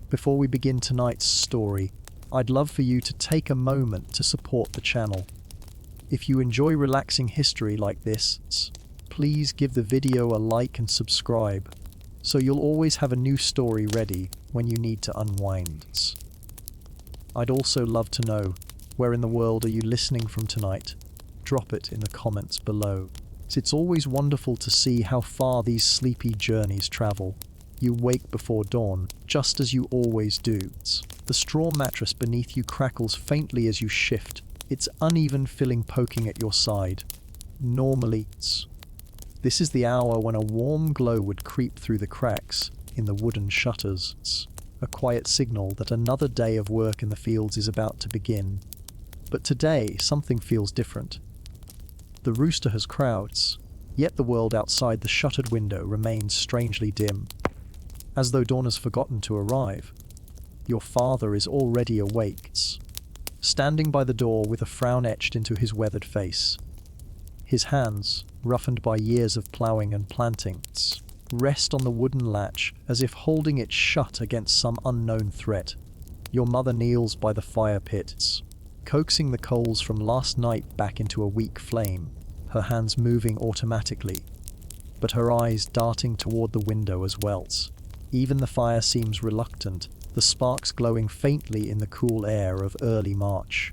Before we begin tonight's story, I'd love for you to take a moment to support the channel. If you enjoy relaxing history like this, please give the video a like and subscribe, so you'll always have a new story ready when you need to unwind. I'd also love to know, where in the world are you listening from tonight? Drop it in the comments below. It's always wonderful to see how far these sleepy journeys travel. You wake before dawn, just as you always do. The straw mattress beneath you crackles faintly as you shift, its uneven filling poking at your side. Normally, this is the hour when a warm glow would creep through the cracks in the wooden shutters, a quiet signal that another day of work in the fields is about to begin. But today, something feels different. The rooster has crowed, yet the world outside the shuttered window remains strangely dim, as though dawn has forgotten to arrive. Your father is already awake, standing by the door with a frown etched into his weathered face. His hands, roughened by years of ploughing and planting, rest on the wooden latch as if holding it shut against some unknown threat. Your mother kneels by the fire pit, coaxing the coals from last night back into a weak flame, her hands moving automatically, but her eyes darting toward the window as well. Even the fire seems reluctant, the sparks glowing faintly in the cool air of early March.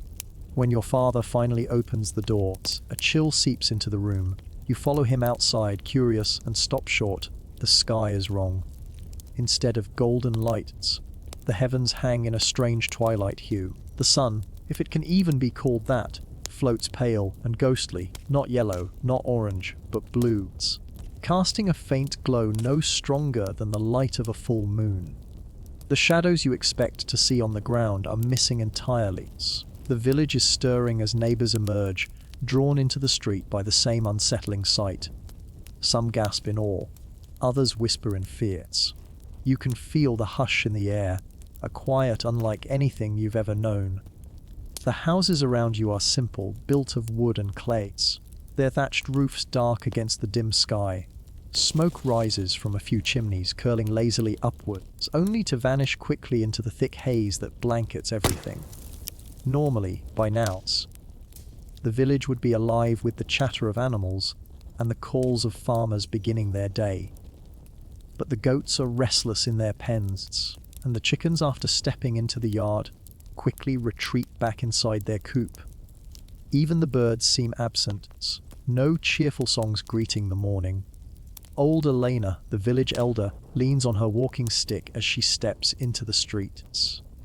When your father finally opens the door, a chill seeps into the room. You follow him outside, curious, and stop short. The sky is wrong. Instead of golden lights, the heavens hang in a strange twilight hue. The sun, if it can even be called that, floats pale and ghostly, not yellow, not orange, but blue, casting a faint glow no stronger than the light of a full moon. The shadows you expect to see on the ground are missing entirely. The village is stirring as neighbors emerge, drawn into the street by the same unsettling sight. Some gasp in awe, others whisper in fear. You can feel the hush in the air, a quiet unlike anything you've ever known. The houses around you are simple, built of wood and clay, their thatched roofs dark against the dim sky. Smoke rises from a few chimneys, curling lazily upwards, only to vanish quickly into the thick haze that blankets everything. Normally, by now, the village would be alive with the chatter of animals and the calls of farmers beginning their day. But the goats are restless in their pens, and the chickens, after stepping into the yard, quickly retreat back inside their coop. Even the birds seem absent, no cheerful songs greeting the morning. Old Elena, the village elder, leans on her walking stick as she steps into the street.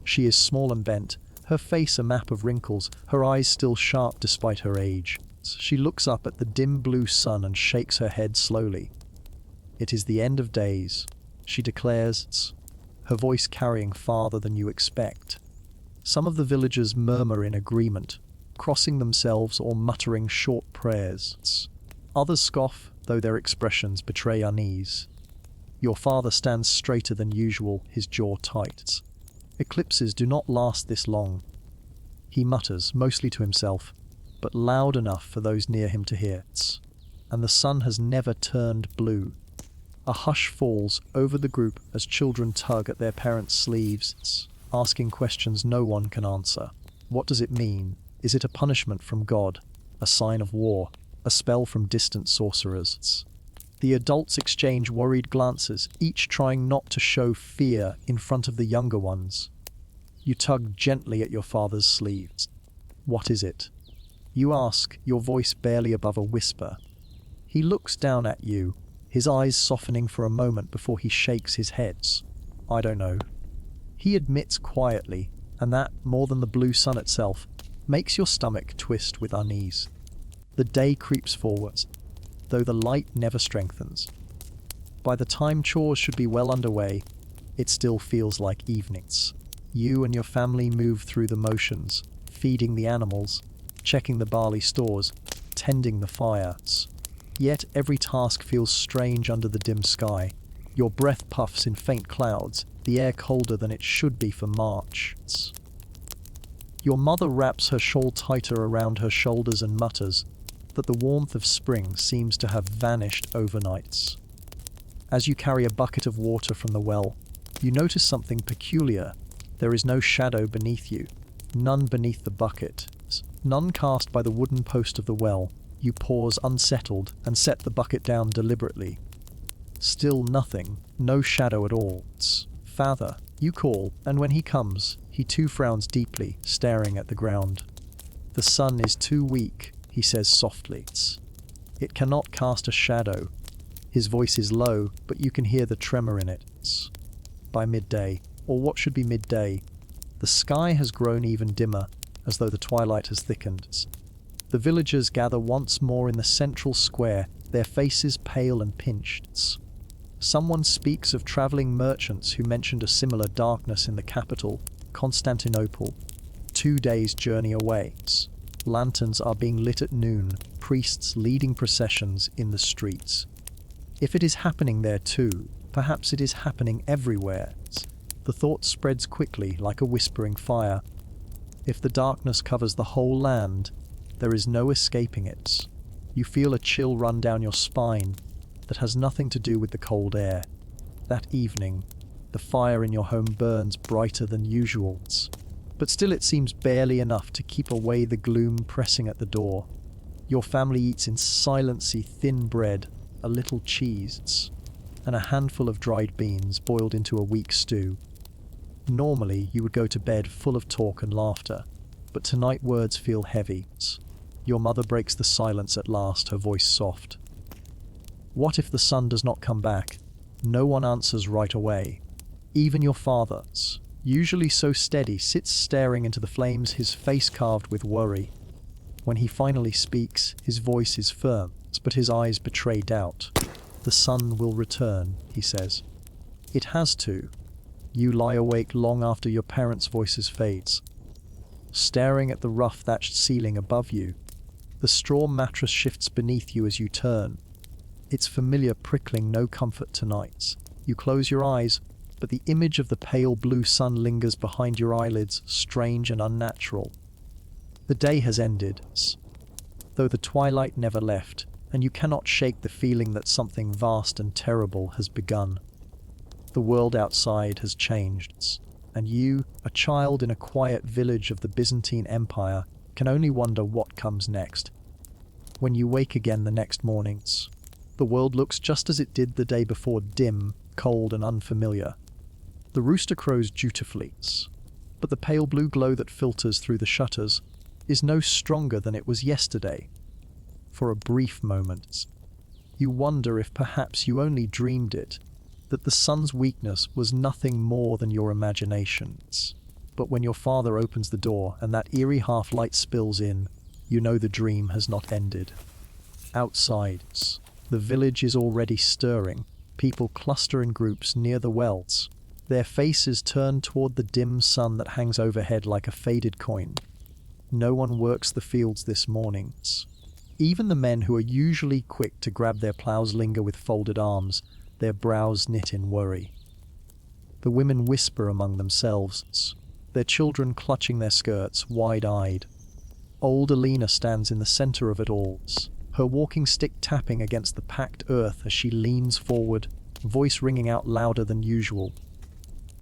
She is small and bent, her face a map of wrinkles, her eyes still sharp despite her age. She looks up at the dim blue sun and shakes her head slowly. It is the end of days, she declares, her voice carrying farther than you expect. Some of the villagers murmur in agreement, crossing themselves or muttering short prayers. Others scoff, though their expressions betray unease. Your father stands straighter than usual, his jaw tight. Eclipses do not last this long. He mutters, mostly to himself, but loud enough for those near him to hear. And the sun has never turned blue. A hush falls over the group as children tug at their parents' sleeves, asking questions no one can answer. What does it mean? Is it a punishment from God? A sign of war? A spell from distant sorcerers? The adults exchange worried glances, each trying not to show fear in front of the younger ones. You tug gently at your father's sleeves. What is it? You ask, your voice barely above a whisper. He looks down at you, his eyes softening for a moment before he shakes his head. I don't know. He admits quietly, and that, more than the blue sun itself, makes your stomach twist with unease. The day creeps forward, though the light never strengthens. By the time chores should be well underway, it still feels like evenings. You and your family move through the motions, feeding the animals, checking the barley stores, tending the fires. Yet every task feels strange under the dim sky. Your breath puffs in faint clouds, the air colder than it should be for March. Your mother wraps her shawl tighter around her shoulders and mutters that the warmth of spring seems to have vanished overnight. As you carry a bucket of water from the well, You notice something peculiar. There is no shadow beneath you, none beneath the bucket, none cast by the wooden post of the well. You pause unsettled and set the bucket down deliberately. Still nothing, no shadow at all. "Father," you call, and when he comes, he too frowns deeply, staring at the ground. "The sun is too weak," he says softly. "It cannot cast a shadow." His voice is low, but you can hear the tremor in it. By midday, or what should be midday, the sky has grown even dimmer, as though the twilight has thickened. The villagers gather once more in the central square, their faces pale and pinched. Someone speaks of traveling merchants who mentioned a similar darkness in the capital, Constantinople, 2 days' journey away. Lanterns are being lit at noon, priests leading processions in the streets. If it is happening there too, perhaps it is happening everywhere. The thought spreads quickly like a whispering fire. If the darkness covers the whole land, there is no escaping it. You feel a chill run down your spine that has nothing to do with the cold air. That evening, the fire in your home burns brighter than usual, but still it seems barely enough to keep away the gloom pressing at the door. Your family eats in silence thin bread, a little cheese, and a handful of dried beans boiled into a weak stew. Normally, you would go to bed full of talk and laughter, but tonight words feel heavy. Your mother breaks the silence at last, her voice soft. What if the sun does not come back? No one answers right away. Even your father, usually so steady, sits staring into the flames, his face carved with worry. When he finally speaks, his voice is firm, but his eyes betray doubt. "The sun will return," he says. "It has to." You lie awake long after your parents' voices fades, staring at the rough thatched ceiling above you. The straw mattress shifts beneath you as you turn, its familiar prickling no comfort tonight. You close your eyes, but the image of the pale blue sun lingers behind your eyelids, strange and unnatural. The day has ended, though the twilight never left, and you cannot shake the feeling that something vast and terrible has begun. The world outside has changed, and you, a child in a quiet village of the Byzantine Empire, can only wonder what comes next. When you wake again the next morning, the world looks just as it did the day before, dim, cold and unfamiliar. The rooster crows dutifully, but the pale blue glow that filters through the shutters is no stronger than it was yesterday. For a brief moment, you wonder if perhaps you only dreamed it, that the sun's weakness was nothing more than your imaginations. But when your father opens the door and that eerie half-light spills in, you know the dream has not ended. Outside, the village is already stirring. People cluster in groups near the wells, their faces turned toward the dim sun that hangs overhead like a faded coin. No one works the fields this morning. Even the men who are usually quick to grab their plows linger with folded arms, their brows knit in worry. The women whisper among themselves, their children clutching their skirts, wide-eyed. Old Alina stands in the center of it all, her walking stick tapping against the packed earth as she leans forward, voice ringing out louder than usual.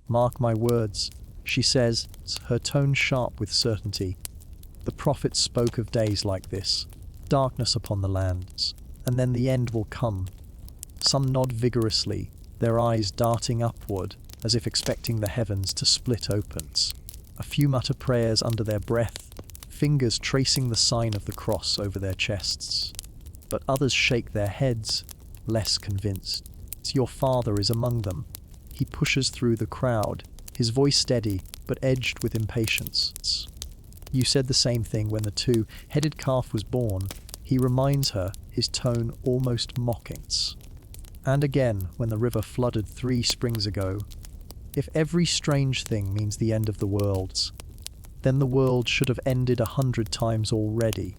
"Mark my words," she says, her tone sharp with certainty. "The prophets spoke of days like this, darkness upon the lands, and then the end will come." Some nod vigorously, their eyes darting upward, as if expecting the heavens to split open. A few mutter prayers under their breath, fingers tracing the sign of the cross over their chests. But others shake their heads, less convinced. Your father is among them. He pushes through the crowd, his voice steady, but edged with impatience. "You said the same thing when the two-headed calf was born," he reminds her, his tone almost mocking. "And again when the river flooded 3 springs ago. If every strange thing means the end of the worlds, then the world should have ended 100 times already."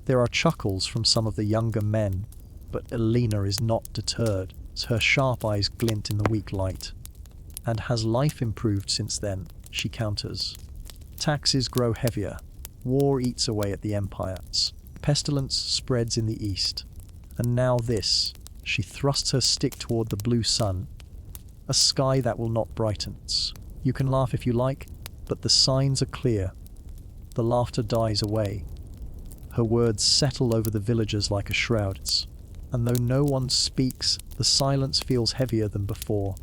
There are chuckles from some of the younger men, but Alina is not deterred, as her sharp eyes glint in the weak light. "And has life improved since then?" she counters. "Taxes grow heavier, war eats away at the empires, pestilence spreads in the east, and now this." She thrusts her stick toward the blue sun. a sky that will not brighten. You can laugh if you like, but the signs are clear. The laughter dies away. Her words settle over the villagers like a shroud, and though no one speaks, the silence feels heavier than before.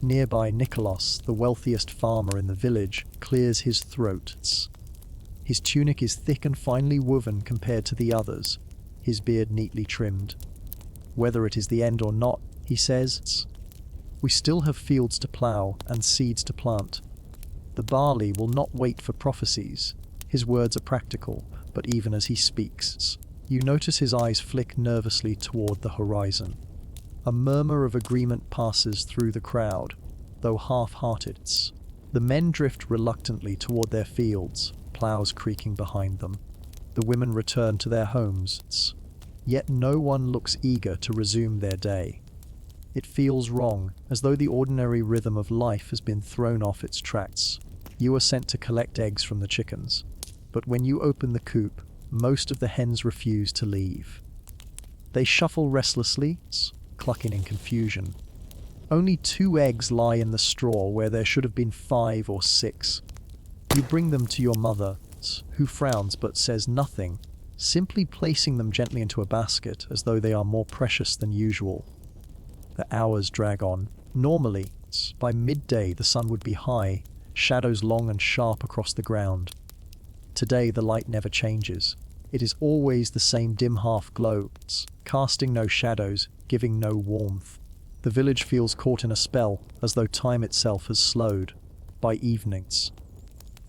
Nearby, Nicholas, the wealthiest farmer in the village, clears his throat. His tunic is thick and finely woven compared to the others, his beard neatly trimmed. Whether it is the end or not, he says, we still have fields to plough and seeds to plant. The barley will not wait for prophecies. His words are practical, but even as he speaks, you notice his eyes flick nervously toward the horizon. A murmur of agreement passes through the crowd, though half-hearted. The men drift reluctantly toward their fields, ploughs creaking behind them. The women return to their homes, yet no one looks eager to resume their day. It feels wrong, as though the ordinary rhythm of life has been thrown off its tracks. You are sent to collect eggs from the chickens, but when you open the coop, most of the hens refuse to leave. They shuffle restlessly, clucking in confusion. Only 2 eggs lie in the straw where there should have been 5 or 6. You bring them to your mother, who frowns but says nothing, simply placing them gently into a basket as though they are more precious than usual. The hours drag on. Normally, by midday the sun would be high, shadows long and sharp across the ground. Today the light never changes. It is always the same dim half-glow, casting no shadows, giving no warmth. The village feels caught in a spell, as though time itself has slowed. By evenings,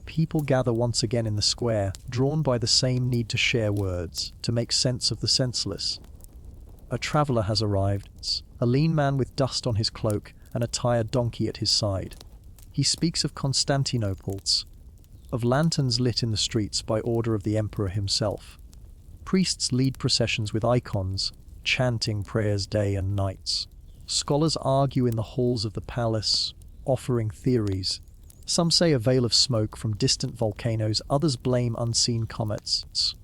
people gather once again in the square, drawn by the same need to share words, to make sense of the senseless. A traveller has arrived, a lean man with dust on his cloak and a tired donkey at his side. He speaks of Constantinople, of lanterns lit in the streets by order of the emperor himself. Priests lead processions with icons, chanting prayers day and night. Scholars argue in the halls of the palace, offering theories. Some say a veil of smoke from distant volcanoes, others blame unseen comets,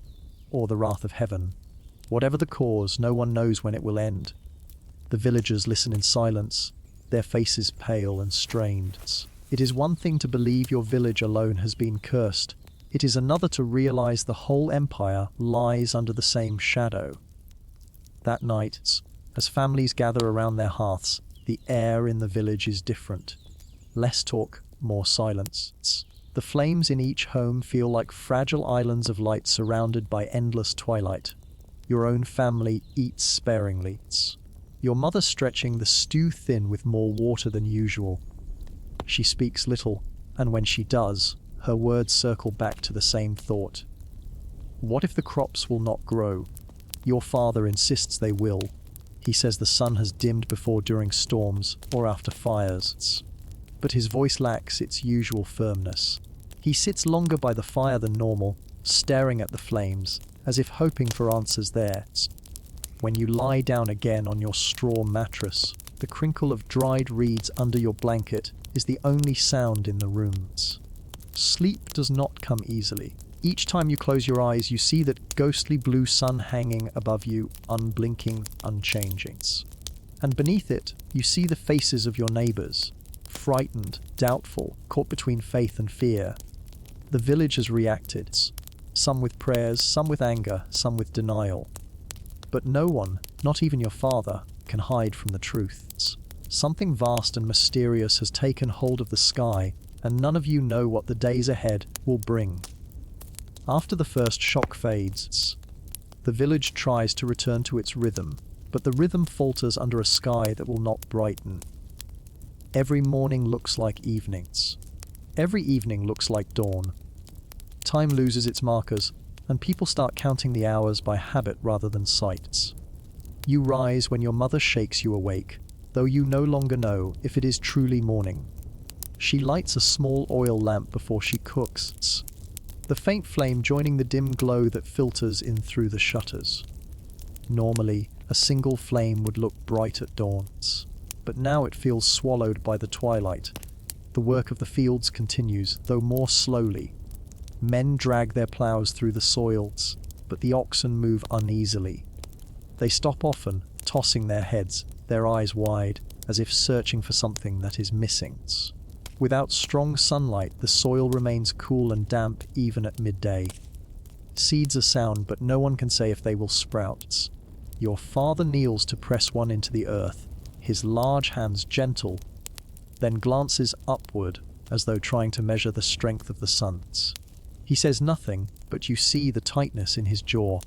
or the wrath of heaven. Whatever the cause, no one knows when it will end. The villagers listen in silence, their faces pale and strained. It is one thing to believe your village alone has been cursed. It is another to realize the whole empire lies under the same shadow. That night, as families gather around their hearths, the air in the village is different. Less talk, more silence. The flames in each home feel like fragile islands of light surrounded by endless twilight. Your own family eats sparingly. Your mother stretching the stew thin with more water than usual. She speaks little, and when she does, her words circle back to the same thought. What if the crops will not grow? Your father insists they will. He says the sun has dimmed before during storms or after fires. But his voice lacks its usual firmness. He sits longer by the fire than normal, staring at the flames, as if hoping for answers there. When you lie down again on your straw mattress, the crinkle of dried reeds under your blanket is the only sound in the rooms. Sleep does not come easily. Each time you close your eyes, you see that ghostly blue sun hanging above you, unblinking, unchanging. And beneath it, you see the faces of your neighbors, frightened, doubtful, caught between faith and fear. The village has reacted, some with prayers, some with anger, some with denial. But no one, not even your father, can hide from the truth. Something vast and mysterious has taken hold of the sky, and none of you know what the days ahead will bring. After the first shock fades, the village tries to return to its rhythm, but the rhythm falters under a sky that will not brighten. Every morning looks like evenings. Every evening looks like dawn. Time loses its markers, and people start counting the hours by habit rather than sight. You rise when your mother shakes you awake, though you no longer know if it is truly morning. She lights a small oil lamp before she cooks, the faint flame joining the dim glow that filters in through the shutters. Normally, a single flame would look bright at dawn, but now it feels swallowed by the twilight. The work of the fields continues, though more slowly. Men drag their ploughs through the soils, but the oxen move uneasily. They stop often, tossing their heads, their eyes wide, as if searching for something that is missing. Without strong sunlight, the soil remains cool and damp even at midday. Seeds are sound, but no one can say if they will sprout. Your father kneels to press one into the earth, his large hands gentle, then glances upward as though trying to measure the strength of the sun. He says nothing, but you see the tightness in his jaw.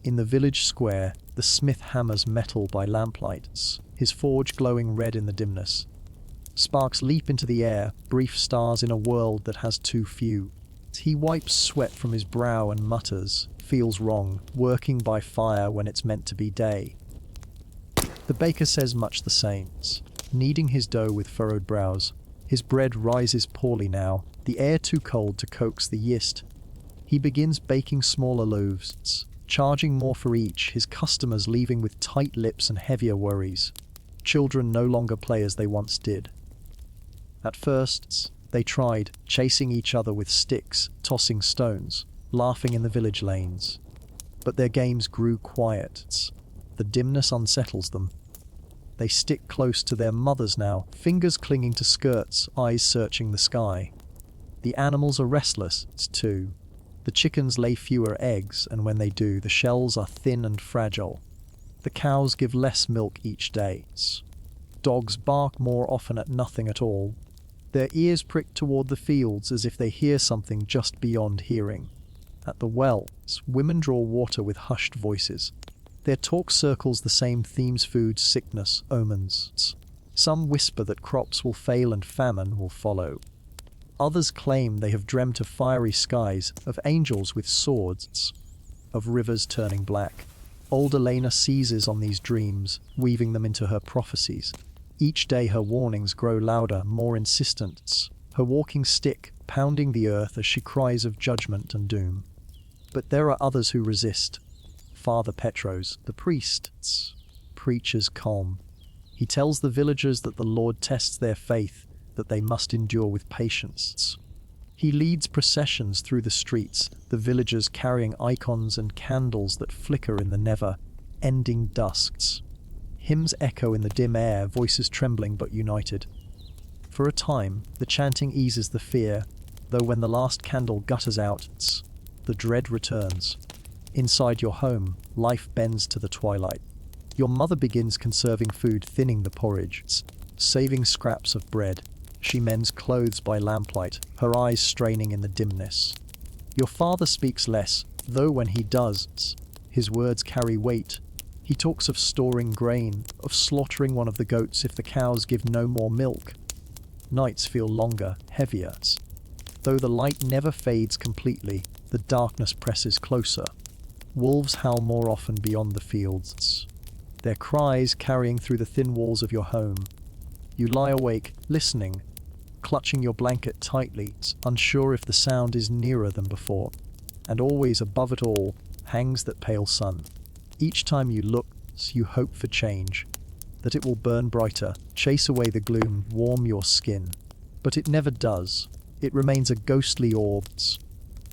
In the village square, the smith hammers metal by lamplight, his forge glowing red in the dimness. Sparks leap into the air, brief stars in a world that has too few. He wipes sweat from his brow and mutters, feels wrong, working by fire when it's meant to be day. The baker says much the same, kneading his dough with furrowed brows. His bread rises poorly now, the air too cold to coax the yeast. He begins baking smaller loaves, charging more for each, his customers leaving with tight lips and heavier worries. Children no longer play as they once did. At first, they tried, chasing each other with sticks, tossing stones, laughing in the village lanes. But their games grew quiet. The dimness unsettles them. They stick close to their mothers now, fingers clinging to skirts, eyes searching the sky. The animals are restless, too. The chickens lay fewer eggs, and when they do, the shells are thin and fragile. The cows give less milk each day. Dogs bark more often at nothing at all. Their ears prick toward the fields as if they hear something just beyond hearing. At the wells, women draw water with hushed voices. Their talk circles the same themes: food, sickness, omens. Some whisper that crops will fail and famine will follow. Others claim they have dreamt of fiery skies, of angels with swords, of rivers turning black. Old Elena seizes on these dreams, weaving them into her prophecies. Each day her warnings grow louder, more insistent, her walking stick pounding the earth as she cries of judgment and doom. But there are others who resist. Father Petros, the priest, preaches calm. He tells the villagers that the Lord tests their faith, that they must endure with patience. He leads processions through the streets, the villagers carrying icons and candles that flicker in the never-ending dusks. Hymns echo in the dim air, voices trembling but united. For a time, the chanting eases the fear, though when the last candle gutters out, the dread returns. Inside your home, life bends to the twilight. Your mother begins conserving food, thinning the porridge, saving scraps of bread. She mends clothes by lamplight, her eyes straining in the dimness. Your father speaks less, though when he does, his words carry weight. He talks of storing grain, of slaughtering one of the goats if the cows give no more milk. Nights feel longer, heavier. Though the light never fades completely, the darkness presses closer. Wolves howl more often beyond the fields, their cries carrying through the thin walls of your home. You lie awake, listening, clutching your blanket tightly, unsure if the sound is nearer than before. And always above it all hangs that pale sun. Each time you look, you hope for change, that it will burn brighter, chase away the gloom, warm your skin. But it never does. It remains a ghostly orb,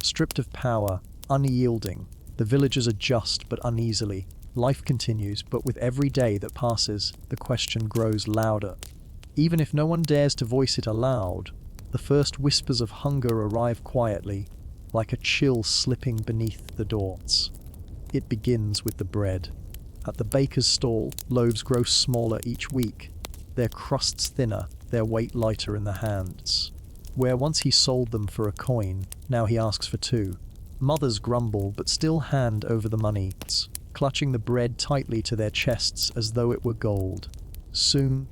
stripped of power, unyielding. The villagers adjust, but uneasily. Life continues, but with every day that passes, the question grows louder. Even if no one dares to voice it aloud, the first whispers of hunger arrive quietly, like a chill slipping beneath the doors. It begins with the bread. At the baker's stall, loaves grow smaller each week, their crusts thinner, their weight lighter in the hands. Where once he sold them for a coin, now he asks for two. Mothers grumble, but still hand over the money, clutching the bread tightly to their chests as though it were gold. Soon,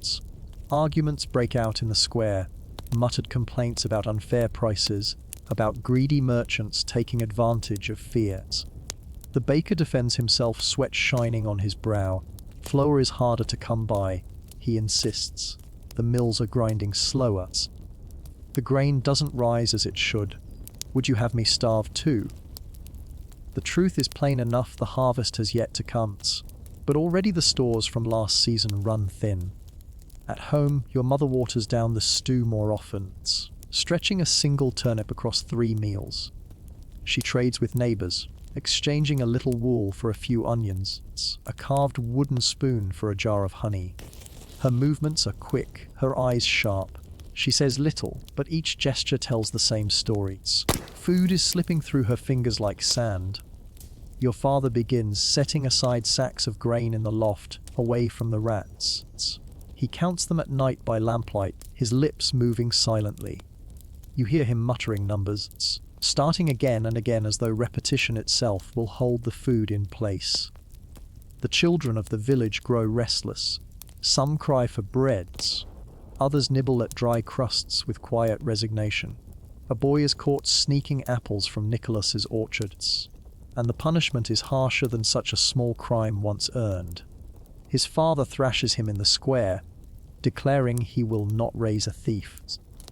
arguments break out in the square, muttered complaints about unfair prices, about greedy merchants taking advantage of fear. The baker defends himself, sweat shining on his brow. Flour is harder to come by, he insists. The mills are grinding slower. The grain doesn't rise as it should. Would you have me starve too? The truth is plain enough, the harvest has yet to come, but already the stores from last season run thin. At home, your mother waters down the stew more often, stretching a single turnip across 3 meals. She trades with neighbors, exchanging a little wool for a few onions, a carved wooden spoon for a jar of honey. Her movements are quick, her eyes sharp. She says little, but each gesture tells the same stories. Food is slipping through her fingers like sand. Your father begins setting aside sacks of grain in the loft, away from the rats. He counts them at night by lamplight, his lips moving silently. You hear him muttering numbers, starting again and again as though repetition itself will hold the food in place. The children of the village grow restless. Some cry for bread. Others nibble at dry crusts with quiet resignation. A boy is caught sneaking apples from Nicholas's orchards, and the punishment is harsher than such a small crime once earned. His father thrashes him in the square, declaring he will not raise a thief.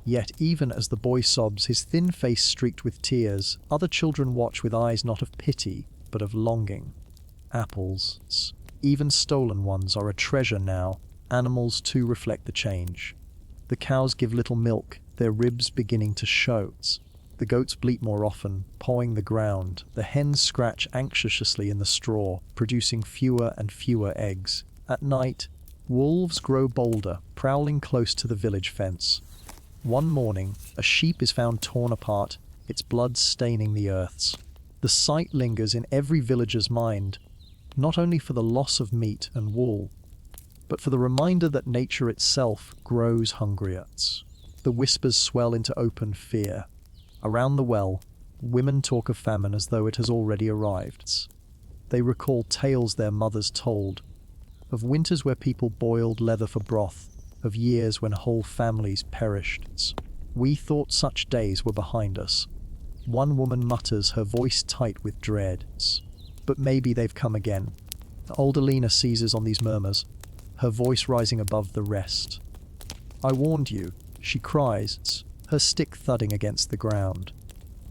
Yet even as the boy sobs, his thin face streaked with tears, other children watch with eyes not of pity, but of longing. Apples, even stolen ones, are a treasure now. Animals too reflect the change. The cows give little milk, their ribs beginning to show. The goats bleat more often, pawing the ground. The hens scratch anxiously in the straw, producing fewer and fewer eggs. At night, wolves grow bolder, prowling close to the village fence. One morning, a sheep is found torn apart, its blood staining the earths. The sight lingers in every villager's mind, not only for the loss of meat and wool, but for the reminder that nature itself grows hungrier. The whispers swell into open fear. Around the well, women talk of famine as though it has already arrived. They recall tales their mothers told, of winters where people boiled leather for broth, of years when whole families perished. We thought such days were behind us. One woman mutters, her voice tight with dread. But maybe they've come again. Older Lena seizes on these murmurs, her voice rising above the rest. I warned you, she cries, her stick thudding against the ground.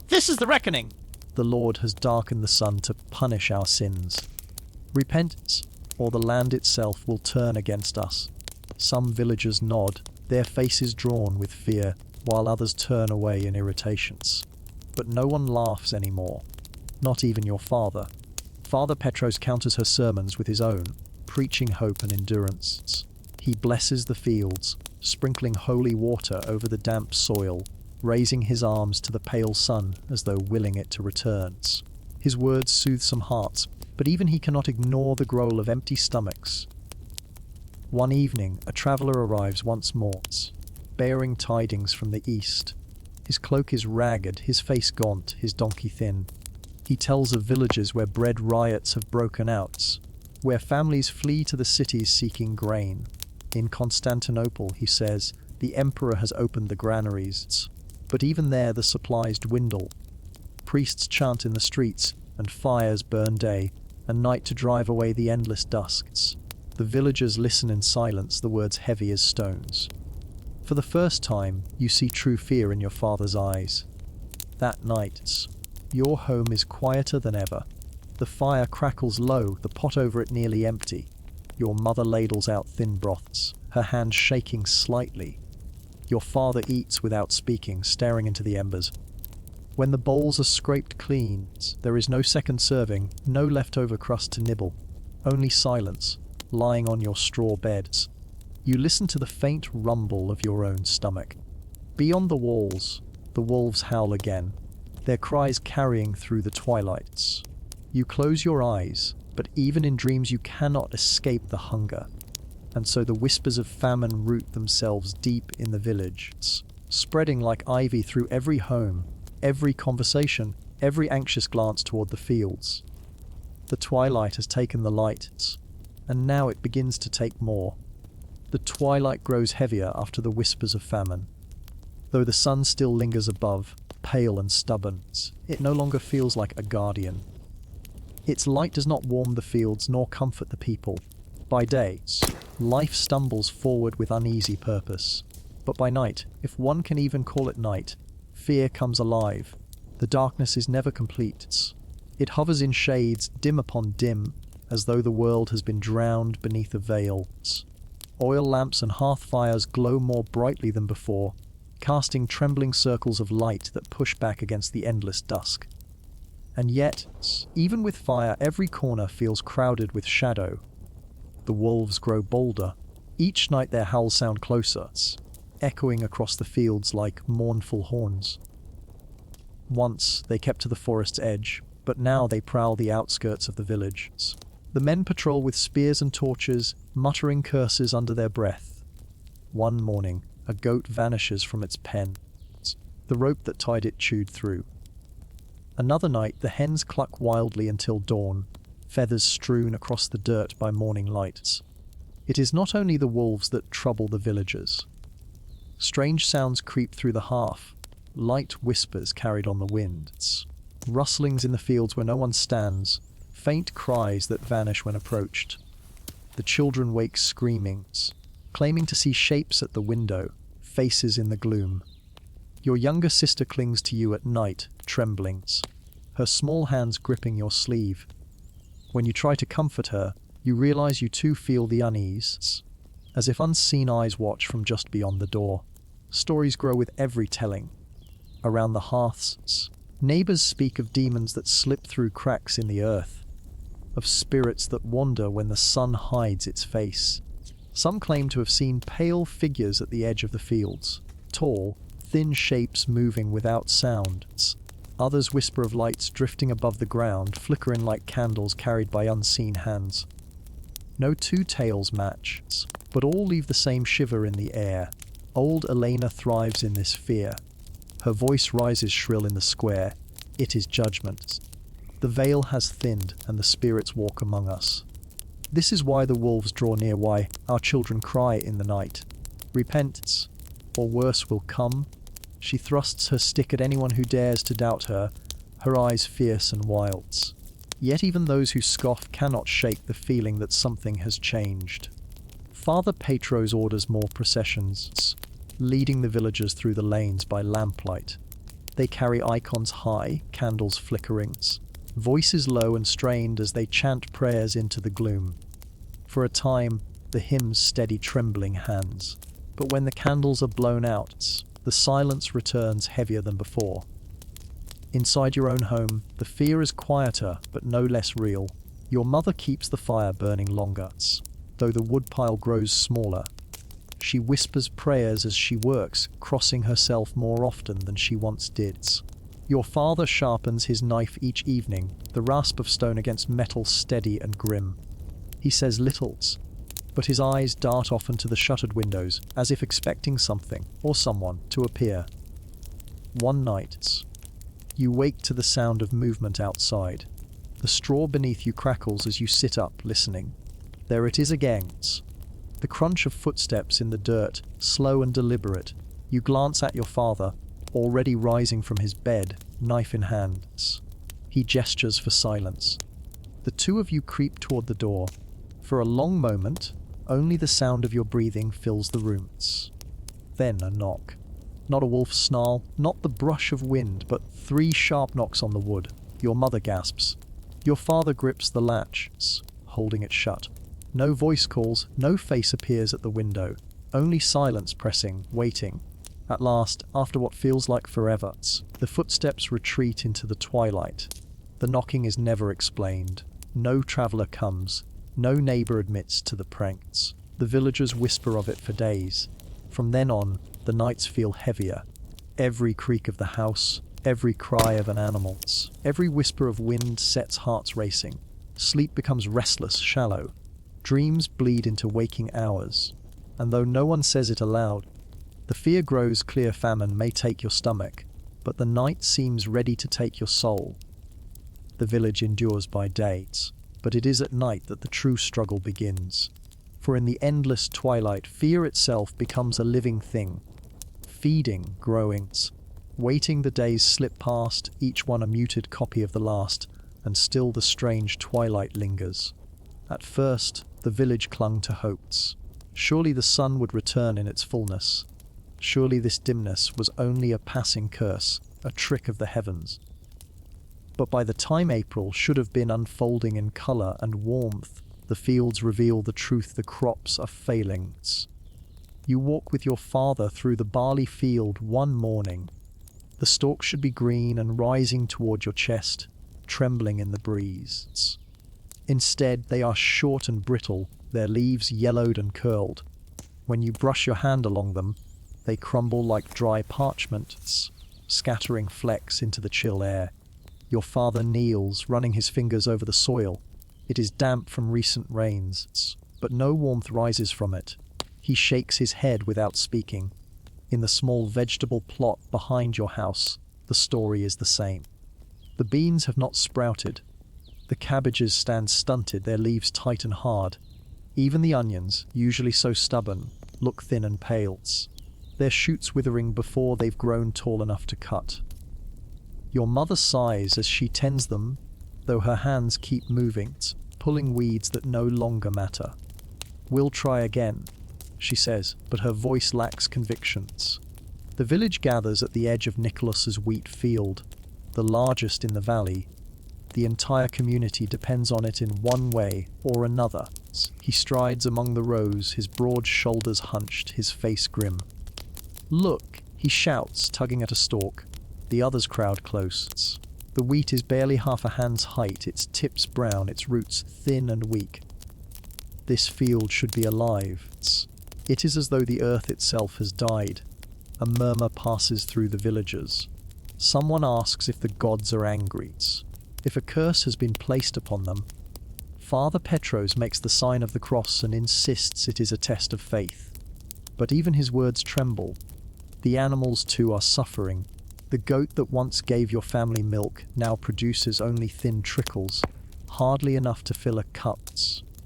This is the reckoning! The Lord has darkened the sun to punish our sins. Repent, or the land itself will turn against us. Some villagers nod, their faces drawn with fear, while others turn away in irritations. But no one laughs anymore, not even your father. Father Petros counters her sermons with his own, preaching hope and endurance. He blesses the fields, sprinkling holy water over the damp soil, raising his arms to the pale sun as though willing it to return. His words soothe some hearts, but even he cannot ignore the growl of empty stomachs. One evening, a traveller arrives once more, bearing tidings from the east. His cloak is ragged, his face gaunt, his donkey thin. He tells of villages where bread riots have broken out, where families flee to the cities seeking grain. In Constantinople, he says, the emperor has opened the granaries, but even there the supplies dwindle. Priests chant in the streets, and fires burn day and night to drive away the endless dusks. The villagers listen in silence, the words heavy as stones. For the first time, you see true fear in your father's eyes. That night, your home is quieter than ever. The fire crackles low, the pot over it nearly empty. Your mother ladles out thin broths, her hands shaking slightly. Your father eats without speaking, staring into the embers. When the bowls are scraped clean, there is no second serving, no leftover crust to nibble, only silence, lying on your straw beds. You listen to the faint rumble of your own stomach. Beyond the walls, the wolves howl again, their cries carrying through the twilights. You close your eyes, but even in dreams you cannot escape the hunger. And so the whispers of famine root themselves deep in the village, spreading like ivy through every home, every conversation, every anxious glance toward the fields. The twilight has taken the light, and now it begins to take more. The twilight grows heavier after the whispers of famine. Though the sun still lingers above, pale and stubborn, it no longer feels like a guardian. Its light does not warm the fields nor comfort the people. By day, life stumbles forward with uneasy purpose. But by night, if one can even call it night, fear comes alive. The darkness is never complete. It hovers in shades, dim upon dim, as though the world has been drowned beneath a veil. Oil lamps and hearth fires glow more brightly than before, casting trembling circles of light that push back against the endless dusk. And yet, even with fire, every corner feels crowded with shadow. The wolves grow bolder. Each night their howls sound closer, echoing across the fields like mournful horns. Once they kept to the forest's edge, but now they prowl the outskirts of the village. The men patrol with spears and torches, muttering curses under their breath. One morning, a goat vanishes from its pen, the rope that tied it chewed through. Another night, the hens cluck wildly until dawn, feathers strewn across the dirt by morning lights. It is not only the wolves that trouble the villagers. Strange sounds creep through the hearth, light whispers carried on the wind, rustlings in the fields where no one stands, faint cries that vanish when approached. The children wake screaming, claiming to see shapes at the window, faces in the gloom. Your younger sister clings to you at night, trembling, her small hands gripping your sleeve. When you try to comfort her, you realize you too feel the unease, as if unseen eyes watch from just beyond the door. Stories grow with every telling. Around the hearths, neighbors speak of demons that slip through cracks in the earth, of spirits that wander when the sun hides its face. Some claim to have seen pale figures at the edge of the fields, tall, thin shapes moving without sound. Others whisper of lights drifting above the ground, flickering like candles carried by unseen hands. No two tales match, but all leave the same shiver in the air. Old Elena thrives in this fear. Her voice rises shrill in the square. It is judgment. The veil has thinned, and the spirits walk among us. This is why the wolves draw near, why our children cry in the night. Repent, or worse will come. She thrusts her stick at anyone who dares to doubt her, her eyes fierce and wild. Yet even those who scoff cannot shake the feeling that something has changed. Father Petros orders more processions, leading the villagers through the lanes by lamplight. They carry icons high, candles flickering, voices low and strained as they chant prayers into the gloom. For a time, the hymns steady trembling hands. But when the candles are blown out, the silence returns heavier than before. Inside your own home, the fear is quieter but no less real. Your mother keeps the fire burning longer, though the woodpile grows smaller. She whispers prayers as she works, crossing herself more often than she once did. Your father sharpens his knife each evening, the rasp of stone against metal steady and grim. He says little, but his eyes dart off into the shuttered windows, as if expecting something, or someone, to appear. One night, you wake to the sound of movement outside. The straw beneath you crackles as you sit up, listening. There it is again. The crunch of footsteps in the dirt, slow and deliberate. You glance at your father, already rising from his bed, knife in hand. He gestures for silence. The two of you creep toward the door. For a long moment, only the sound of your breathing fills the rooms. Then a knock. Not a wolf's snarl, not the brush of wind, but 3 sharp knocks on the wood. Your mother gasps. Your father grips the latch, holding it shut. No voice calls, no face appears at the window. Only silence pressing, waiting. At last, after what feels like forever, the footsteps retreat into the twilight. The knocking is never explained. No traveller comes. No neighbour admits to the pranks. The villagers whisper of it for days. From then on, the nights feel heavier. Every creak of the house, every cry of an animal, every whisper of wind sets hearts racing. Sleep becomes restless, shallow. Dreams bleed into waking hours. And though no one says it aloud, the fear grows clear. Famine may take your stomach, but the night seems ready to take your soul. The village endures by day, but it is at night that the true struggle begins. For in the endless twilight, fear itself becomes a living thing, feeding, growing, waiting. The days slip past, each one a muted copy of the last, and still the strange twilight lingers. At first, the village clung to hopes. Surely the sun would return in its fullness. Surely this dimness was only a passing curse, a trick of the heavens. But by the time April should have been unfolding in colour and warmth, the fields reveal the truth: the crops are failing. You walk with your father through the barley field one morning. The stalks should be green and rising toward your chest, trembling in the breeze. Instead, they are short and brittle, their leaves yellowed and curled. When you brush your hand along them, they crumble like dry parchment, scattering flecks into the chill air. Your father kneels, running his fingers over the soil. It is damp from recent rains, but no warmth rises from it. He shakes his head without speaking. In the small vegetable plot behind your house, the story is the same. The beans have not sprouted. The cabbages stand stunted, their leaves tight and hard. Even the onions, usually so stubborn, look thin and pale. Their shoots withering before they've grown tall enough to cut. Your mother sighs as she tends them, though her hands keep moving, pulling weeds that no longer matter. "We'll try again," she says, but her voice lacks convictions. The village gathers at the edge of Nicholas's wheat field, the largest in the valley. The entire community depends on it in one way or another. He strides among the rows, his broad shoulders hunched, his face grim. "Look," he shouts, tugging at a stalk. The others crowd close. The wheat is barely half a hand's height, its tips brown, its roots thin and weak. This field should be alive. It is as though the earth itself has died. A murmur passes through the villagers. Someone asks if the gods are angry, if a curse has been placed upon them. Father Petros makes the sign of the cross and insists it is a test of faith. But even his words tremble. The animals too are suffering. The goat that once gave your family milk now produces only thin trickles, hardly enough to fill a cup.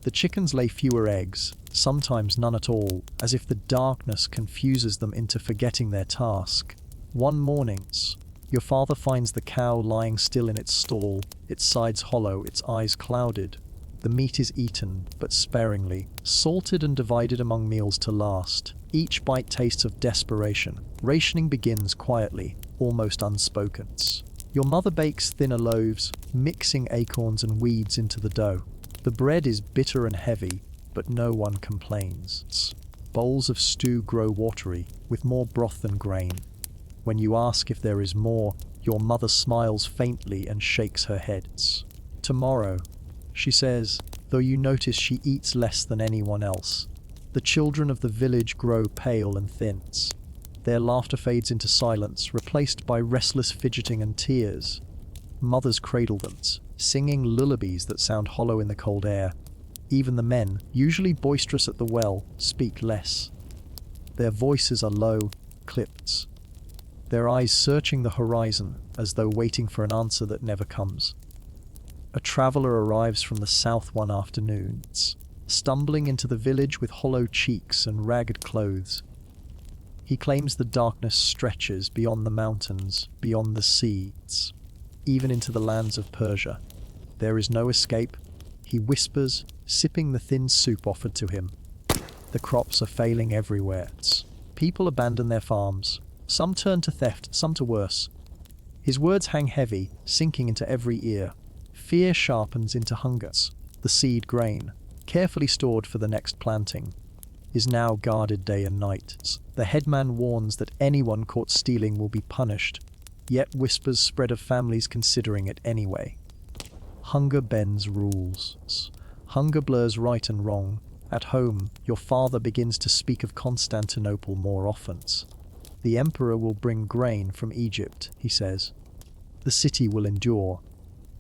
The chickens lay fewer eggs, sometimes none at all, as if the darkness confuses them into forgetting their task. One morning, your father finds the cow lying still in its stall, its sides hollow, its eyes clouded. The meat is eaten, but sparingly, salted and divided among meals to last. Each bite tastes of desperation. Rationing begins quietly, almost unspoken. Your mother bakes thinner loaves, mixing acorns and weeds into the dough. The bread is bitter and heavy, but no one complains. Bowls of stew grow watery, with more broth than grain. When you ask if there is more, your mother smiles faintly and shakes her head. "Tomorrow," she says, though you notice she eats less than anyone else. The children of the village grow pale and thin. Their laughter fades into silence, replaced by restless fidgeting and tears. Mothers cradle them, singing lullabies that sound hollow in the cold air. Even the men, usually boisterous at the well, speak less. Their voices are low, clipped, their eyes searching the horizon as though waiting for an answer that never comes. A traveller arrives from the south one afternoon, stumbling into the village with hollow cheeks and ragged clothes. He claims the darkness stretches beyond the mountains, beyond the seas, even into the lands of Persia. There is no escape, he whispers, sipping the thin soup offered to him. The crops are failing everywhere. People abandon their farms. Some turn to theft, some to worse. His words hang heavy, sinking into every ear. Fear sharpens into hunger. The seed grain, carefully stored for the next planting, is now guarded day and night. The headman warns that anyone caught stealing will be punished, yet whispers spread of families considering it anyway. Hunger bends rules. Hunger blurs right and wrong. At home, your father begins to speak of Constantinople more often. The emperor will bring grain from Egypt, he says. The city will endure.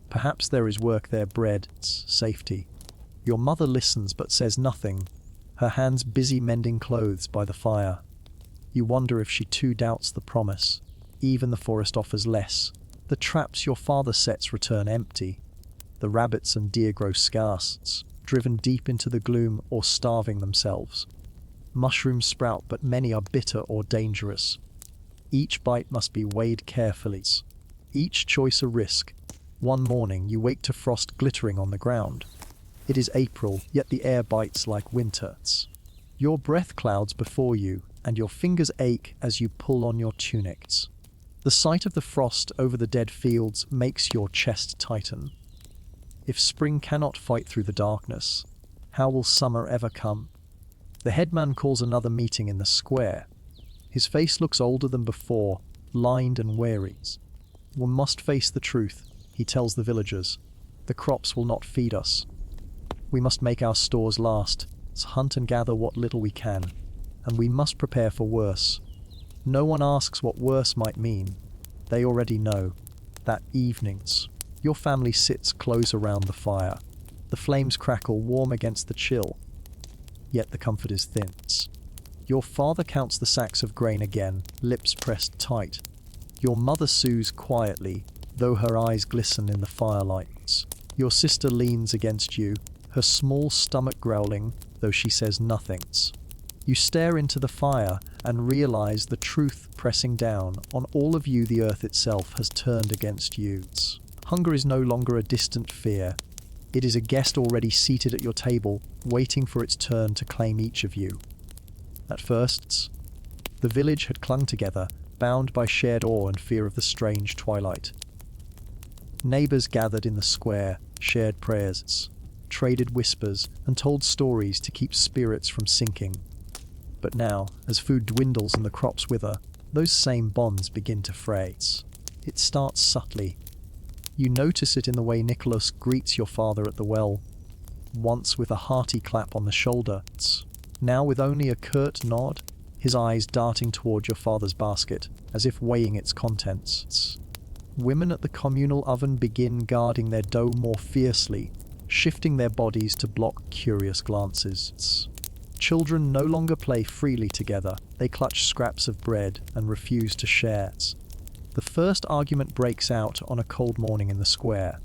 Perhaps there is work there, bread, safety. Your mother listens but says nothing, her hands busy mending clothes by the fire. You wonder if she too doubts the promise. Even the forest offers less. The traps your father sets return empty. The rabbits and deer grow scarce, driven deep into the gloom or starving themselves. Mushrooms sprout, but many are bitter or dangerous. Each bite must be weighed carefully. Each choice a risk. One morning you wake to frost glittering on the ground. It is April, yet the air bites like winter. Your breath clouds before you, and your fingers ache as you pull on your tunics. The sight of the frost over the dead fields makes your chest tighten. If spring cannot fight through the darkness, how will summer ever come? The headman calls another meeting in the square. His face looks older than before, lined and weary. "We must face the truth," he tells the villagers. "The crops will not feed us. We must make our stores last, hunt and gather what little we can. and we must prepare for worse. No one asks what worse might mean. They already know. That evenings, your family sits close around the fire. The flames crackle warm against the chill, yet the comfort is thin. Your father counts the sacks of grain again, lips pressed tight. Your mother sews quietly, though her eyes glisten in the firelight. Your sister leans against you, her small stomach growling, though she says nothing. You stare into the fire and realize the truth pressing down on all of you. The earth itself has turned against you. Hunger is no longer a distant fear. It is a guest already seated at your table, waiting for its turn to claim each of you. At first, the village had clung together, bound by shared awe and fear of the strange twilight. Neighbors gathered in the square, shared prayers, traded whispers, and told stories to keep spirits from sinking. But now, as food dwindles and the crops wither, those same bonds begin to fray. It starts subtly. You notice it in the way Nicholas greets your father at the well, once with a hearty clap on the shoulder, now with only a curt nod, his eyes darting toward your father's basket, as if weighing its contents. Women at the communal oven begin guarding their dough more fiercely, shifting their bodies to block curious glances. Children no longer play freely together. They clutch scraps of bread and refuse to share. The first argument breaks out on a cold morning in the square.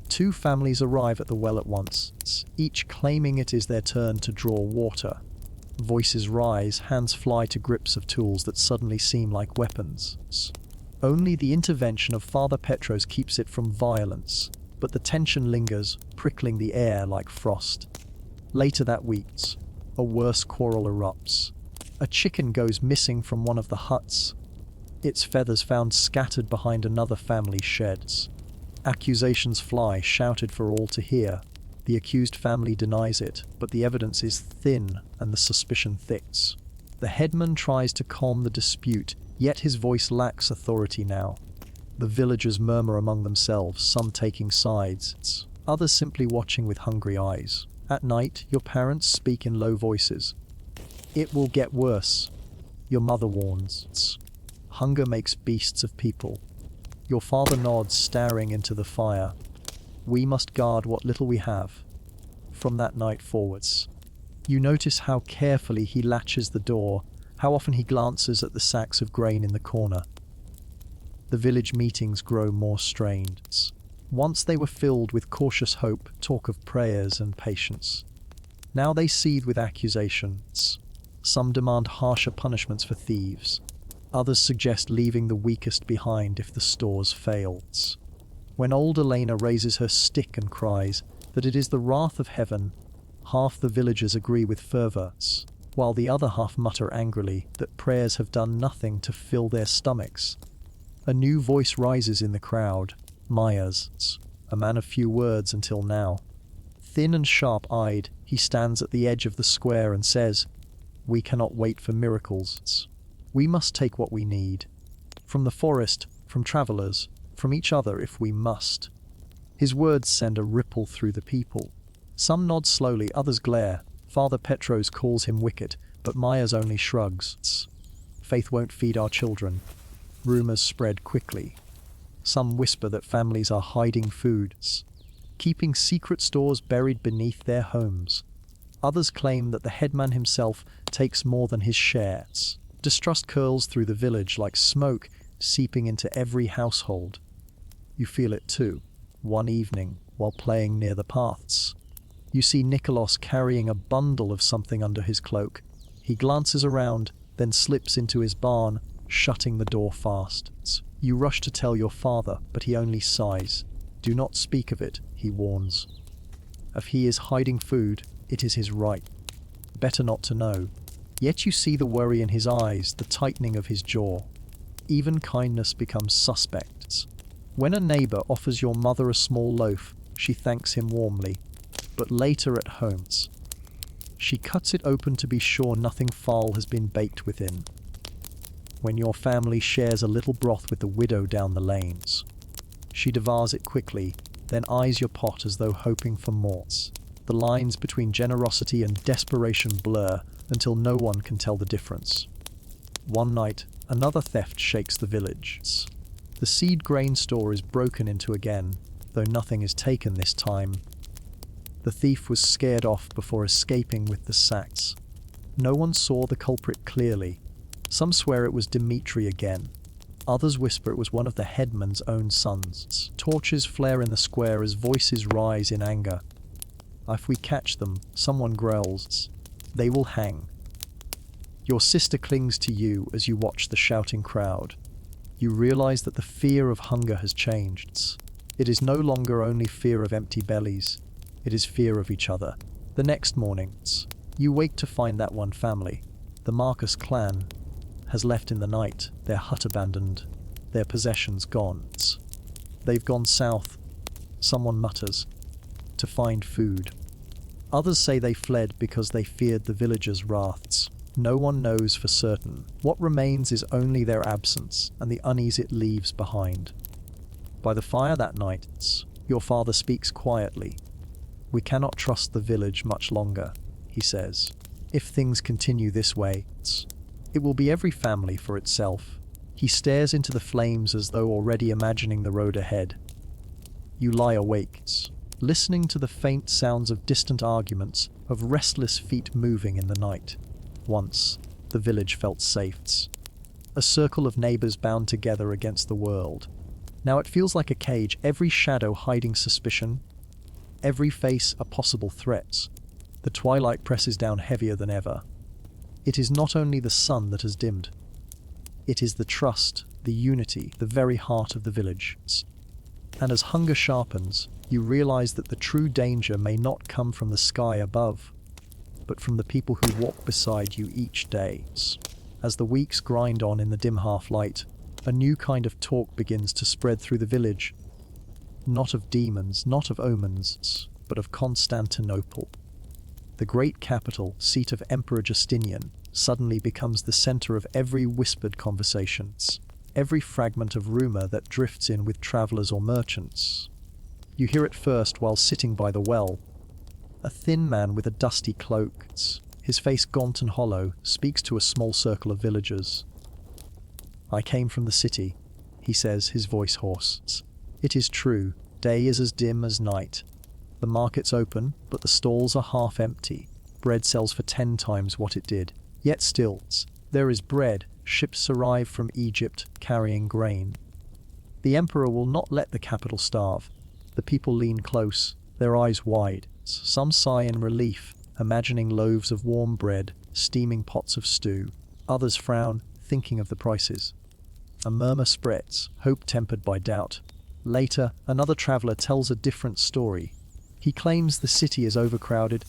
Two families arrive at the well at once, each claiming it is their turn to draw water. Voices rise, hands fly to grips of tools that suddenly seem like weapons. Only the intervention of Father Petros keeps it from violence, but the tension lingers, prickling the air like frost. Later that week, a worse quarrel erupts. A chicken goes missing from one of the huts, its feathers found scattered behind another family's sheds. Accusations fly, shouted for all to hear. The accused family denies it, but the evidence is thin and the suspicion thicks. The headman tries to calm the dispute, yet his voice lacks authority now. The villagers murmur among themselves, some taking sides, others simply watching with hungry eyes. At night, your parents speak in low voices. It will get worse, your mother warns. Hunger makes beasts of people. Your father nods, staring into the fire. We must guard what little we have. From that night forwards, you notice how carefully he latches the door, how often he glances at the sacks of grain in the corner. The village meetings grow more strained. Once they were filled with cautious hope, talk of prayers and patience. Now they seethe with accusations. Some demand harsher punishments for thieves. Others suggest leaving the weakest behind if the stores fail. When old Elena raises her stick and cries that it is the wrath of heaven, half the villagers agree with fervor, while the other half mutter angrily that prayers have done nothing to fill their stomachs. A new voice rises in the crowd, Maya's, a man of few words until now. Thin and sharp-eyed, he stands at the edge of the square and says, "We cannot wait for miracles. We must take what we need. From the forest, from travelers, from each other if we must." His words send a ripple through the people. Some nod slowly, others glare. Father Petros calls him wicked, but Maya's only shrugs. Faith won't feed our children. Rumors spread quickly. Some whisper that families are hiding foods, keeping secret stores buried beneath their homes. Others claim that the headman himself takes more than his shares. Distrust curls through the village like smoke, seeping into every household. You feel it too, one evening, while playing near the paths. You see Nicholas carrying a bundle of something under his cloak. He glances around, then slips into his barn, shutting the door fast. You rush to tell your father, but he only sighs. "Do not speak of it," he warns. If he is hiding food, it is his right. Better not to know. Yet you see the worry in his eyes, the tightening of his jaw. Even kindness becomes suspect. When a neighbor offers your mother a small loaf, she thanks him warmly. But later at home, she cuts it open to be sure nothing foul has been baked within. When your family shares a little broth with the widow down the lanes, she devours it quickly, then eyes your pot as though hoping for more. The lines between generosity and desperation blur, until no one can tell the difference. One night, another theft shakes the village. The seed grain store is broken into again, though nothing is taken this time. The thief was scared off before escaping with the sacks. No one saw the culprit clearly. Some swear it was Dmitri again. Others whisper it was one of the headman's own sons. Torches flare in the square as voices rise in anger. If we catch them, someone growls, they will hang. Your sister clings to you as you watch the shouting crowd. You realize that the fear of hunger has changed. It is no longer only fear of empty bellies. It is fear of each other. The next morning, you wake to find that one family, the Marcus clan, has left in the night, their hut abandoned, their possessions gone. They've gone south, someone mutters, to find food. Others say they fled because they feared the villagers' wraths. No one knows for certain. What remains is only their absence and the unease it leaves behind. By the fire that night, your father speaks quietly. We cannot trust the village much longer, he says. If things continue this way, it will be every family for itself. He stares into the flames as though already imagining the road ahead. You lie awake, listening to the faint sounds of distant arguments, of restless feet moving in the night. Once, the village felt safe. A circle of neighbors bound together against the world. Now it feels like a cage, every shadow hiding suspicion, every face a possible threat. The twilight presses down heavier than ever. It is not only the sun that has dimmed. It is the trust, the unity, the very heart of the village. And as hunger sharpens, you realize that the true danger may not come from the sky above, but from the people who walk beside you each day. As the weeks grind on in the dim half-light, a new kind of talk begins to spread through the village. Not of demons, not of omens, but of Constantinople. The great capital, seat of Emperor Justinian, suddenly becomes the center of every whispered conversation, every fragment of rumor that drifts in with travelers or merchants. You hear it first while sitting by the well. A thin man with a dusty cloak, his face gaunt and hollow, speaks to a small circle of villagers. I came from the city, he says, his voice hoarse. It is true, day is as dim as night. The market's open, but the stalls are half empty. Bread sells for 10 times what it did. Yet still, there is bread. Ships arrive from Egypt carrying grain. The emperor will not let the capital starve. The people lean close, their eyes wide. Some sigh in relief, imagining loaves of warm bread, steaming pots of stew. Others frown, thinking of the prices. A murmur spreads, hope tempered by doubt. Later, another traveler tells a different story. He claims the city is overcrowded,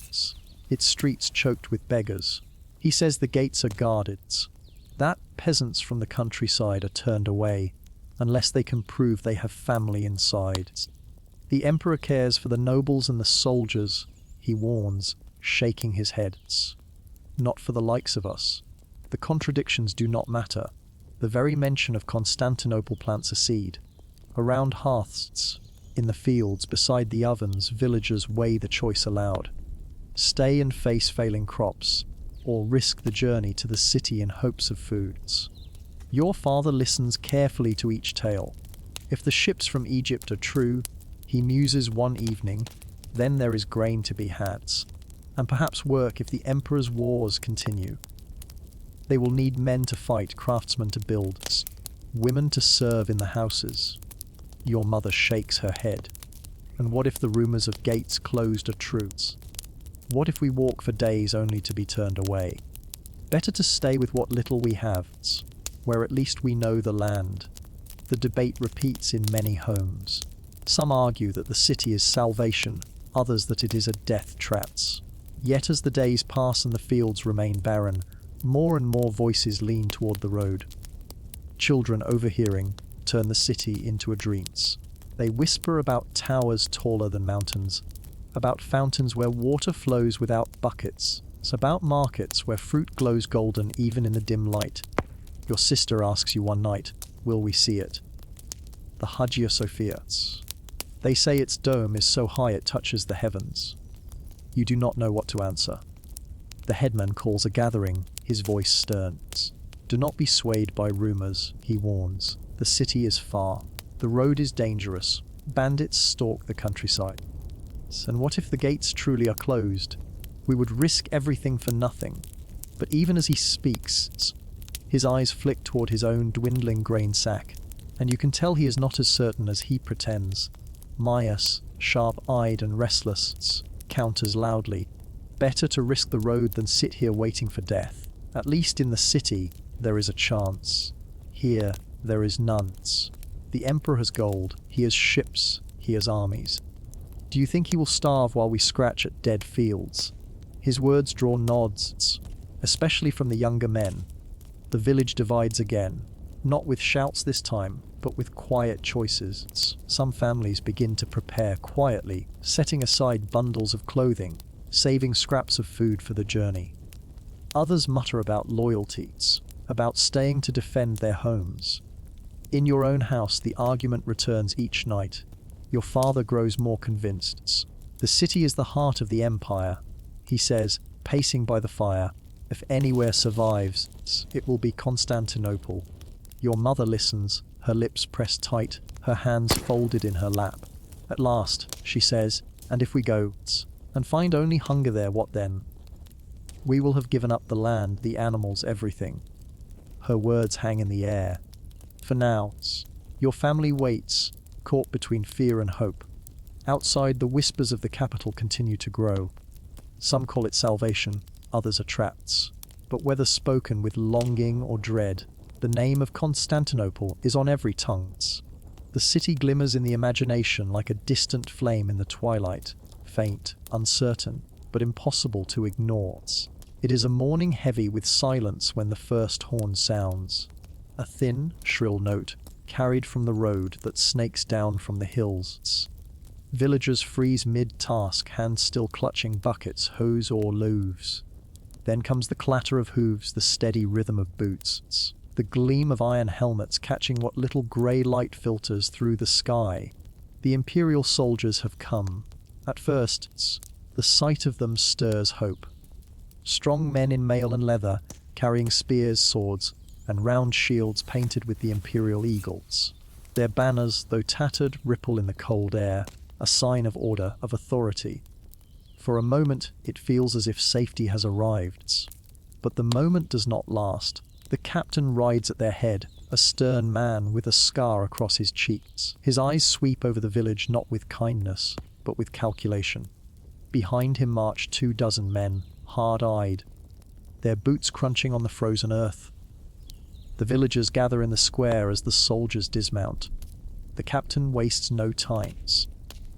its streets choked with beggars. He says the gates are guarded, that peasants from the countryside are turned away, unless they can prove they have family inside. The emperor cares for the nobles and the soldiers, he warns, shaking his head. Not for the likes of us. The contradictions do not matter. The very mention of Constantinople plants a seed. Around hearths, in the fields, beside the ovens, villagers weigh the choice aloud. Stay and face failing crops, or risk the journey to the city in hopes of foods. Your father listens carefully to each tale. If the ships from Egypt are true, he muses one evening, then there is grain to be had, and perhaps work if the emperor's wars continue. They will need men to fight, craftsmen to build, women to serve in the houses. Your mother shakes her head. And what if the rumors of gates closed are truths? What if we walk for days only to be turned away? Better to stay with what little we have, where at least we know the land. The debate repeats in many homes. Some argue that the city is salvation, others that it is a death trap. Yet as the days pass and the fields remain barren, more and more voices lean toward the road. Children, overhearing, turn the city into a dream. They whisper about towers taller than mountains, about fountains where water flows without buckets, about markets where fruit glows golden even in the dim light. Your sister asks you one night, will we see it? The Hagia Sophia. They say its dome is so high it touches the heavens. You do not know what to answer. The headman calls a gathering, his voice sterns. Do not be swayed by rumors, he warns. The city is far. The road is dangerous. Bandits stalk the countryside. And what if the gates truly are closed? We would risk everything for nothing. But even as he speaks, his eyes flick toward his own dwindling grain sack, and you can tell he is not as certain as he pretends. Maius, sharp-eyed and restless, counters loudly. Better to risk the road than sit here waiting for death. At least in the city, there is a chance. Here, there is none. The Emperor has gold, he has ships, he has armies. Do you think he will starve while we scratch at dead fields? His words draw nods, especially from the younger men. The village divides again, not with shouts this time, but with quiet choices. Some families begin to prepare quietly, setting aside bundles of clothing, saving scraps of food for the journey. Others mutter about loyalties, about staying to defend their homes. In your own house, the argument returns each night. Your father grows more convinced. The city is the heart of the empire, he says, pacing by the fire. If anywhere survives, it will be Constantinople. Your mother listens, her lips pressed tight, her hands folded in her lap. At last, she says, and if we go, and find only hunger there, what then? We will have given up the land, the animals, everything. Her words hang in the air. For now, your family waits, caught between fear and hope. Outside, the whispers of the capital continue to grow. Some call it salvation, others are traps. But whether spoken with longing or dread, the name of Constantinople is on every tongue. The city glimmers in the imagination like a distant flame in the twilight, faint, uncertain, but impossible to ignore. It is a morning heavy with silence when the first horn sounds. A thin, shrill note, carried from the road that snakes down from the hills. Villagers freeze mid-task, hands still clutching buckets, hose or loaves. Then comes the clatter of hooves, the steady rhythm of boots, the gleam of iron helmets catching what little grey light filters through the sky. The imperial soldiers have come. At first, the sight of them stirs hope. Strong men in mail and leather, carrying spears, swords, and round shields painted with the imperial eagles. Their banners, though tattered, ripple in the cold air, a sign of order, of authority. For a moment, it feels as if safety has arrived. But the moment does not last. The captain rides at their head, a stern man with a scar across his cheeks. His eyes sweep over the village not with kindness, but with calculation. Behind him march 24 men, hard-eyed, their boots crunching on the frozen earth. The villagers gather in the square as the soldiers dismount. The captain wastes no time.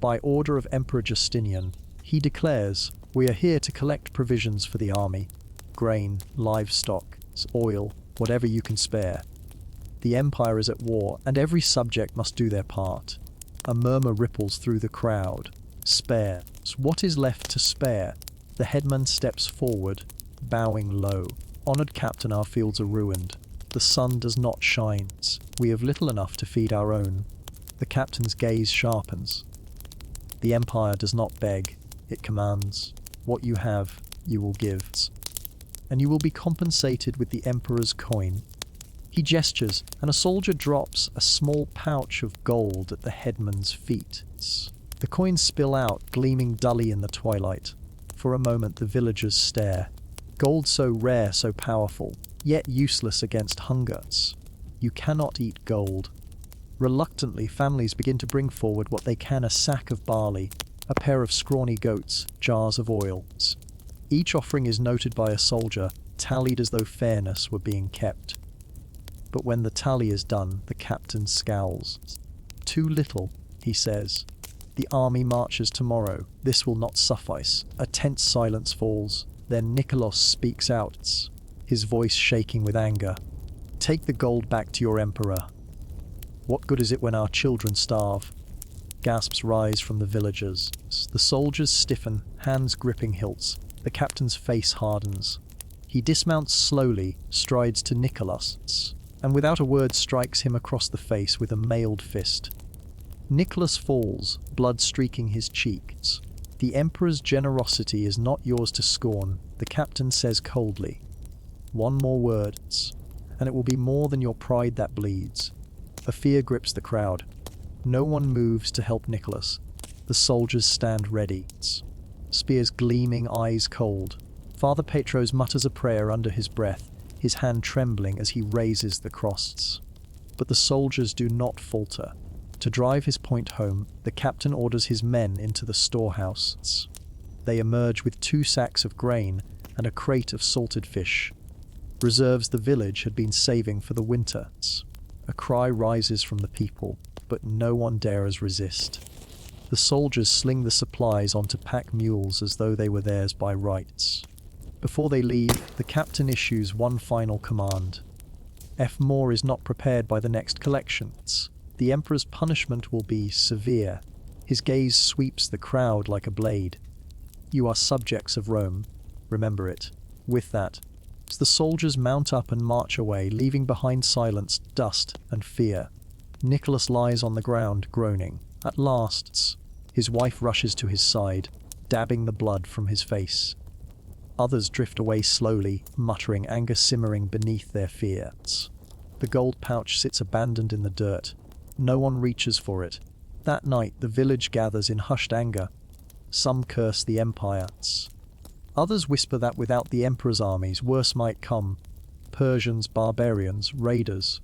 By order of Emperor Justinian, he declares, "We are here to collect provisions for the army. Grain, livestock, oil, whatever you can spare. The empire is at war, and every subject must do their part." A murmur ripples through the crowd. Spare. What is left to spare? The headman steps forward, bowing low. "Honored captain, our fields are ruined. The sun does not shine. We have little enough to feed our own." The captain's gaze sharpens. The empire does not beg, it commands. What you have, you will give. And you will be compensated with the emperor's coin. He gestures, and a soldier drops a small pouch of gold at the headman's feet. The coins spill out, gleaming dully in the twilight. For a moment the villagers stare. Gold so rare, so powerful, yet useless against hunger. You cannot eat gold. Reluctantly, families begin to bring forward what they can: a sack of barley, a pair of scrawny goats, jars of oil. Each offering is noted by a soldier, tallied as though fairness were being kept. But when the tally is done, the captain scowls. "Too little," he says. "The army marches tomorrow. This will not suffice." A tense silence falls. Then Nicholas speaks out, his voice shaking with anger. "Take the gold back to your emperor. What good is it when our children starve?" Gasps rise from the villagers. The soldiers stiffen, hands gripping hilts. The captain's face hardens. He dismounts slowly, strides to Nicholas, and without a word strikes him across the face with a mailed fist. Nicholas falls, blood streaking his cheeks. The Emperor's generosity is not yours to scorn, the captain says coldly. One more word, and it will be more than your pride that bleeds. A fear grips the crowd. No one moves to help Nicholas. The soldiers stand ready, spears gleaming, eyes cold. Father Petros mutters a prayer under his breath, his hand trembling as he raises the cross. But the soldiers do not falter. To drive his point home, the captain orders his men into the storehouse. They emerge with 2 sacks of grain and a crate of salted fish. Reserves the village had been saving for the winter. A cry rises from the people, but no one dares resist. The soldiers sling the supplies onto pack mules as though they were theirs by rights. Before they leave, the captain issues one final command. F. Moore is not prepared by the next collections. The Emperor's punishment will be severe. His gaze sweeps the crowd like a blade. You are subjects of Rome. Remember it. With that, the soldiers mount up and march away, leaving behind silence, dust, and fear. Nicholas lies on the ground, groaning. At last, his wife rushes to his side, dabbing the blood from his face. Others drift away slowly, muttering, anger simmering beneath their fears. The gold pouch sits abandoned in the dirt. No one reaches for it. That night, the village gathers in hushed anger. Some curse the empire. Others whisper that without the emperor's armies, worse might come. Persians, barbarians, raiders.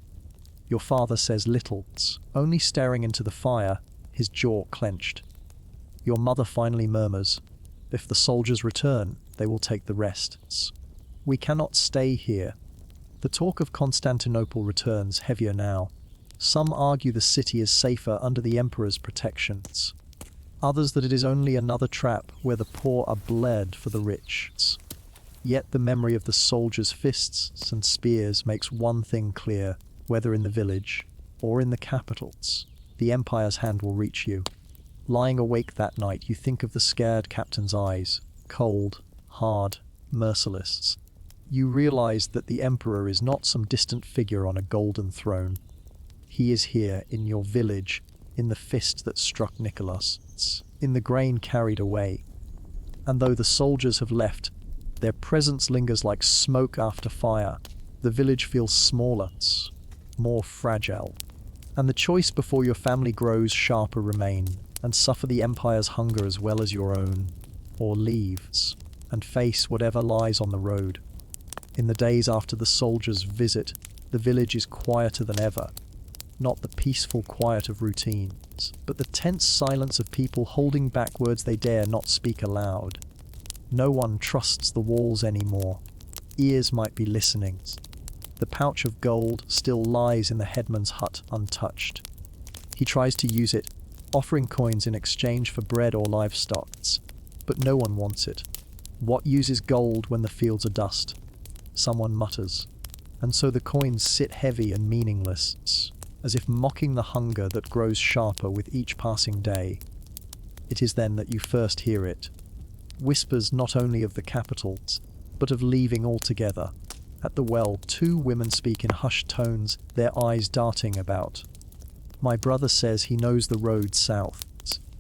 Your father says little, only staring into the fire, his jaw clenched. Your mother finally murmurs, if the soldiers return, they will take the rest. We cannot stay here. The talk of Constantinople returns, heavier now. Some argue the city is safer under the emperor's protections. Others that it is only another trap where the poor are bled for the rich. Yet the memory of the soldiers' fists and spears makes one thing clear, whether in the village or in the capitals, the empire's hand will reach you. Lying awake that night, you think of the scared captain's eyes, cold, hard, merciless. You realize that the emperor is not some distant figure on a golden throne. He is here, in your village, in the fist that struck Nicholas, in the grain carried away. And though the soldiers have left, their presence lingers like smoke after fire. The village feels smaller, more fragile. And the choice before your family grows sharper remain, and suffer the empire's hunger as well as your own, or leave, and face whatever lies on the road. In the days after the soldiers' visit, the village is quieter than ever. Not the peaceful quiet of routines, but the tense silence of people holding back words they dare not speak aloud. No one trusts the walls anymore. Ears might be listening. The pouch of gold still lies in the headman's hut untouched. He tries to use it, offering coins in exchange for bread or livestock, but no one wants it. What uses gold when the fields are dust? Someone mutters. And so the coins sit heavy and meaningless, as if mocking the hunger that grows sharper with each passing day. It is then that you first hear it. Whispers not only of the capitals, but of leaving altogether. At the well, 2 women speak in hushed tones, their eyes darting about. My brother says he knows the road south.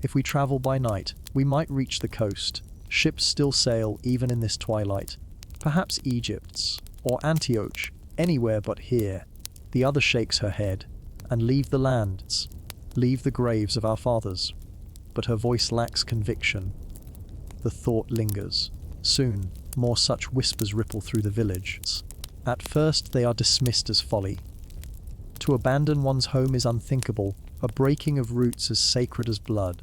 If we travel by night, we might reach the coast. Ships still sail even in this twilight. Perhaps Egypt's, or Antioch, anywhere but here. The other shakes her head. And leave the lands, leave the graves of our fathers. But her voice lacks conviction. The thought lingers. Soon, more such whispers ripple through the village. At first they are dismissed as folly. To abandon one's home is unthinkable, a breaking of roots as sacred as blood.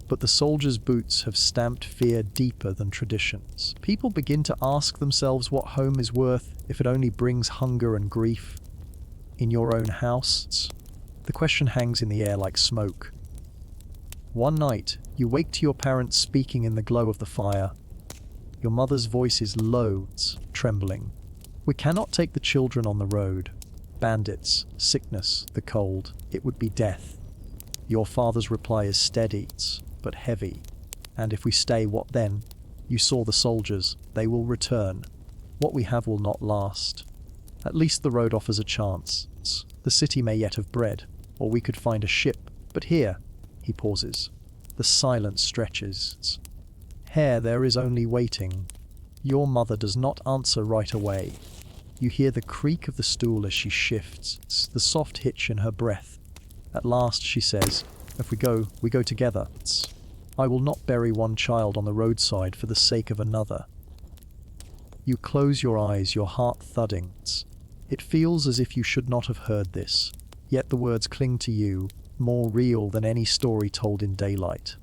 But the soldiers' boots have stamped fear deeper than traditions. People begin to ask themselves what home is worth if it only brings hunger and grief. In your own house? The question hangs in the air like smoke. One night, you wake to your parents speaking in the glow of the fire. Your mother's voice is low, trembling. We cannot take the children on the road. Bandits, sickness, the cold. It would be death. Your father's reply is steady, but heavy. And if we stay, what then? You saw the soldiers. They will return. What we have will not last. At least the road offers a chance. The city may yet have bread, or we could find a ship. But here, he pauses. The silence stretches. Here there is only waiting. Your mother does not answer right away. You hear the creak of the stool as she shifts, the soft hitch in her breath. At last she says, "If we go together. I will not bury one child on the roadside for the sake of another." You close your eyes, your heart thudding. It feels as if you should not have heard this, yet the words cling to you, more real than any story told in daylight.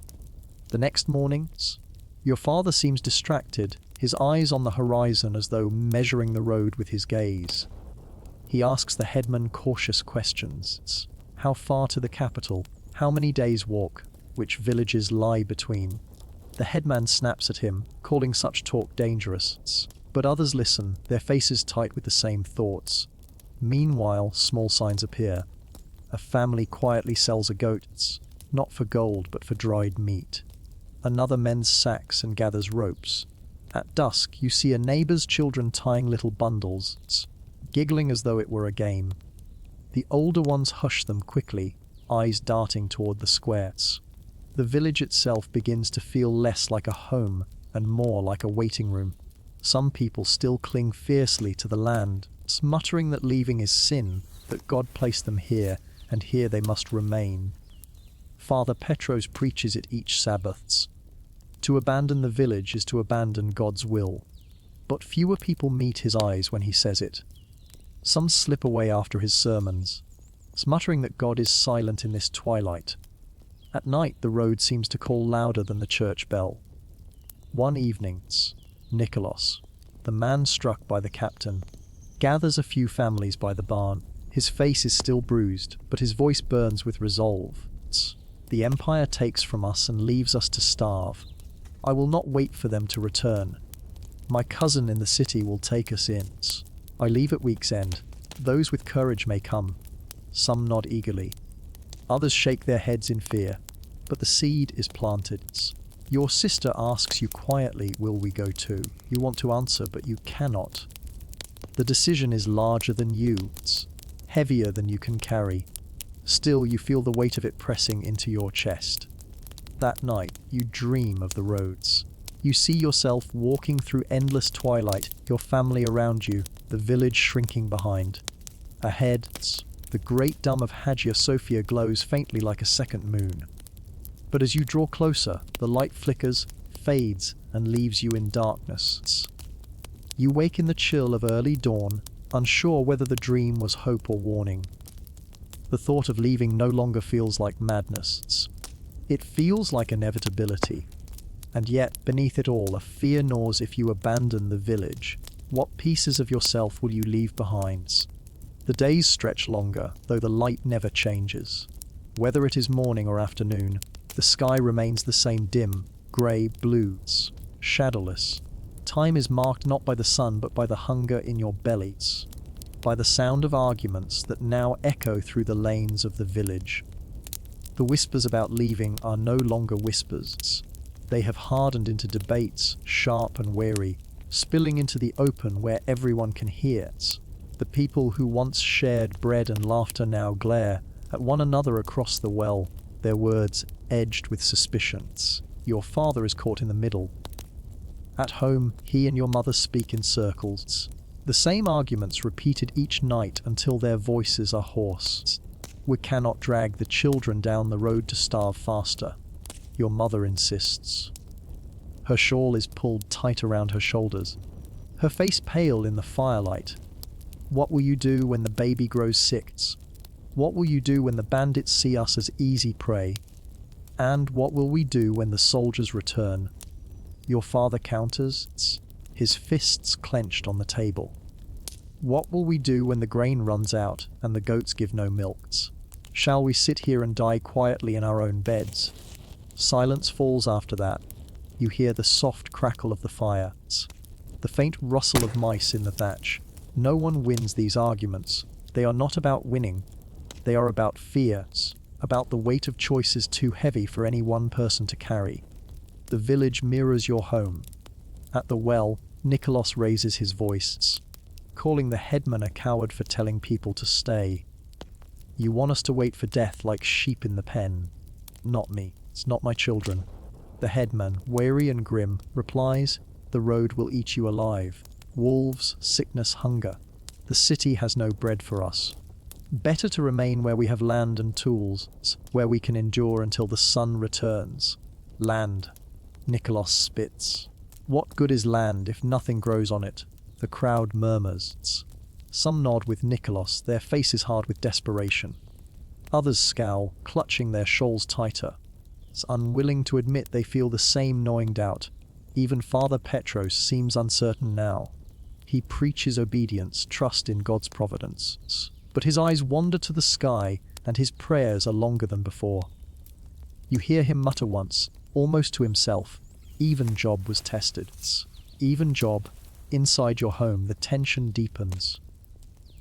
The next morning, your father seems distracted, his eyes on the horizon as though measuring the road with his gaze. He asks the headman cautious questions. How far to the capital? How many days' walk? Which villages lie between? The headman snaps at him, calling such talk dangerous. But others listen, their faces tight with the same thoughts. Meanwhile, small signs appear. A family quietly sells a goat, not for gold but for dried meat. Another mends sacks and gathers ropes. At dusk, you see a neighbor's children tying little bundles, giggling as though it were a game. The older ones hush them quickly, eyes darting toward the squares. The village itself begins to feel less like a home and more like a waiting room. Some people still cling fiercely to the land, muttering that leaving is sin, that God placed them here, and here they must remain. Father Petros preaches it each Sabbaths. To abandon the village is to abandon God's will. But fewer people meet his eyes when he says it. Some slip away after his sermons, muttering that God is silent in this twilight. At night the road seems to call louder than the church bell. One evening, Nicholas, the man struck by the captain, gathers a few families by the barn. His face is still bruised, but his voice burns with resolve. The empire takes from us and leaves us to starve. I will not wait for them to return. My cousin in the city will take us in. I leave at week's end. Those with courage may come. Some nod eagerly. Others shake their heads in fear. But the seed is planted. Your sister asks you quietly, will we go too? You want to answer, but you cannot. The decision is larger than you, heavier than you can carry. Still, you feel the weight of it pressing into your chest. That night, you dream of the roads. You see yourself walking through endless twilight, your family around you, the village shrinking behind. Ahead, the great dome of Hagia Sophia glows faintly like a second moon. But as you draw closer, the light flickers, fades, and leaves you in darkness. You wake in the chill of early dawn, unsure whether the dream was hope or warning. The thought of leaving no longer feels like madness. It feels like inevitability. And yet, beneath it all, a fear gnaws if you abandon the village. What pieces of yourself will you leave behind? The days stretch longer, though the light never changes. Whether it is morning or afternoon, the sky remains the same dim, grey, blues, shadowless. Time is marked not by the sun but by the hunger in your bellies, by the sound of arguments that now echo through the lanes of the village. The whispers about leaving are no longer whispers. They have hardened into debates, sharp and wary, spilling into the open where everyone can hear it. The people who once shared bread and laughter now glare at one another across the well, their words edged with suspicions. Your father is caught in the middle. At home, he and your mother speak in circles. The same arguments repeated each night until their voices are hoarse. We cannot drag the children down the road to starve faster. Your mother insists. Her shawl is pulled tight around her shoulders, her face pale in the firelight. What will you do when the baby grows sick? What will you do when the bandits see us as easy prey? And what will we do when the soldiers return? Your father counters, his fists clenched on the table. What will we do when the grain runs out and the goats give no milk? Shall we sit here and die quietly in our own beds? Silence falls after that. You hear the soft crackle of the fire, the faint rustle of mice in the thatch. No one wins these arguments. They are not about winning. They are about fear, about the weight of choices too heavy for any one person to carry. The village mirrors your home. At the well, Nicholas raises his voice, calling the headman a coward for telling people to stay. You want us to wait for death like sheep in the pen. Not me. It's not my children. The headman, wary and grim, replies, the road will eat you alive. Wolves, sickness, hunger. The city has no bread for us. Better to remain where we have land and tools, where we can endure until the sun returns. Land. Nicholas spits. What good is land if nothing grows on it? The crowd murmurs. Some nod with Nicholas, their faces hard with desperation. Others scowl, clutching their shawls tighter, unwilling to admit they feel the same gnawing doubt. Even Father Petros seems uncertain now. He preaches obedience, trust in God's providence. But his eyes wander to the sky, and his prayers are longer than before. You hear him mutter once, almost to himself, even Job was tested. Even Job, inside your home, the tension deepens.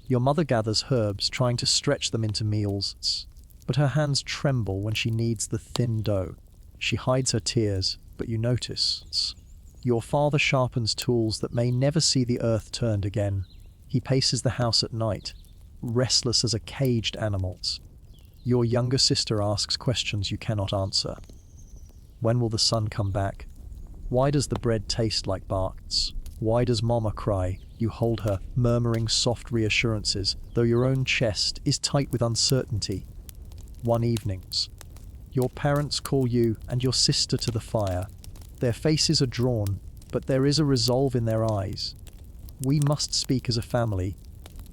Your mother gathers herbs, trying to stretch them into meals, but her hands tremble when she kneads the thin dough. She hides her tears, but you notice. Your father sharpens tools that may never see the earth turned again. He paces the house at night, restless as a caged animal. Your younger sister asks questions you cannot answer. When will the sun come back? Why does the bread taste like bark? Why does Mama cry? You hold her, murmuring soft reassurances, though your own chest is tight with uncertainty. One evening, your parents call you and your sister to the fire. Their faces are drawn, but there is a resolve in their eyes. We must speak as a family,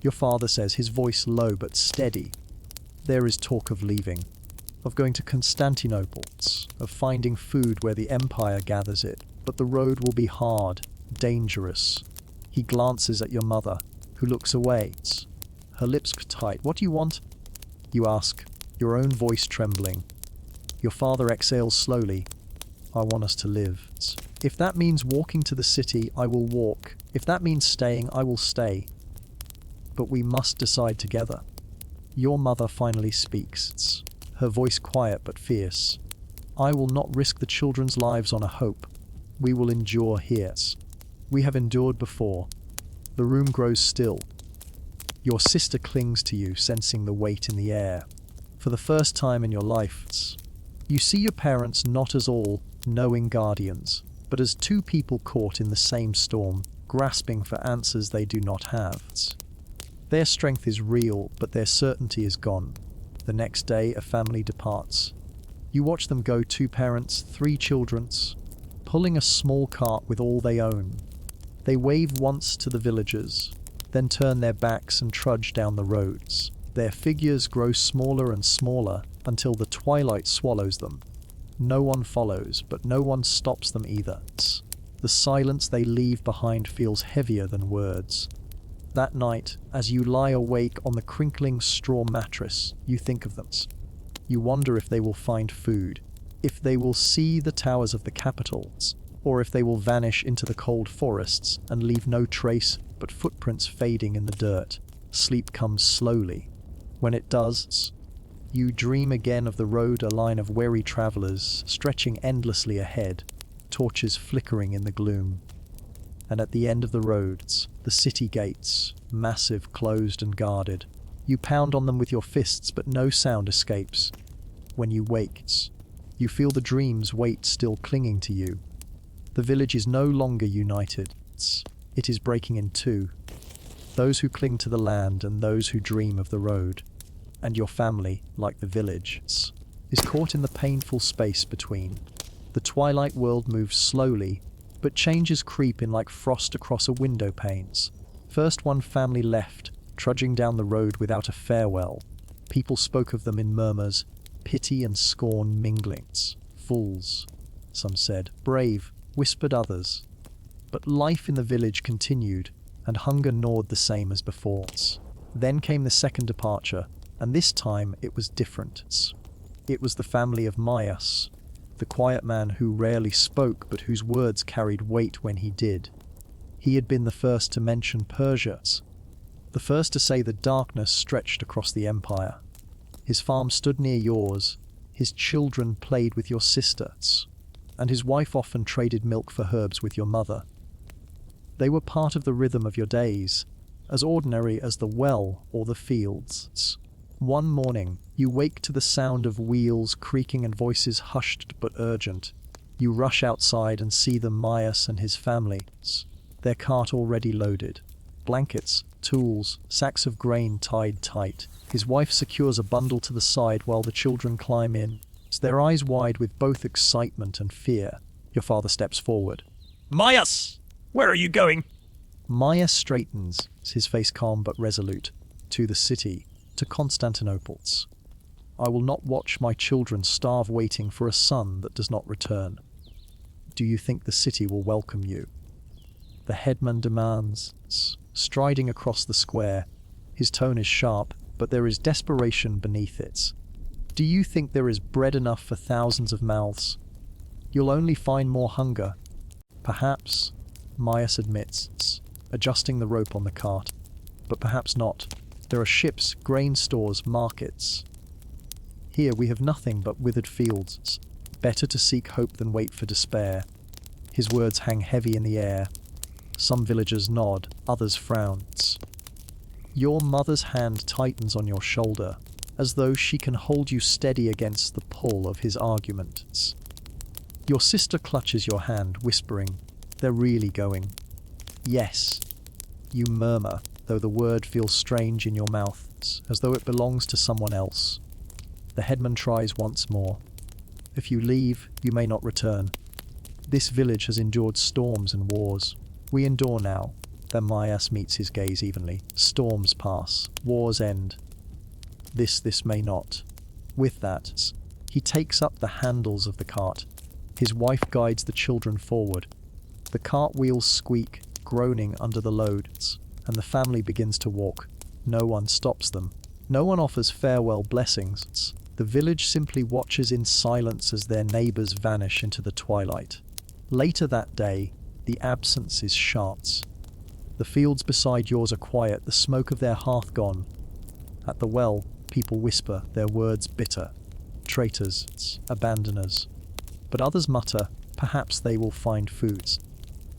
your father says, his voice low but steady. There is talk of leaving, of going to Constantinople, of finding food where the empire gathers it, but the road will be hard, dangerous. He glances at your mother, who looks away, her lips tight. What do you want? You ask, your own voice trembling. Your father exhales slowly. I want us to live. If that means walking to the city, I will walk. If that means staying, I will stay. But we must decide together. Your mother finally speaks, her voice quiet but fierce. I will not risk the children's lives on a hope. We will endure here. We have endured before. The room grows still. Your sister clings to you, sensing the weight in the air. For the first time in your life, you see your parents not as all-knowing guardians, but as two people caught in the same storm, grasping for answers they do not have. Their strength is real, but their certainty is gone. The next day, a family departs. You watch them go, 2 parents, 3 children, pulling a small cart with all they own. They wave once to the villagers, then turn their backs and trudge down the roads. Their figures grow smaller and smaller until the twilight swallows them. No one follows, but no one stops them either. The silence they leave behind feels heavier than words. That night, as you lie awake on the crinkling straw mattress, you think of them. You wonder if they will find food, if they will see the towers of the capitals, or if they will vanish into the cold forests and leave no trace but footprints fading in the dirt. Sleep comes slowly. When it does, you dream again of the road, a line of weary travelers stretching endlessly ahead, torches flickering in the gloom. And at the end of the roads, the city gates, massive, closed and guarded. You pound on them with your fists, but no sound escapes. When you wake, you feel the dream's weight still clinging to you. The village is no longer united. It is breaking in two. Those who cling to the land and those who dream of the road. And your family, like the village, is caught in the painful space between. The twilight world moves slowly, but changes creep in like frost across a window panes. First one family left, trudging down the road without a farewell. People spoke of them in murmurs, pity and scorn mingling. Fools, some said. Brave, whispered others. But life in the village continued, and hunger gnawed the same as before. Then came the second departure, and this time it was different. It was the family of Maias, the quiet man who rarely spoke but whose words carried weight when he did. He had been the first to mention Persia, the first to say the darkness stretched across the empire. His farm stood near yours, his children played with your sisters, and his wife often traded milk for herbs with your mother. They were part of the rhythm of your days, as ordinary as the well or the fields. One morning, you wake to the sound of wheels creaking and voices hushed but urgent. You rush outside and see the Myas and his family, their cart already loaded. Blankets, tools, sacks of grain tied tight. His wife secures a bundle to the side while the children climb in, their eyes wide with both excitement and fear. Your father steps forward. Myas! Where are you going? Myas straightens, his face calm but resolute. To the city, to Constantinople. I will not watch my children starve waiting for a son that does not return. Do you think the city will welcome you? The headman demands, striding across the square. His tone is sharp, but there is desperation beneath it. Do you think there is bread enough for thousands of mouths? You'll only find more hunger. Perhaps, Myas admits, adjusting the rope on the cart. But perhaps not. There are ships, grain stores, markets. Here we have nothing but withered fields. Better to seek hope than wait for despair. His words hang heavy in the air. Some villagers nod, others frown. Your mother's hand tightens on your shoulder, as though she can hold you steady against the pull of his arguments. Your sister clutches your hand, whispering, "They're really going." "Yes." You murmur, though the word feels strange in your mouth, as though it belongs to someone else. The headman tries once more. "If you leave, you may not return. This village has endured storms and wars. We endure now." Then Myas meets his gaze evenly. Storms pass. Wars end. This may not. With that, he takes up the handles of the cart. His wife guides the children forward. The cart wheels squeak, groaning under the load, and the family begins to walk. No one stops them. No one offers farewell blessings. The village simply watches in silence as their neighbors vanish into the twilight. Later that day, the absence is sharp. The fields beside yours are quiet, the smoke of their hearth gone. At the well, people whisper, their words bitter. Traitors, abandoners. But others mutter, perhaps they will find foods.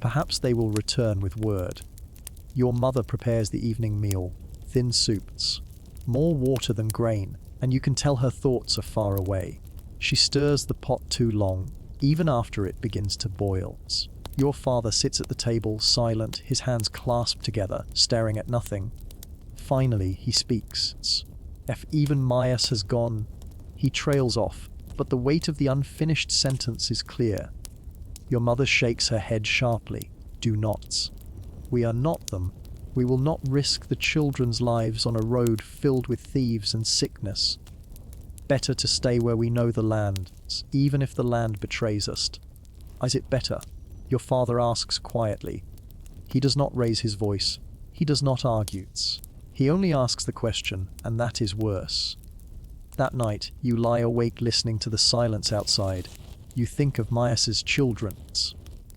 Perhaps they will return with word. Your mother prepares the evening meal, thin soups, more water than grain, and you can tell her thoughts are far away. She stirs the pot too long, even after it begins to boil. Your father sits at the table, silent, his hands clasped together, staring at nothing. Finally, he speaks. If even Myas has gone, he trails off, but the weight of the unfinished sentence is clear. Your mother shakes her head sharply. Do not. We are not them. We will not risk the children's lives on a road filled with thieves and sickness. Better to stay where we know the land, even if the land betrays us. Is it better? Your father asks quietly. He does not raise his voice. He does not argue. He only asks the question, and that is worse. That night, you lie awake listening to the silence outside. You think of Myas's children,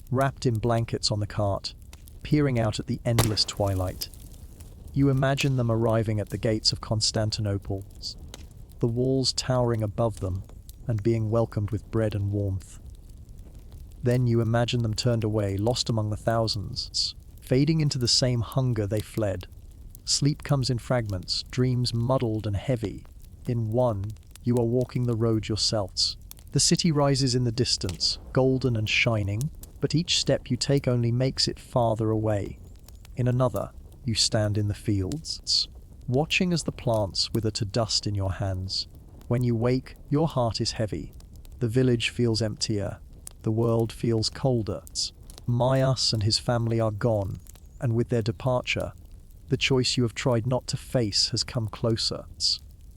wrapped in blankets on the cart, peering out at the endless twilight. You imagine them arriving at the gates of Constantinople, the walls towering above them, and being welcomed with bread and warmth. Then you imagine them turned away, lost among the thousands, fading into the same hunger they fled. Sleep comes in fragments, dreams muddled and heavy. In one, you are walking the road yourselves. The city rises in the distance, golden and shining, but each step you take only makes it farther away. In another, you stand in the fields, watching as the plants wither to dust in your hands. When you wake, your heart is heavy. The village feels emptier. The world feels colder. Myas and his family are gone, and with their departure, the choice you have tried not to face has come closer.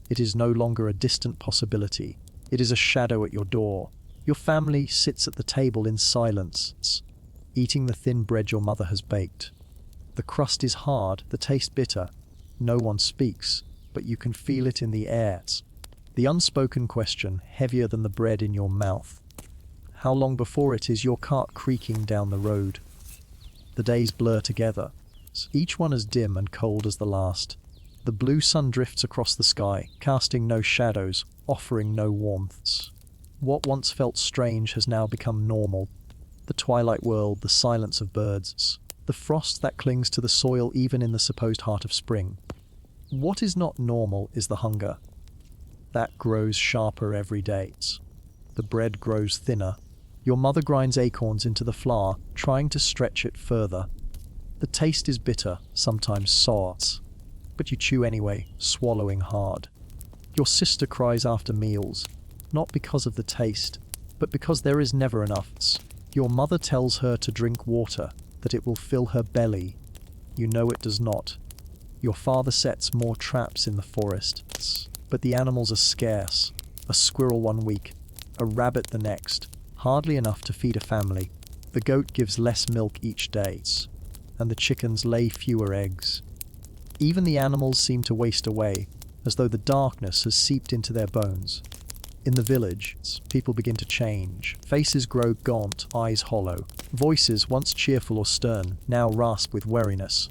It is no longer a distant possibility. It is a shadow at your door. Your family sits at the table in silence, eating the thin bread your mother has baked. The crust is hard, the taste bitter. No one speaks, but you can feel it in the air. The unspoken question, heavier than the bread in your mouth. How long before it is your cart creaking down the road? The days blur together, each one as dim and cold as the last. The blue sun drifts across the sky, casting no shadows, offering no warmth. What once felt strange has now become normal. The twilight world, the silence of birds, the frost that clings to the soil even in the supposed heart of spring. What is not normal is the hunger. That grows sharper every day. The bread grows thinner. Your mother grinds acorns into the flour, trying to stretch it further. The taste is bitter, sometimes sour, but you chew anyway, swallowing hard. Your sister cries after meals, not because of the taste, but because there is never enough. Your mother tells her to drink water, that it will fill her belly. You know it does not. Your father sets more traps in the forests, but the animals are scarce. A squirrel 1 week, a rabbit the next, hardly enough to feed a family. The goat gives less milk each day, and the chickens lay fewer eggs. Even the animals seem to waste away, as though the darkness has seeped into their bones. In the village, people begin to change. Faces grow gaunt, eyes hollow. Voices, once cheerful or stern, now rasp with weariness.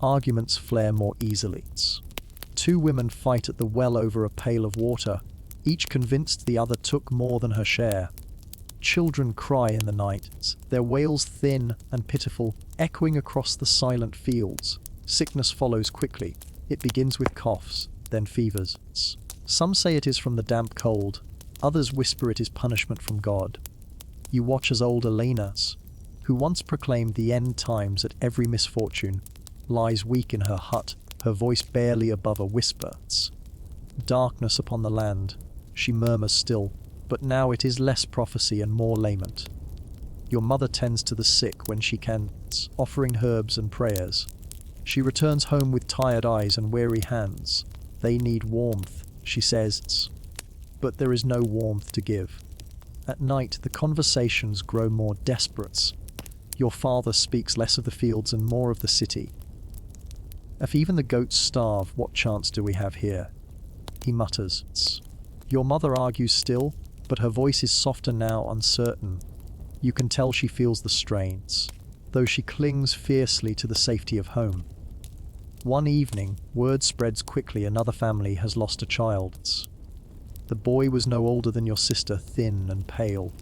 Arguments flare more easily. 2 women fight at the well over a pail of water, each convinced the other took more than her share. Children cry in the night, their wails thin and pitiful, echoing across the silent fields. Sickness follows quickly. It begins with coughs, then fevers. Some say it is from the damp cold, others whisper it is punishment from God. You watch as old Elena, who once proclaimed the end times at every misfortune, lies weak in her hut, her voice barely above a whisper. Darkness upon the land, she murmurs still, but now it is less prophecy and more lament. Your mother tends to the sick when she can, offering herbs and prayers. She returns home with tired eyes and weary hands. They need warmth, she says, but there is no warmth to give. At night, the conversations grow more desperate. Your father speaks less of the fields and more of the city. If even the goats starve, what chance do we have here? He mutters. Your mother argues still, but her voice is softer now, uncertain. You can tell she feels the strains, though she clings fiercely to the safety of home. One evening, word spreads quickly another family has lost a child. The boy was no older than your sister, thin and pale.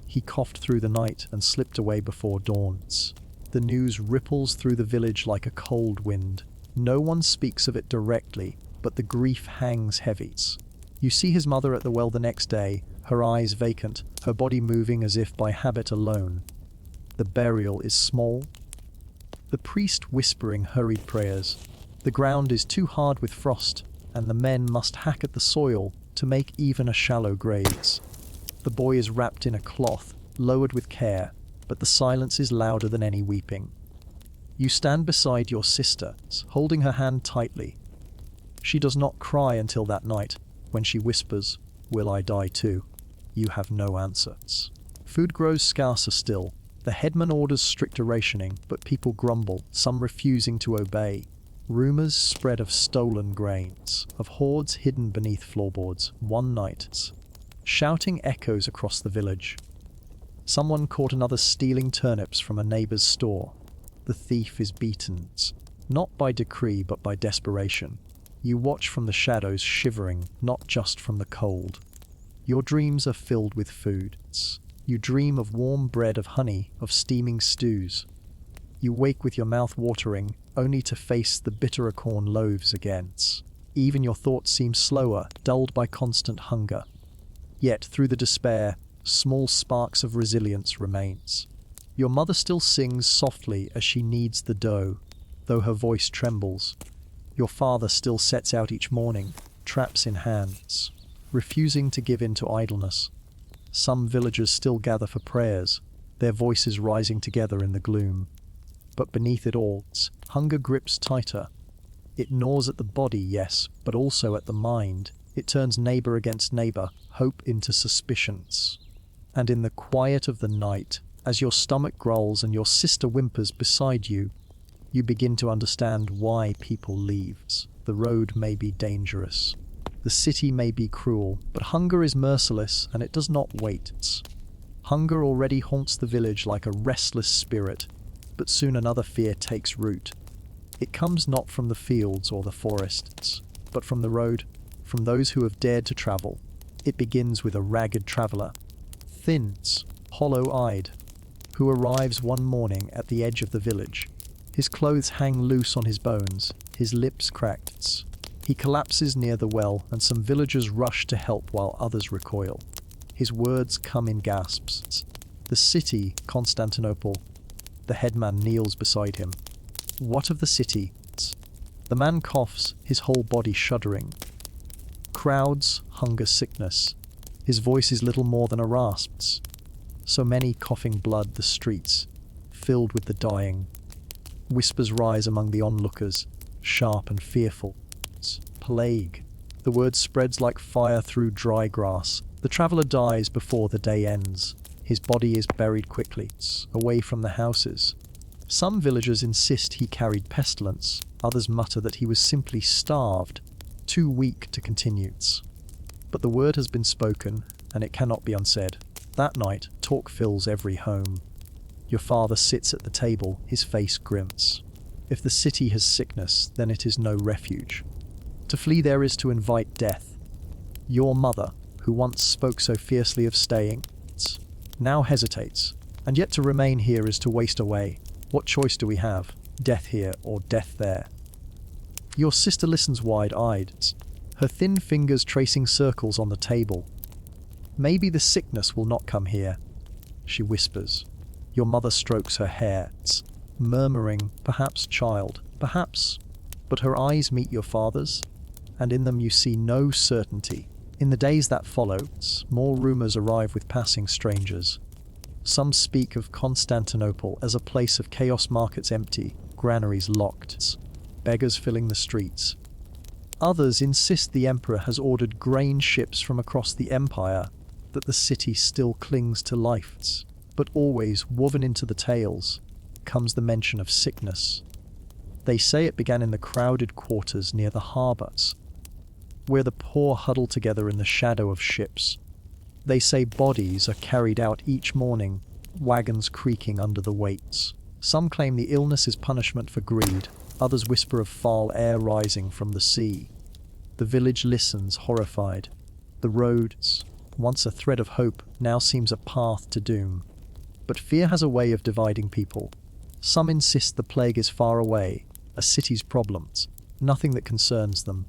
He coughed through the night and slipped away before dawn. The news ripples through the village like a cold wind. No one speaks of it directly, but the grief hangs heavy. You see his mother at the well the next day, her eyes vacant, her body moving as if by habit alone. The burial is small. The priest whispering hurried prayers. The ground is too hard with frost, and the men must hack at the soil to make even a shallow grave. The boy is wrapped in a cloth, lowered with care, but the silence is louder than any weeping. You stand beside your sister, holding her hand tightly. She does not cry until that night, when she whispers, "Will I die too?" You have no answers. Food grows scarcer still. The headman orders stricter rationing, but people grumble, some refusing to obey. Rumors spread of stolen grains, of hoards hidden beneath floorboards. One night, shouting echoes across the village. Someone caught another stealing turnips from a neighbor's store. The thief is beaten, not by decree but by desperation. You watch from the shadows, shivering, not just from the cold. Your dreams are filled with food. You dream of warm bread, of honey, of steaming stews. You wake with your mouth watering, only to face the bitter acorn loaves again. Even your thoughts seem slower, dulled by constant hunger. Yet, through the despair, small sparks of resilience remains. Your mother still sings softly as she kneads the dough, though her voice trembles. Your father still sets out each morning, traps in hands, refusing to give in to idleness. Some villagers still gather for prayers, their voices rising together in the gloom. But beneath it all, hunger grips tighter. It gnaws at the body, yes, but also at the mind. It turns neighbor against neighbor, hope into suspicions. And in the quiet of the night, as your stomach growls and your sister whimpers beside you, you begin to understand why people leave. The road may be dangerous. The city may be cruel, but hunger is merciless and it does not wait. Hunger already haunts the village like a restless spirit, but soon another fear takes root. It comes not from the fields or the forests, but from the road, from those who have dared to travel. It begins with a ragged traveler, thin, hollow-eyed, who arrives one morning at the edge of the village. His clothes hang loose on his bones, his lips cracked. He collapses near the well, and some villagers rush to help while others recoil. His words come in gasps. The city, Constantinople. The headman kneels beside him. What of the city? The man coughs, his whole body shuddering. Crowds, hunger, sickness. His voice is little more than a rasp. So many coughing blood the streets, filled with the dying. Whispers rise among the onlookers, sharp and fearful. Plague. The word spreads like fire through dry grass. The traveller dies before the day ends. His body is buried quickly, away from the houses. Some villagers insist he carried pestilence. Others mutter that he was simply starved, too weak to continue. But the word has been spoken, and it cannot be unsaid. That night, talk fills every home. Your father sits at the table, his face grins. If the city has sickness, then it is no refuge. To flee there is to invite death. Your mother, who once spoke so fiercely of staying, now hesitates, and yet to remain here is to waste away. What choice do we have? Death here or death there? Your sister listens wide-eyed, her thin fingers tracing circles on the table. Maybe the sickness will not come here, she whispers. Your mother strokes her hair, murmuring, perhaps, child, perhaps. But her eyes meet your father's, and in them you see no certainty. In the days that follow, more rumors arrive with passing strangers. Some speak of Constantinople as a place of chaos, markets empty, granaries locked, beggars filling the streets. Others insist the emperor has ordered grain ships from across the empire, that the city still clings to life. But always, woven into the tales, comes the mention of sickness. They say it began in the crowded quarters near the harbours, where the poor huddle together in the shadow of ships. They say bodies are carried out each morning, wagons creaking under the weights. Some claim the illness is punishment for greed, others whisper of foul air rising from the sea. The village listens, horrified. The road, once a thread of hope, now seems a path to doom. But fear has a way of dividing people. Some insist the plague is far away, a city's problems, nothing that concerns them.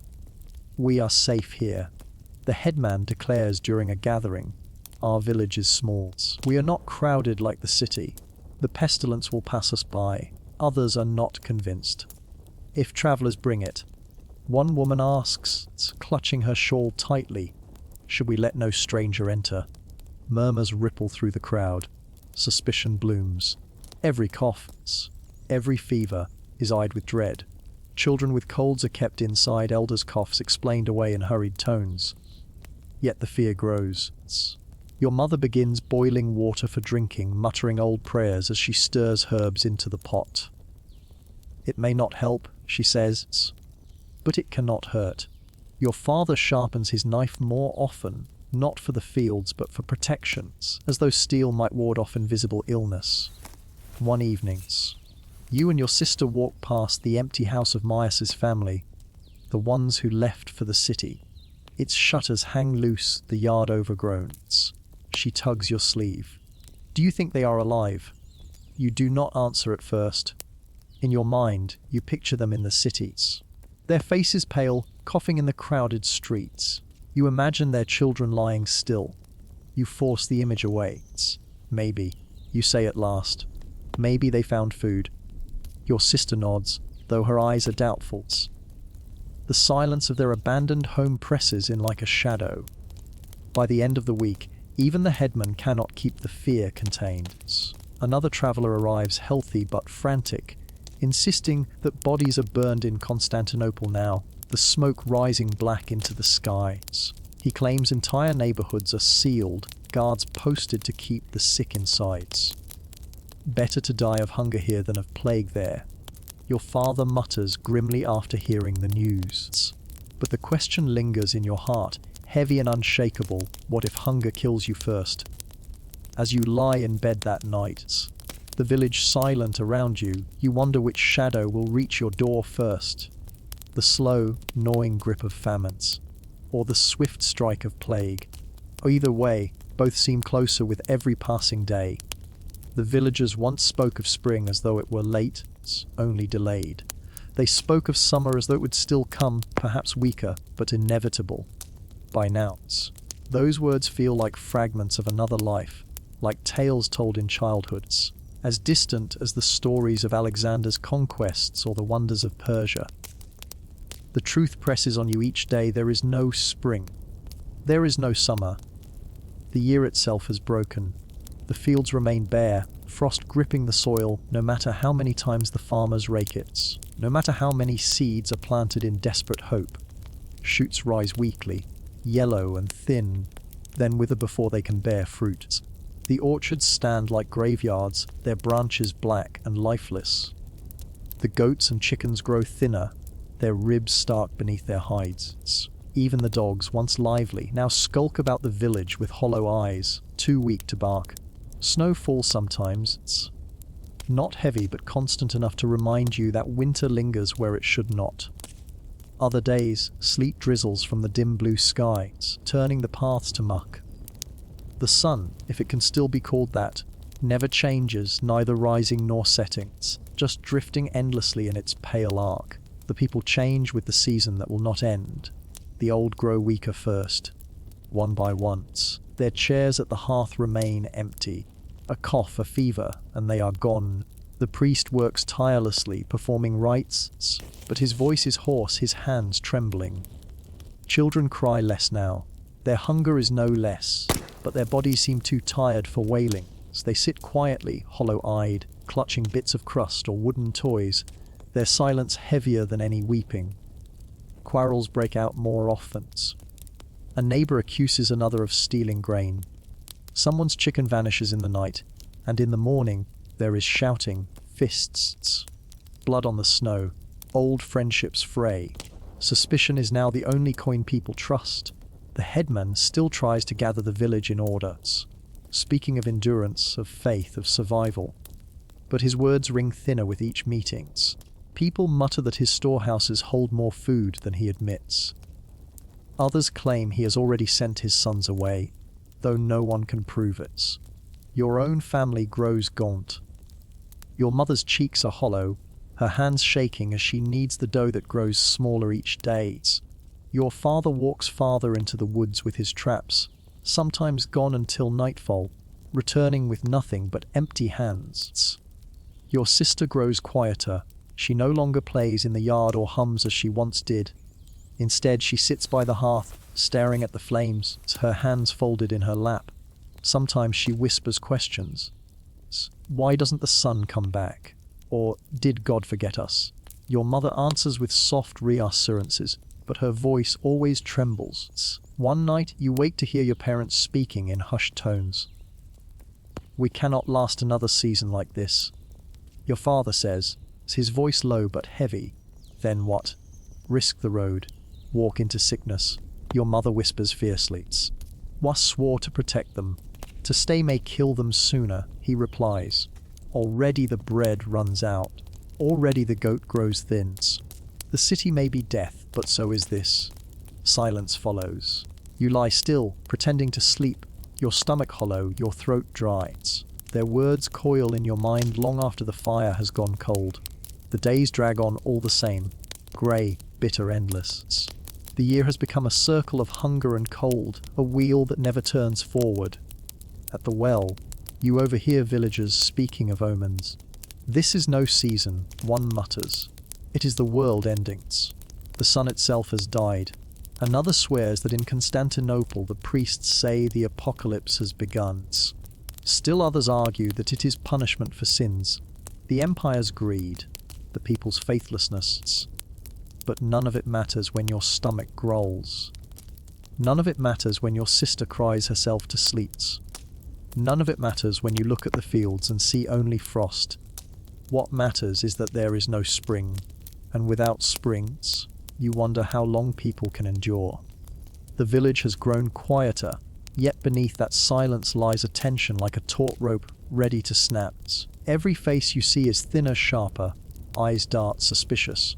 We are safe here. The headman declares during a gathering, our village is small. We are not crowded like the city. The pestilence will pass us by. Others are not convinced. If travellers bring it, one woman asks, clutching her shawl tightly, should we let no stranger enter? Murmurs ripple through the crowd. Suspicion blooms. Every cough, every fever is eyed with dread. Children with colds are kept inside, elders' coughs explained away in hurried tones. Yet the fear grows. Your mother begins boiling water for drinking, muttering old prayers as she stirs herbs into the pot. It may not help, she says, but it cannot hurt. Your father sharpens his knife more often, not for the fields but for protections, as though steel might ward off invisible illness. One evening, you and your sister walk past the empty house of Myas's family, the ones who left for the city. Its shutters hang loose, the yard overgrown. She tugs your sleeve. Do you think they are alive? You do not answer at first. In your mind, you picture them in the cities. Their faces pale, coughing in the crowded streets. You imagine their children lying still. You force the image away. Maybe, you say at last. Maybe they found food. Your sister nods, though her eyes are doubtful. The silence of their abandoned home presses in like a shadow. By the end of the week, even the headman cannot keep the fear contained. Another traveller arrives healthy but frantic, insisting that bodies are burned in Constantinople now, the smoke rising black into the skies. He claims entire neighbourhoods are sealed, guards posted to keep the sick inside. Better to die of hunger here than of plague there. Your father mutters grimly after hearing the news. But the question lingers in your heart, heavy and unshakable, what if hunger kills you first? As you lie in bed that night, the village silent around you, you wonder which shadow will reach your door first. The slow, gnawing grip of famines, or the swift strike of plague. Either way, both seem closer with every passing day. The villagers once spoke of spring as though it were late, only delayed. They spoke of summer as though it would still come, perhaps weaker, but inevitable. By now, those words feel like fragments of another life, like tales told in childhoods, as distant as the stories of Alexander's conquests or the wonders of Persia. The truth presses on you each day: there is no spring. There is no summer. The year itself has broken. The fields remain bare, frost gripping the soil, no matter how many times the farmers rake it, no matter how many seeds are planted in desperate hope. Shoots rise weakly, yellow and thin, then wither before they can bear fruit. The orchards stand like graveyards, their branches black and lifeless. The goats and chickens grow thinner, their ribs stark beneath their hides. Even the dogs, once lively, now skulk about the village with hollow eyes, too weak to bark. Snow falls sometimes, not heavy but constant enough to remind you that winter lingers where it should not. Other days, sleet drizzles from the dim blue skies, turning the paths to muck. The sun, if it can still be called that, never changes, neither rising nor setting, just drifting endlessly in its pale arc. The people change with the season that will not end. The old grow weaker first, one by one. Their chairs at the hearth remain empty. A cough, a fever, and they are gone. The priest works tirelessly, performing rites, but his voice is hoarse, his hands trembling. Children cry less now. Their hunger is no less, but their bodies seem too tired for wailing. They sit quietly, hollow-eyed, clutching bits of crust or wooden toys, their silence heavier than any weeping. Quarrels break out more often. A neighbor accuses another of stealing grain. Someone's chicken vanishes in the night, and in the morning there is shouting, fists, blood on the snow, old friendships fray. Suspicion is now the only coin people trust. The headman still tries to gather the village in order, speaking of endurance, of faith, of survival. But his words ring thinner with each meeting. People mutter that his storehouses hold more food than he admits. Others claim he has already sent his sons away, though no one can prove it. Your own family grows gaunt. Your mother's cheeks are hollow, her hands shaking as she kneads the dough that grows smaller each day. Your father walks farther into the woods with his traps, sometimes gone until nightfall, returning with nothing but empty hands. Your sister grows quieter. She no longer plays in the yard or hums as she once did. Instead, she sits by the hearth, staring at the flames, her hands folded in her lap. Sometimes she whispers questions. Why doesn't the sun come back? Or, did God forget us? Your mother answers with soft reassurances, but her voice always trembles. One night, you wake to hear your parents speaking in hushed tones. We cannot last another season like this. Your father says, his voice low but heavy. Then what? Risk the road. Walk into sickness. Your mother whispers fiercely. Was swore to protect them. To stay may kill them sooner, he replies. Already the bread runs out. Already the goat grows thin. The city may be death, but so is this. Silence follows. You lie still, pretending to sleep, your stomach hollow, your throat dry. Their words coil in your mind long after the fire has gone cold. The days drag on all the same, grey, bitter, endless. The year has become a circle of hunger and cold, a wheel that never turns forward. At the well, you overhear villagers speaking of omens. This is no season, one mutters. It is the world ending. The sun itself has died. Another swears that in Constantinople the priests say the apocalypse has begun. Still others argue that it is punishment for sins, the empire's greed, the people's faithlessness. But none of it matters when your stomach growls. None of it matters when your sister cries herself to sleep. None of it matters when you look at the fields and see only frost. What matters is that there is no spring, and without springs, you wonder how long people can endure. The village has grown quieter, yet beneath that silence lies a tension like a taut rope ready to snap. Every face you see is thinner, sharper, eyes dart, suspicious.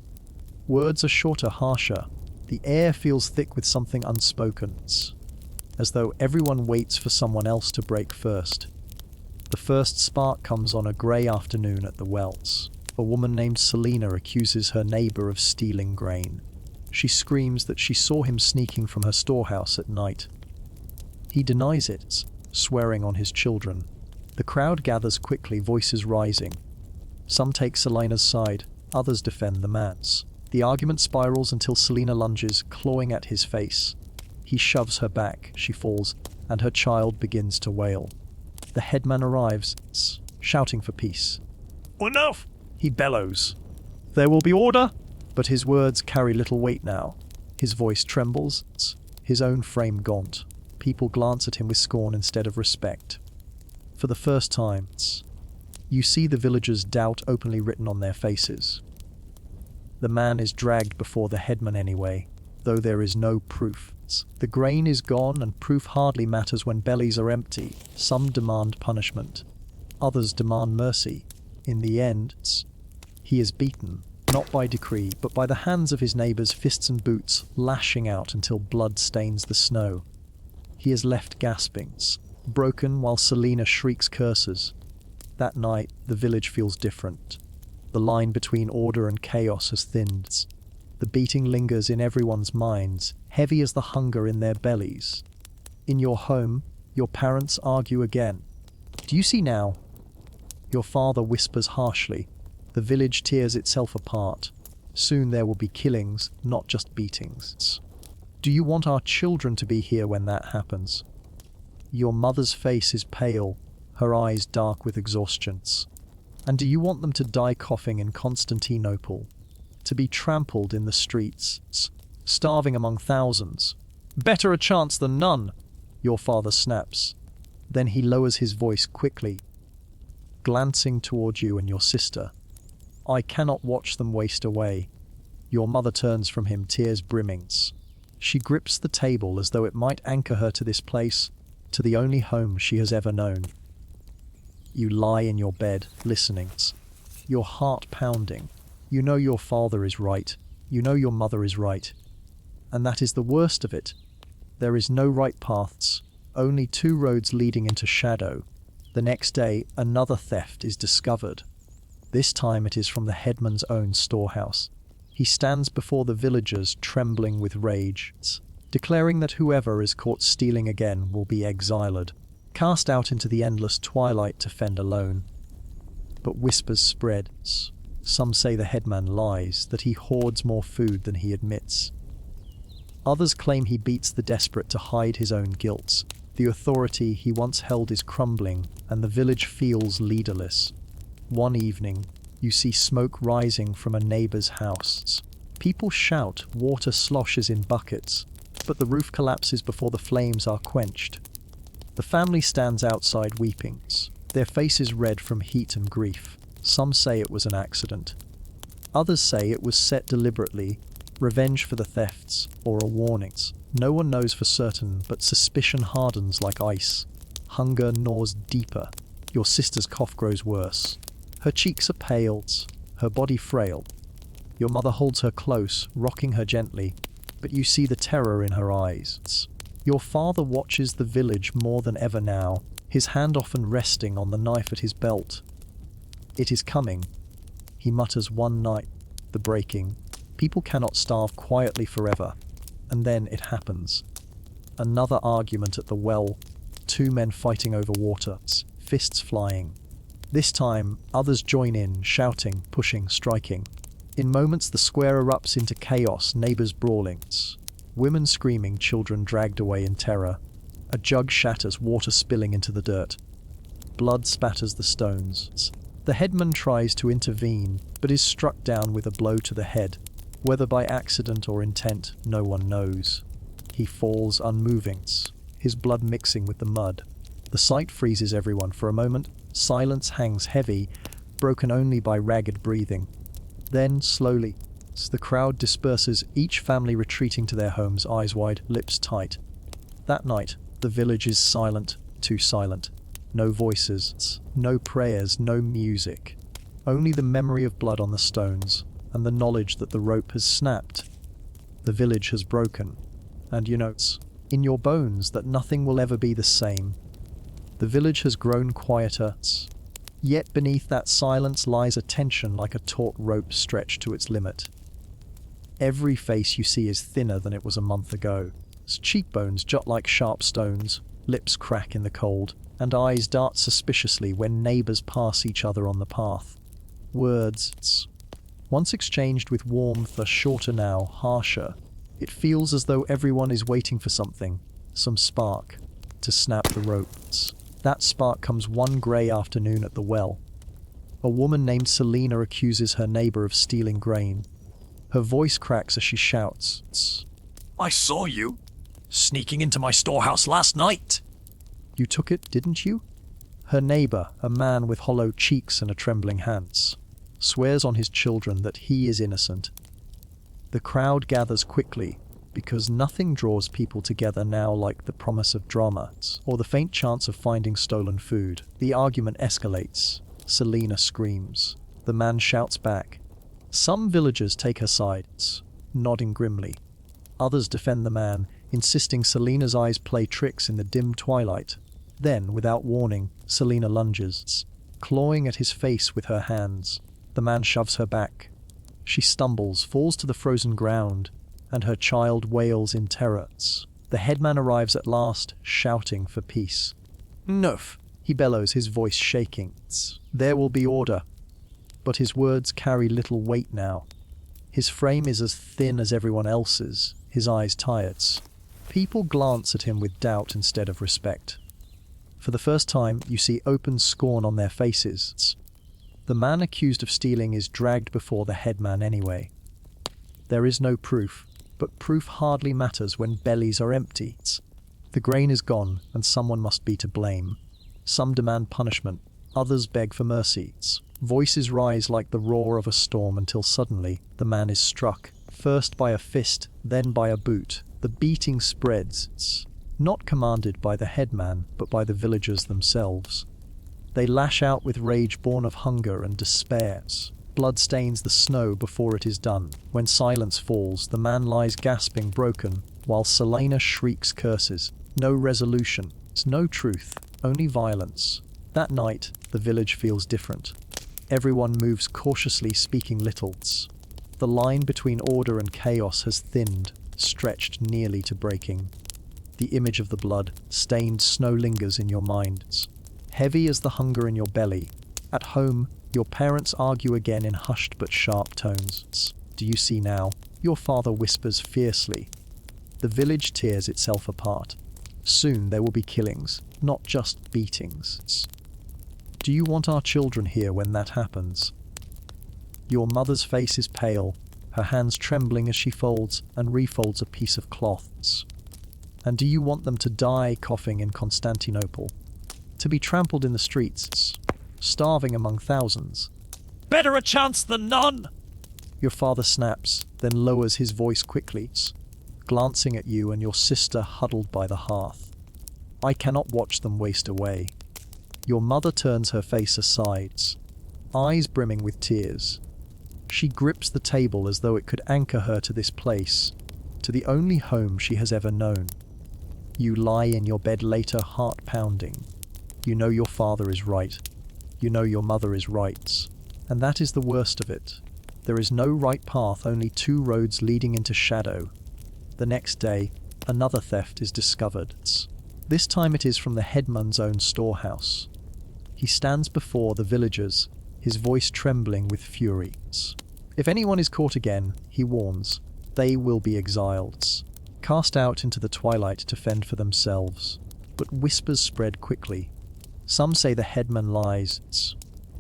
Words are shorter, harsher. The air feels thick with something unspoken, as though everyone waits for someone else to break first. The first spark comes on a grey afternoon at the wells. A woman named Selena accuses her neighbour of stealing grain. She screams that she saw him sneaking from her storehouse at night. He denies it, swearing on his children. The crowd gathers quickly, voices rising. Some take Selena's side, others defend the man's. The argument spirals until Selena lunges, clawing at his face. He shoves her back, she falls, and her child begins to wail. The headman arrives, shouting for peace. Enough! He bellows. There will be order! But his words carry little weight now. His voice trembles, his own frame gaunt. People glance at him with scorn instead of respect. For the first time, you see the villagers' doubt openly written on their faces. The man is dragged before the headman anyway, though there is no proof. The grain is gone, and proof hardly matters when bellies are empty. Some demand punishment. Others demand mercy. In the end, he is beaten, not by decree, but by the hands of his neighbours, fists and boots, lashing out until blood stains the snow. He is left gasping, broken, while Selena shrieks curses. That night, the village feels different. The line between order and chaos has thinned. The beating lingers in everyone's minds, heavy as the hunger in their bellies. In your home, your parents argue again. Do you see now? Your father whispers harshly. The village tears itself apart. Soon there will be killings, not just beatings. Do you want our children to be here when that happens? Your mother's face is pale, her eyes dark with exhaustion. And do you want them to die coughing in Constantinople? To be trampled in the streets, starving among thousands? Better a chance than none, your father snaps. Then he lowers his voice quickly, glancing toward you and your sister. I cannot watch them waste away. Your mother turns from him, tears brimming. She grips the table as though it might anchor her to this place, to the only home she has ever known. You lie in your bed, listening, your heart pounding. You know your father is right. You know your mother is right. And that is the worst of it. There is no right paths, only two roads leading into shadow. The next day, another theft is discovered. This time it is from the headman's own storehouse. He stands before the villagers, trembling with rage, declaring that whoever is caught stealing again will be exiled, cast out into the endless twilight to fend alone. But whispers spread. Some say the headman lies, that he hoards more food than he admits. Others claim he beats the desperate to hide his own guilt. The authority he once held is crumbling, and the village feels leaderless. One evening, you see smoke rising from a neighbour's house. People shout, water sloshes in buckets, but the roof collapses before the flames are quenched. The family stands outside weeping, their faces red from heat and grief. Some say it was an accident. Others say it was set deliberately, revenge for the thefts, or a warning. No one knows for certain, but suspicion hardens like ice. Hunger gnaws deeper. Your sister's cough grows worse. Her cheeks are pale, her body frail. Your mother holds her close, rocking her gently, but you see the terror in her eyes. Your father watches the village more than ever now, his hand often resting on the knife at his belt. It is coming. He mutters one night, the breaking. People cannot starve quietly forever. And then it happens. Another argument at the well, two men fighting over water, fists flying. This time, others join in, shouting, pushing, striking. In moments the square erupts into chaos, neighbours brawling, women screaming, children dragged away in terror. A jug shatters, water spilling into the dirt. Blood spatters the stones. The headman tries to intervene, but is struck down with a blow to the head. Whether by accident or intent, no one knows. He falls unmoving, his blood mixing with the mud. The sight freezes everyone for a moment. Silence hangs heavy, broken only by ragged breathing. Then, slowly, the crowd disperses, each family retreating to their homes, eyes wide, lips tight. That night, the village is silent, too silent. No voices, no prayers, no music. Only the memory of blood on the stones, and the knowledge that the rope has snapped. The village has broken, and you know, in your bones that nothing will ever be the same. The village has grown quieter, yet beneath that silence lies a tension like a taut rope stretched to its limit. Every face you see is thinner than it was a month ago. Cheekbones jut like sharp stones, lips crack in the cold, and eyes dart suspiciously when neighbors pass each other on the path. Words, once exchanged with warmth, are shorter now, harsher. It feels as though everyone is waiting for something, some spark, to snap the ropes. That spark comes one grey afternoon at the well. A woman named Selena accuses her neighbor of stealing grain. Her voice cracks as she shouts, I saw you sneaking into my storehouse last night. "You took it, didn't you?" Her neighbor, a man with hollow cheeks and a trembling hands, swears on his children that he is innocent. The crowd gathers quickly, because nothing draws people together now like the promise of drama or the faint chance of finding stolen food. The argument escalates. Selena screams. The man shouts back. Some villagers take her side, nodding grimly. Others defend the man, insisting Selena's eyes play tricks in the dim twilight. Then, without warning, Selena lunges, clawing at his face with her hands. The man shoves her back. She stumbles, falls to the frozen ground, and her child wails in terror. The headman arrives at last, shouting for peace. "Enough," he bellows, his voice shaking. "There will be order." But his words carry little weight now. His frame is as thin as everyone else's, his eyes tired. People glance at him with doubt instead of respect. For the first time, you see open scorn on their faces. The man accused of stealing is dragged before the headman anyway. There is no proof, but proof hardly matters when bellies are empty. The grain is gone, and someone must be to blame. Some demand punishment, others beg for mercy. Voices rise like the roar of a storm until suddenly the man is struck, first by a fist, then by a boot. The beating spreads, not commanded by the headman, but by the villagers themselves. They lash out with rage born of hunger and despair. Blood stains the snow before it is done. When silence falls, the man lies gasping, broken, while Selena shrieks curses. No resolution, no truth, only violence. That night, the village feels different. Everyone moves cautiously, speaking little. The line between order and chaos has thinned, stretched nearly to breaking. The image of the blood-stained snow lingers in your mind, heavy as the hunger in your belly. At home, your parents argue again in hushed but sharp tones. "Do you see now?" Your father whispers fiercely. The village tears itself apart. Soon there will be killings, not just beatings. Do you want our children here when that happens? Your mother's face is pale, her hands trembling as she folds and refolds a piece of cloth. And do you want them to die coughing in Constantinople? To be trampled in the streets, starving among thousands? Better a chance than none. Your father snaps, then lowers his voice quickly, glancing at you and your sister huddled by the hearth. "I cannot watch them waste away." Your mother turns her face aside, eyes brimming with tears. She grips the table as though it could anchor her to this place, to the only home she has ever known. You lie in your bed later, heart pounding. You know your father is right. You know your mother is right. And that is the worst of it. There is no right path, only two roads leading into shadow. The next day, another theft is discovered. This time it is from the headman's own storehouse. He stands before the villagers, his voice trembling with fury. If anyone is caught again, he warns, they will be exiled, cast out into the twilight to fend for themselves. But whispers spread quickly. Some say the headman lies,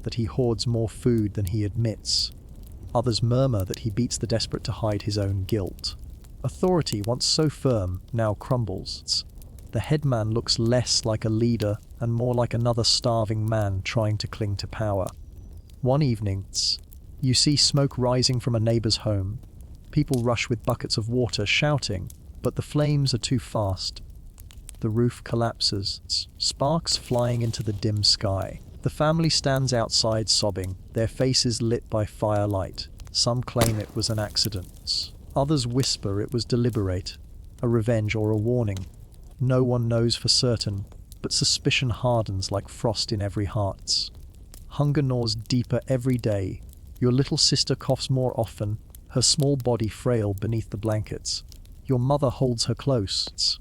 that he hoards more food than he admits. Others murmur that he beats the desperate to hide his own guilt. Authority, once so firm, now crumbles. The headman looks less like a leader and more like another starving man trying to cling to power. One evening, you see smoke rising from a neighbor's home. People rush with buckets of water, shouting, but the flames are too fast. The roof collapses, sparks flying into the dim sky. The family stands outside sobbing, their faces lit by firelight. Some claim it was an accident. Others whisper it was deliberate, a revenge or a warning. No one knows for certain, but suspicion hardens like frost in every heart. Hunger gnaws deeper every day. Your little sister coughs more often, her small body frail beneath the blankets. Your mother holds her close,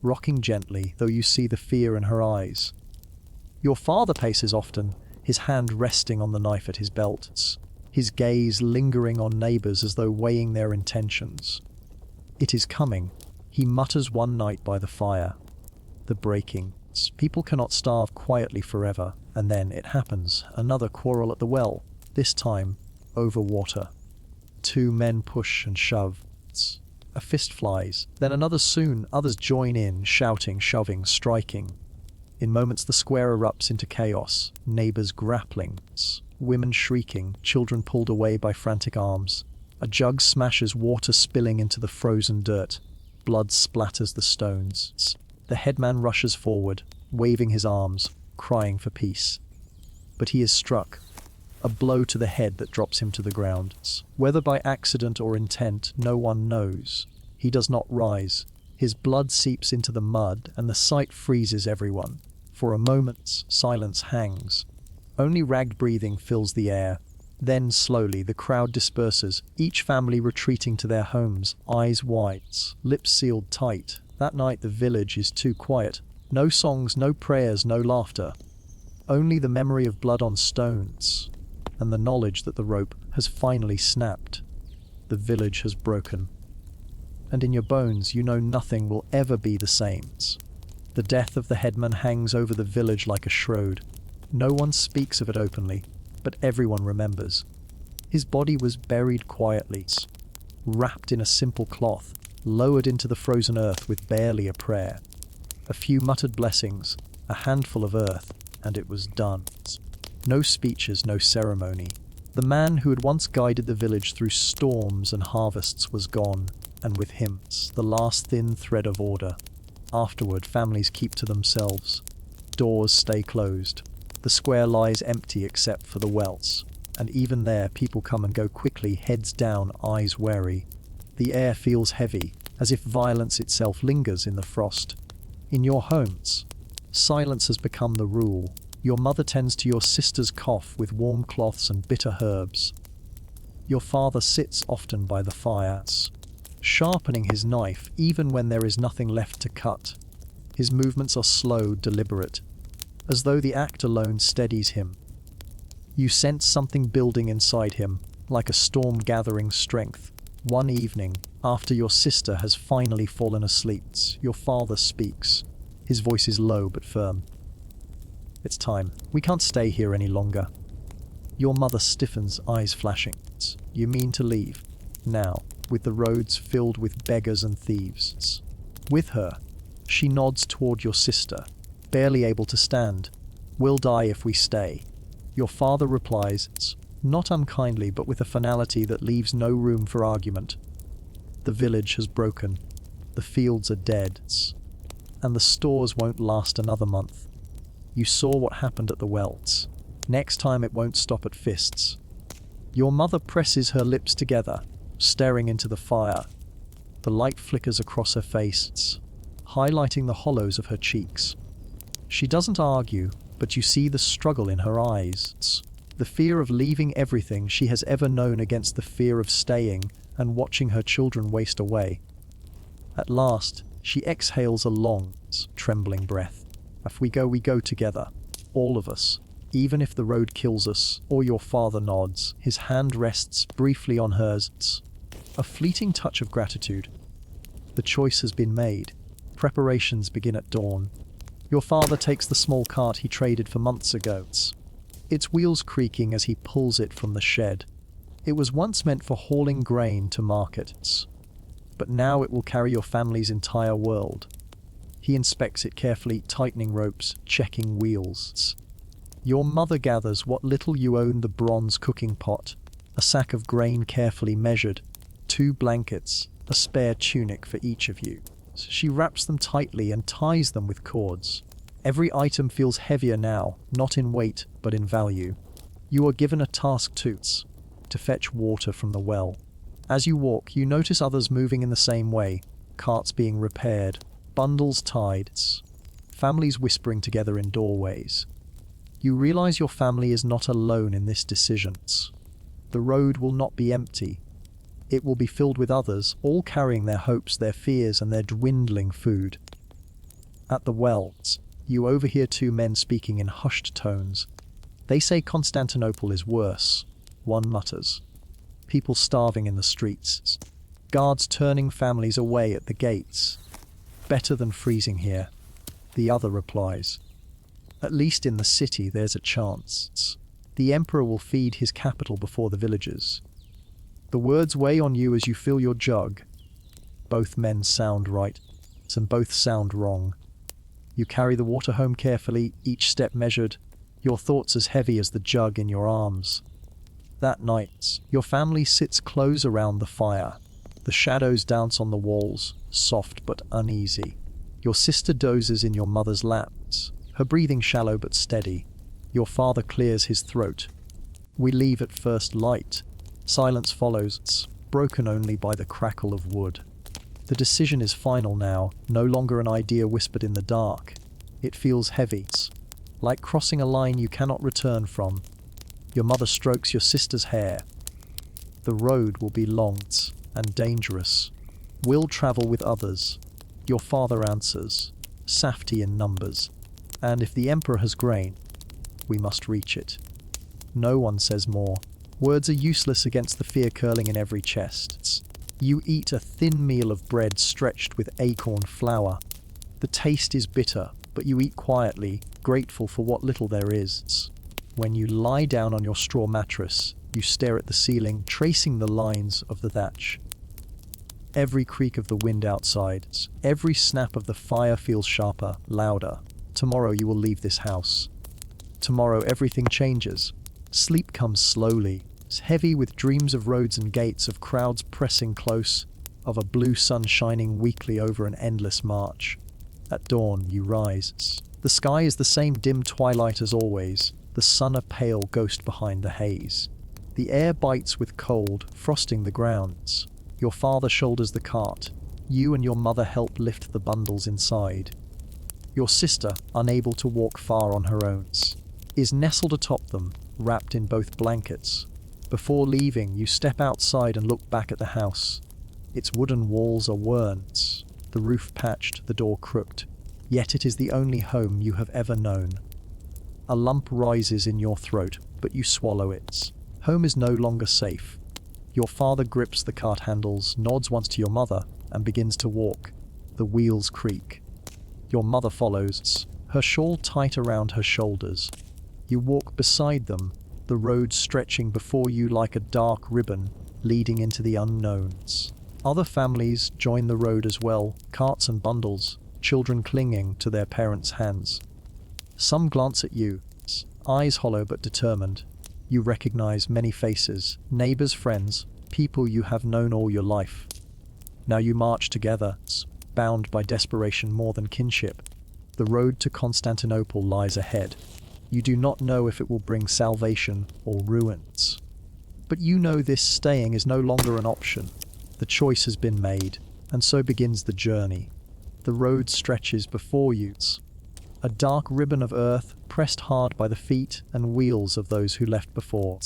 rocking gently, though you see the fear in her eyes. Your father paces often, his hand resting on the knife at his belt, his gaze lingering on neighbors as though weighing their intentions. It is coming, he mutters one night by the fire. The breaking. People cannot starve quietly forever, and then it happens, another quarrel at the well, this time over water. Two men push and shove. A fist flies, then another soon, others join in, shouting, shoving, striking. In moments the square erupts into chaos, neighbors grappling, women shrieking, children pulled away by frantic arms. A jug smashes, water spilling into the frozen dirt. Blood splatters the stones. The headman rushes forward, waving his arms, crying for peace. But he is struck. A blow to the head that drops him to the ground. Whether by accident or intent, no one knows. He does not rise. His blood seeps into the mud, and the sight freezes everyone. For a moment, silence hangs. Only ragged breathing fills the air. Then, slowly, the crowd disperses, each family retreating to their homes, eyes wide, lips sealed tight. That night the village is too quiet. No songs, no prayers, no laughter. Only the memory of blood on stones, and the knowledge that the rope has finally snapped. The village has broken. And in your bones you know nothing will ever be the same. The death of the headman hangs over the village like a shroud. No one speaks of it openly, but everyone remembers. His body was buried quietly, wrapped in a simple cloth, lowered into the frozen earth with barely a prayer. A few muttered blessings, a handful of earth, and it was done. No speeches, no ceremony. The man who had once guided the village through storms and harvests was gone, and with him, the last thin thread of order. Afterward, families keep to themselves. Doors stay closed. The square lies empty except for the wells, and even there people come and go quickly, heads down, eyes wary. The air feels heavy, as if violence itself lingers in the frost. In your homes, silence has become the rule. Your mother tends to your sister's cough with warm cloths and bitter herbs. Your father sits often by the fire, sharpening his knife even when there is nothing left to cut. His movements are slow, deliberate, as though the act alone steadies him. You sense something building inside him, like a storm gathering strength. One evening, after your sister has finally fallen asleep, your father speaks. His voice is low but firm. It's time. We can't stay here any longer. Your mother stiffens, eyes flashing. You mean to leave? Now, with the roads filled with beggars and thieves. With her, she nods toward your sister, barely able to stand. We'll die if we stay. Your father replies, not unkindly but with a finality that leaves no room for argument. The village has broken. The fields are dead. And the stores won't last another month. You saw what happened at the wells. Next time it won't stop at fists. Your mother presses her lips together, staring into the fire. The light flickers across her face, highlighting the hollows of her cheeks. She doesn't argue, but you see the struggle in her eyes. The fear of leaving everything she has ever known against the fear of staying and watching her children waste away. At last, she exhales a long, trembling breath. If we go together. All of us. Even if the road kills us, or your father nods, his hand rests briefly on hers. A fleeting touch of gratitude. The choice has been made. Preparations begin at dawn. Your father takes the small cart he traded for months ago. Its wheels creaking as he pulls it from the shed. It was once meant for hauling grain to markets, but now it will carry your family's entire world. He inspects it carefully, tightening ropes, checking wheels. Your mother gathers what little you own, the bronze cooking pot, a sack of grain carefully measured, 2 blankets, a spare tunic for each of you. She wraps them tightly and ties them with cords. Every item feels heavier now, not in weight, but in value. You are given a task to fetch water from the well. As you walk, you notice others moving in the same way, carts being repaired, bundles tied. families whispering together in doorways. You realize your family is not alone in this decision. The road will not be empty. It will be filled with others, all carrying their hopes, their fears, and their dwindling food. At the wells, you overhear two men speaking in hushed tones. They say Constantinople is worse, one mutters. People starving in the streets. Guards turning families away at the gates. Better than freezing here, the other replies. At least in the city there's a chance. The emperor will feed his capital before the villagers. The words weigh on you as you fill your jug. Both men sound right, and both sound wrong. You carry the water home carefully, each step measured, your thoughts as heavy as the jug in your arms. That night, your family sits close around the fire. The shadows dance on the walls, soft but uneasy. Your sister dozes in your mother's laps, her breathing shallow but steady. Your father clears his throat. We leave at first light. Silence follows, broken only by the crackle of wood. The decision is final now, no longer an idea whispered in the dark. It feels heavy, like crossing a line you cannot return from. Your mother strokes your sister's hair. The road will be long and dangerous. We'll travel with others. Your father answers, safety in numbers. And if the emperor has grain, we must reach it. No one says more. Words are useless against the fear curling in every chest. You eat a thin meal of bread stretched with acorn flour. The taste is bitter, but you eat quietly, grateful for what little there is. When you lie down on your straw mattress, you stare at the ceiling, tracing the lines of the thatch. Every creak of the wind outside, every snap of the fire feels sharper, louder. Tomorrow you will leave this house. Tomorrow everything changes. Sleep comes slowly, heavy with dreams of roads and gates, of crowds pressing close, of a blue sun shining weakly over an endless march. At dawn you rise. The sky is the same dim twilight as always, the sun a pale ghost behind the haze. The air bites with cold, frosting the grounds. Your father shoulders the cart. You and your mother help lift the bundles inside. Your sister, unable to walk far on her own, is nestled atop them, wrapped in both blankets. Before leaving, you step outside and look back at the house. Its wooden walls are worn, the roof patched, the door crooked. Yet it is the only home you have ever known. A lump rises in your throat, but you swallow it. Home is no longer safe. Your father grips the cart handles, nods once to your mother, and begins to walk. The wheels creak. Your mother follows, her shawl tight around her shoulders. You walk beside them, the road stretching before you like a dark ribbon leading into the unknowns. Other families join the road as well, carts and bundles, children clinging to their parents' hands. Some glance at you, eyes hollow but determined. You recognize many faces, neighbors, friends, people you have known all your life. Now you march together, bound by desperation more than kinship. The road to Constantinople lies ahead. You do not know if it will bring salvation or ruins. But you know this staying is no longer an option. The choice has been made, and so begins the journey. The road stretches before you, a dark ribbon of earth pressed hard by the feet and wheels of those who left before.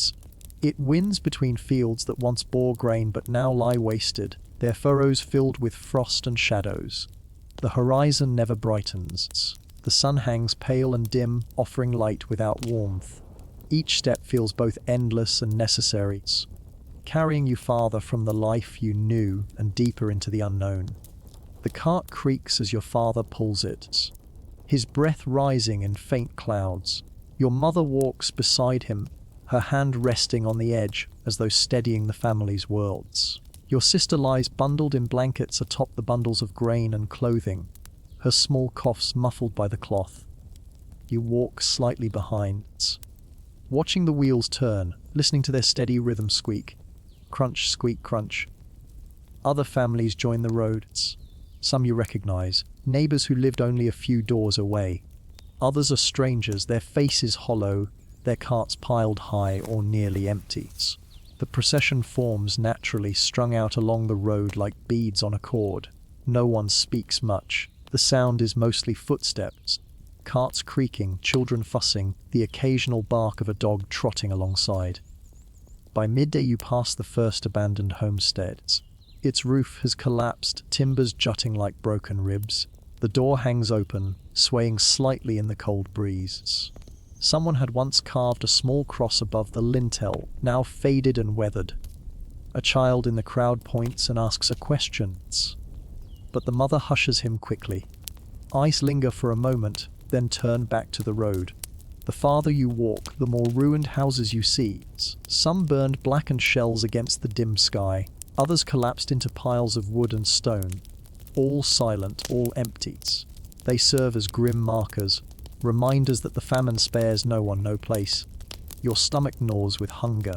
It winds between fields that once bore grain but now lie wasted, their furrows filled with frost and shadows. The horizon never brightens. The sun hangs pale and dim, offering light without warmth. Each step feels both endless and necessary, carrying you farther from the life you knew and deeper into the unknown. The cart creaks as your father pulls it, his breath rising in faint clouds. Your mother walks beside him, her hand resting on the edge as though steadying the family's worlds. Your sister lies bundled in blankets atop the bundles of grain and clothing, her small coughs muffled by the cloth. You walk slightly behind, watching the wheels turn, listening to their steady rhythm squeak. Crunch, squeak, crunch. Other families join the road. Some you recognize, neighbors who lived only a few doors away. Others are strangers, their faces hollow, their carts piled high or nearly empty. The procession forms naturally, strung out along the road like beads on a cord. No one speaks much. The sound is mostly footsteps, Carts creaking, children fussing, the occasional bark of a dog trotting alongside. By midday you pass the first abandoned homestead. Its roof has collapsed, timbers jutting like broken ribs. The door hangs open, swaying slightly in the cold breeze. Someone had once carved a small cross above the lintel, now faded and weathered. A child in the crowd points and asks a question, but the mother hushes him quickly. Eyes linger for a moment, then turn back to the road. The farther you walk, the more ruined houses you see. Some burned blackened shells against the dim sky, others collapsed into piles of wood and stone. All silent, all empty. They serve as grim markers, reminders that the famine spares no one, no place. Your stomach gnaws with hunger.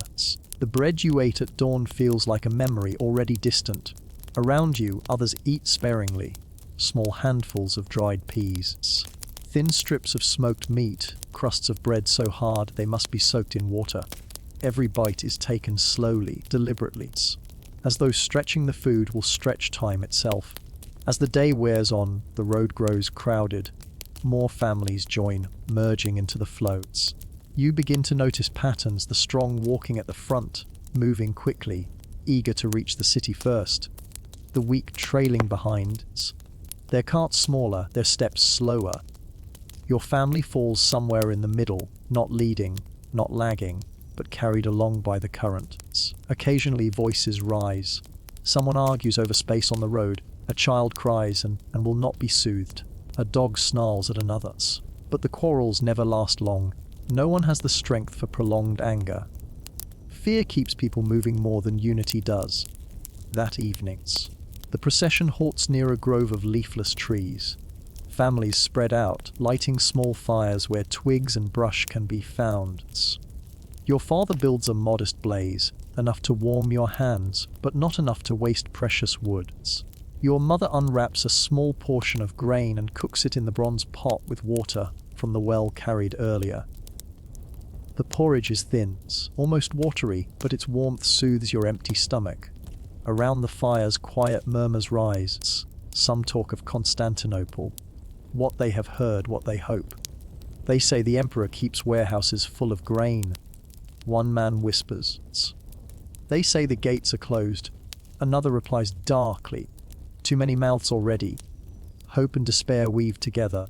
The bread you ate at dawn feels like a memory already distant. Around you, others eat sparingly. Small handfuls of dried peas. Thin strips of smoked meat, crusts of bread so hard they must be soaked in water. Every bite is taken slowly, deliberately, as though stretching the food will stretch time itself. As the day wears on, the road grows crowded. More families join, merging into the floats. You begin to notice patterns, the strong walking at the front, moving quickly, eager to reach the city first. The weak trailing behind, their carts smaller, their steps slower. Your family falls somewhere in the middle, not leading, not lagging, but carried along by the current. Occasionally voices rise. Someone argues over space on the road, a child cries and will not be soothed. A dog snarls at another's. But the quarrels never last long. No one has the strength for prolonged anger. Fear keeps people moving more than unity does. That evening, the procession halts near a grove of leafless trees. Families spread out, lighting small fires where twigs and brush can be found. Your father builds a modest blaze, enough to warm your hands, but not enough to waste precious woods. Your mother unwraps a small portion of grain and cooks it in the bronze pot with water from the well carried earlier. The porridge is thin, almost watery, but its warmth soothes your empty stomach. Around the fires, quiet murmurs rise. Some talk of Constantinople. What they have heard, what they hope. They say the emperor keeps warehouses full of grain. One man whispers. They say the gates are closed. Another replies darkly. Too many mouths already. Hope and despair weave together.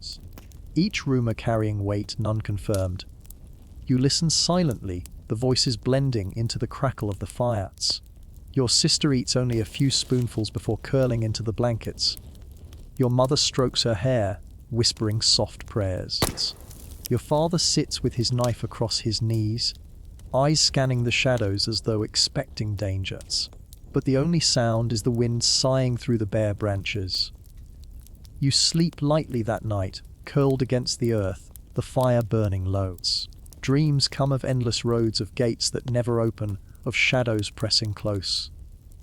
Each rumor carrying weight, none confirmed. You listen silently, the voices blending into the crackle of the fires. Your sister eats only a few spoonfuls before curling into the blankets. Your mother strokes her hair, whispering soft prayers. Your father sits with his knife across his knees, eyes scanning the shadows as though expecting dangers. But the only sound is the wind sighing through the bare branches. You sleep lightly that night, curled against the earth, the fire burning low. Dreams come of endless roads, of gates that never open, of shadows pressing close.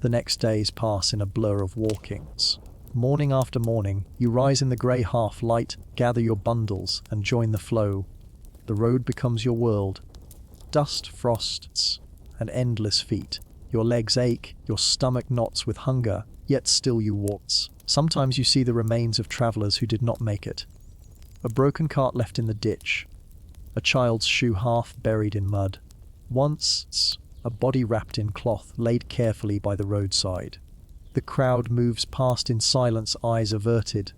The next days pass in a blur of walkings. Morning after morning, you rise in the grey half-light, gather your bundles, and join the flow. The road becomes your world. Dust, frosts, and endless feet. Your legs ache, your stomach knots with hunger, yet still you walk. Sometimes you see the remains of travellers who did not make it. A broken cart left in the ditch. A child's shoe half buried in mud. Once, a body wrapped in cloth laid carefully by the roadside. The crowd moves past in silence, eyes averted.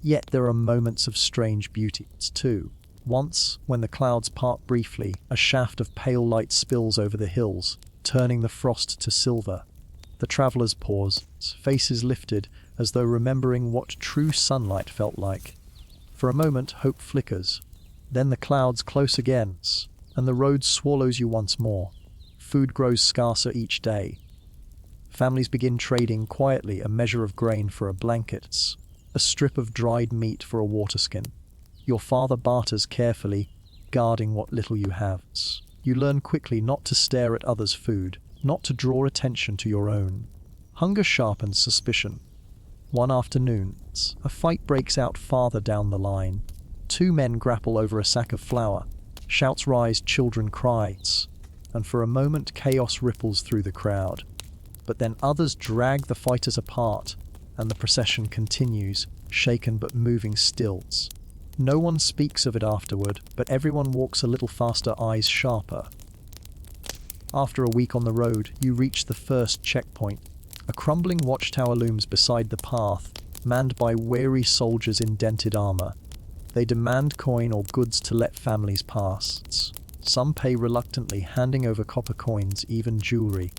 Yet there are moments of strange beauty, too. Once, when the clouds part briefly, a shaft of pale light spills over the hills, turning the frost to silver. The travellers pause, faces lifted, as though remembering what true sunlight felt like. For a moment, hope flickers. Then the clouds close again, and the road swallows you once more. Food grows scarcer each day. Families begin trading quietly, a measure of grain for a blanket, a strip of dried meat for a waterskin. Your father barters carefully, guarding what little you have. You learn quickly not to stare at others' food, not to draw attention to your own. Hunger sharpens suspicion. One afternoon, a fight breaks out farther down the line. Two men grapple over a sack of flour. Shouts rise, children cry, and for a moment chaos ripples through the crowd. But then others drag the fighters apart, and the procession continues, shaken but moving still. No one speaks of it afterward, but everyone walks a little faster, eyes sharper. After a week on the road, you reach the first checkpoint. A crumbling watchtower looms beside the path, manned by weary soldiers in dented armor. They demand coin or goods to let families pass. Some pay reluctantly, handing over copper coins, even jewelry.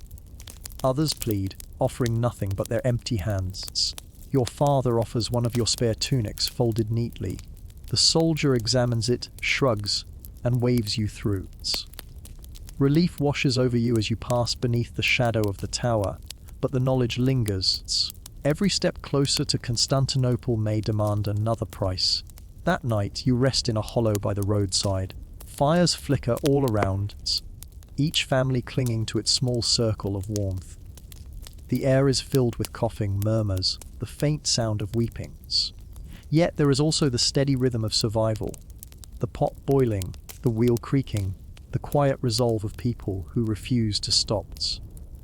Others plead, offering nothing but their empty hands. Your father offers one of your spare tunics, folded neatly. The soldier examines it, shrugs, and waves you through. Relief washes over you as you pass beneath the shadow of the tower, but the knowledge lingers. Every step closer to Constantinople may demand another price. That night, you rest in a hollow by the roadside. Fires flicker all around, each family clinging to its small circle of warmth. The air is filled with coughing, murmurs, the faint sound of weepings. Yet there is also the steady rhythm of survival. The pot boiling, the wheel creaking, the quiet resolve of people who refuse to stop.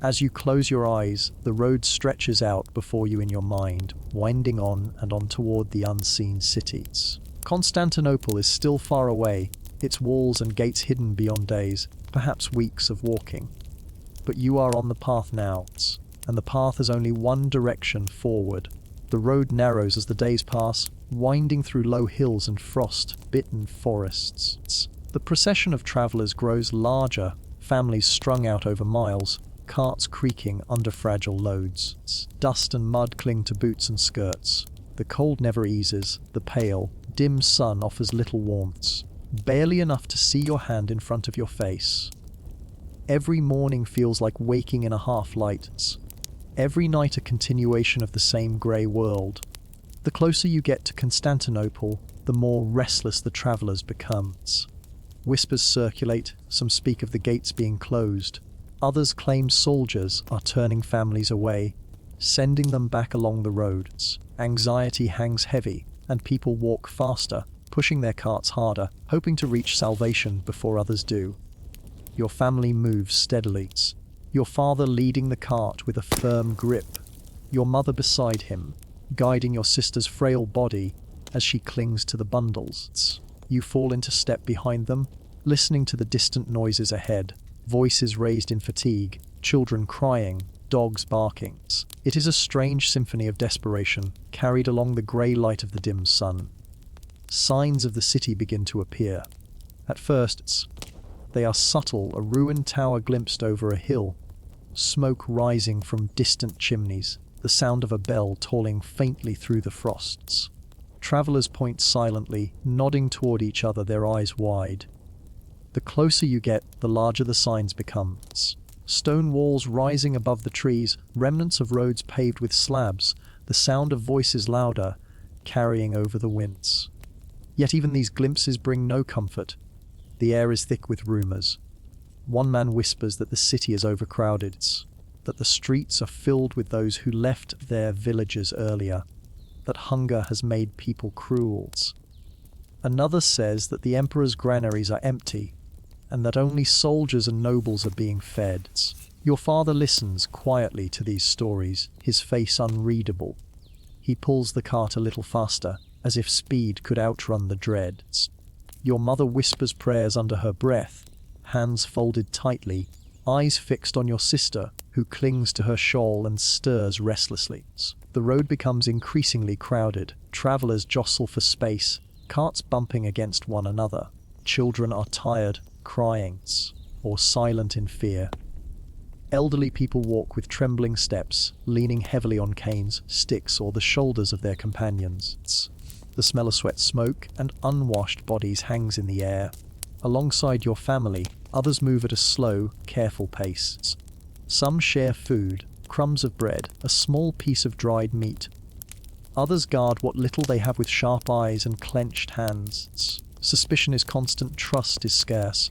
As you close your eyes, the road stretches out before you in your mind, winding on and on toward the unseen cities. Constantinople is still far away, its walls and gates hidden beyond days, perhaps weeks of walking. But you are on the path now, and the path has only one direction forward. The road narrows as the days pass, winding through low hills and frost-bitten forests. The procession of travelers grows larger, families strung out over miles, carts creaking under fragile loads. Dust and mud cling to boots and skirts. The cold never eases, the pale, dim sun offers little warmth, barely enough to see your hand in front of your face. Every morning feels like waking in a half-light. Every night a continuation of the same grey world. The closer you get to Constantinople, the more restless the travellers become. Whispers circulate, some speak of the gates being closed. Others claim soldiers are turning families away, sending them back along the roads. Anxiety hangs heavy, and people walk faster, pushing their carts harder, hoping to reach salvation before others do. Your family moves steadily, your father leading the cart with a firm grip, your mother beside him, guiding your sister's frail body as she clings to the bundles. You fall into step behind them, listening to the distant noises ahead, voices raised in fatigue, children crying, dogs barking. It is a strange symphony of desperation, carried along the grey light of the dim sun. Signs of the city begin to appear. At first, they are subtle, a ruined tower glimpsed over a hill, smoke rising from distant chimneys, the sound of a bell tolling faintly through the frosts. Travellers point silently, nodding toward each other, their eyes wide. The closer you get, the larger the signs become. Stone walls rising above the trees, remnants of roads paved with slabs, the sound of voices louder, carrying over the winds. Yet even these glimpses bring no comfort. The air is thick with rumours. One man whispers that the city is overcrowded, that the streets are filled with those who left their villages earlier, that hunger has made people cruel. Another says that the emperor's granaries are empty, and that only soldiers and nobles are being fed. Your father listens quietly to these stories, his face unreadable. He pulls the cart a little faster, as if speed could outrun the dread. Your mother whispers prayers under her breath, hands folded tightly, eyes fixed on your sister, who clings to her shawl and stirs restlessly. The road becomes increasingly crowded. Travellers jostle for space, carts bumping against one another. Children are tired, crying, or silent in fear. Elderly people walk with trembling steps, leaning heavily on canes, sticks, or the shoulders of their companions. The smell of sweat, smoke, and unwashed bodies hangs in the air. Alongside your family, others move at a slow, careful pace. Some share food, crumbs of bread, a small piece of dried meat. Others guard what little they have with sharp eyes and clenched hands. Suspicion is constant, trust is scarce.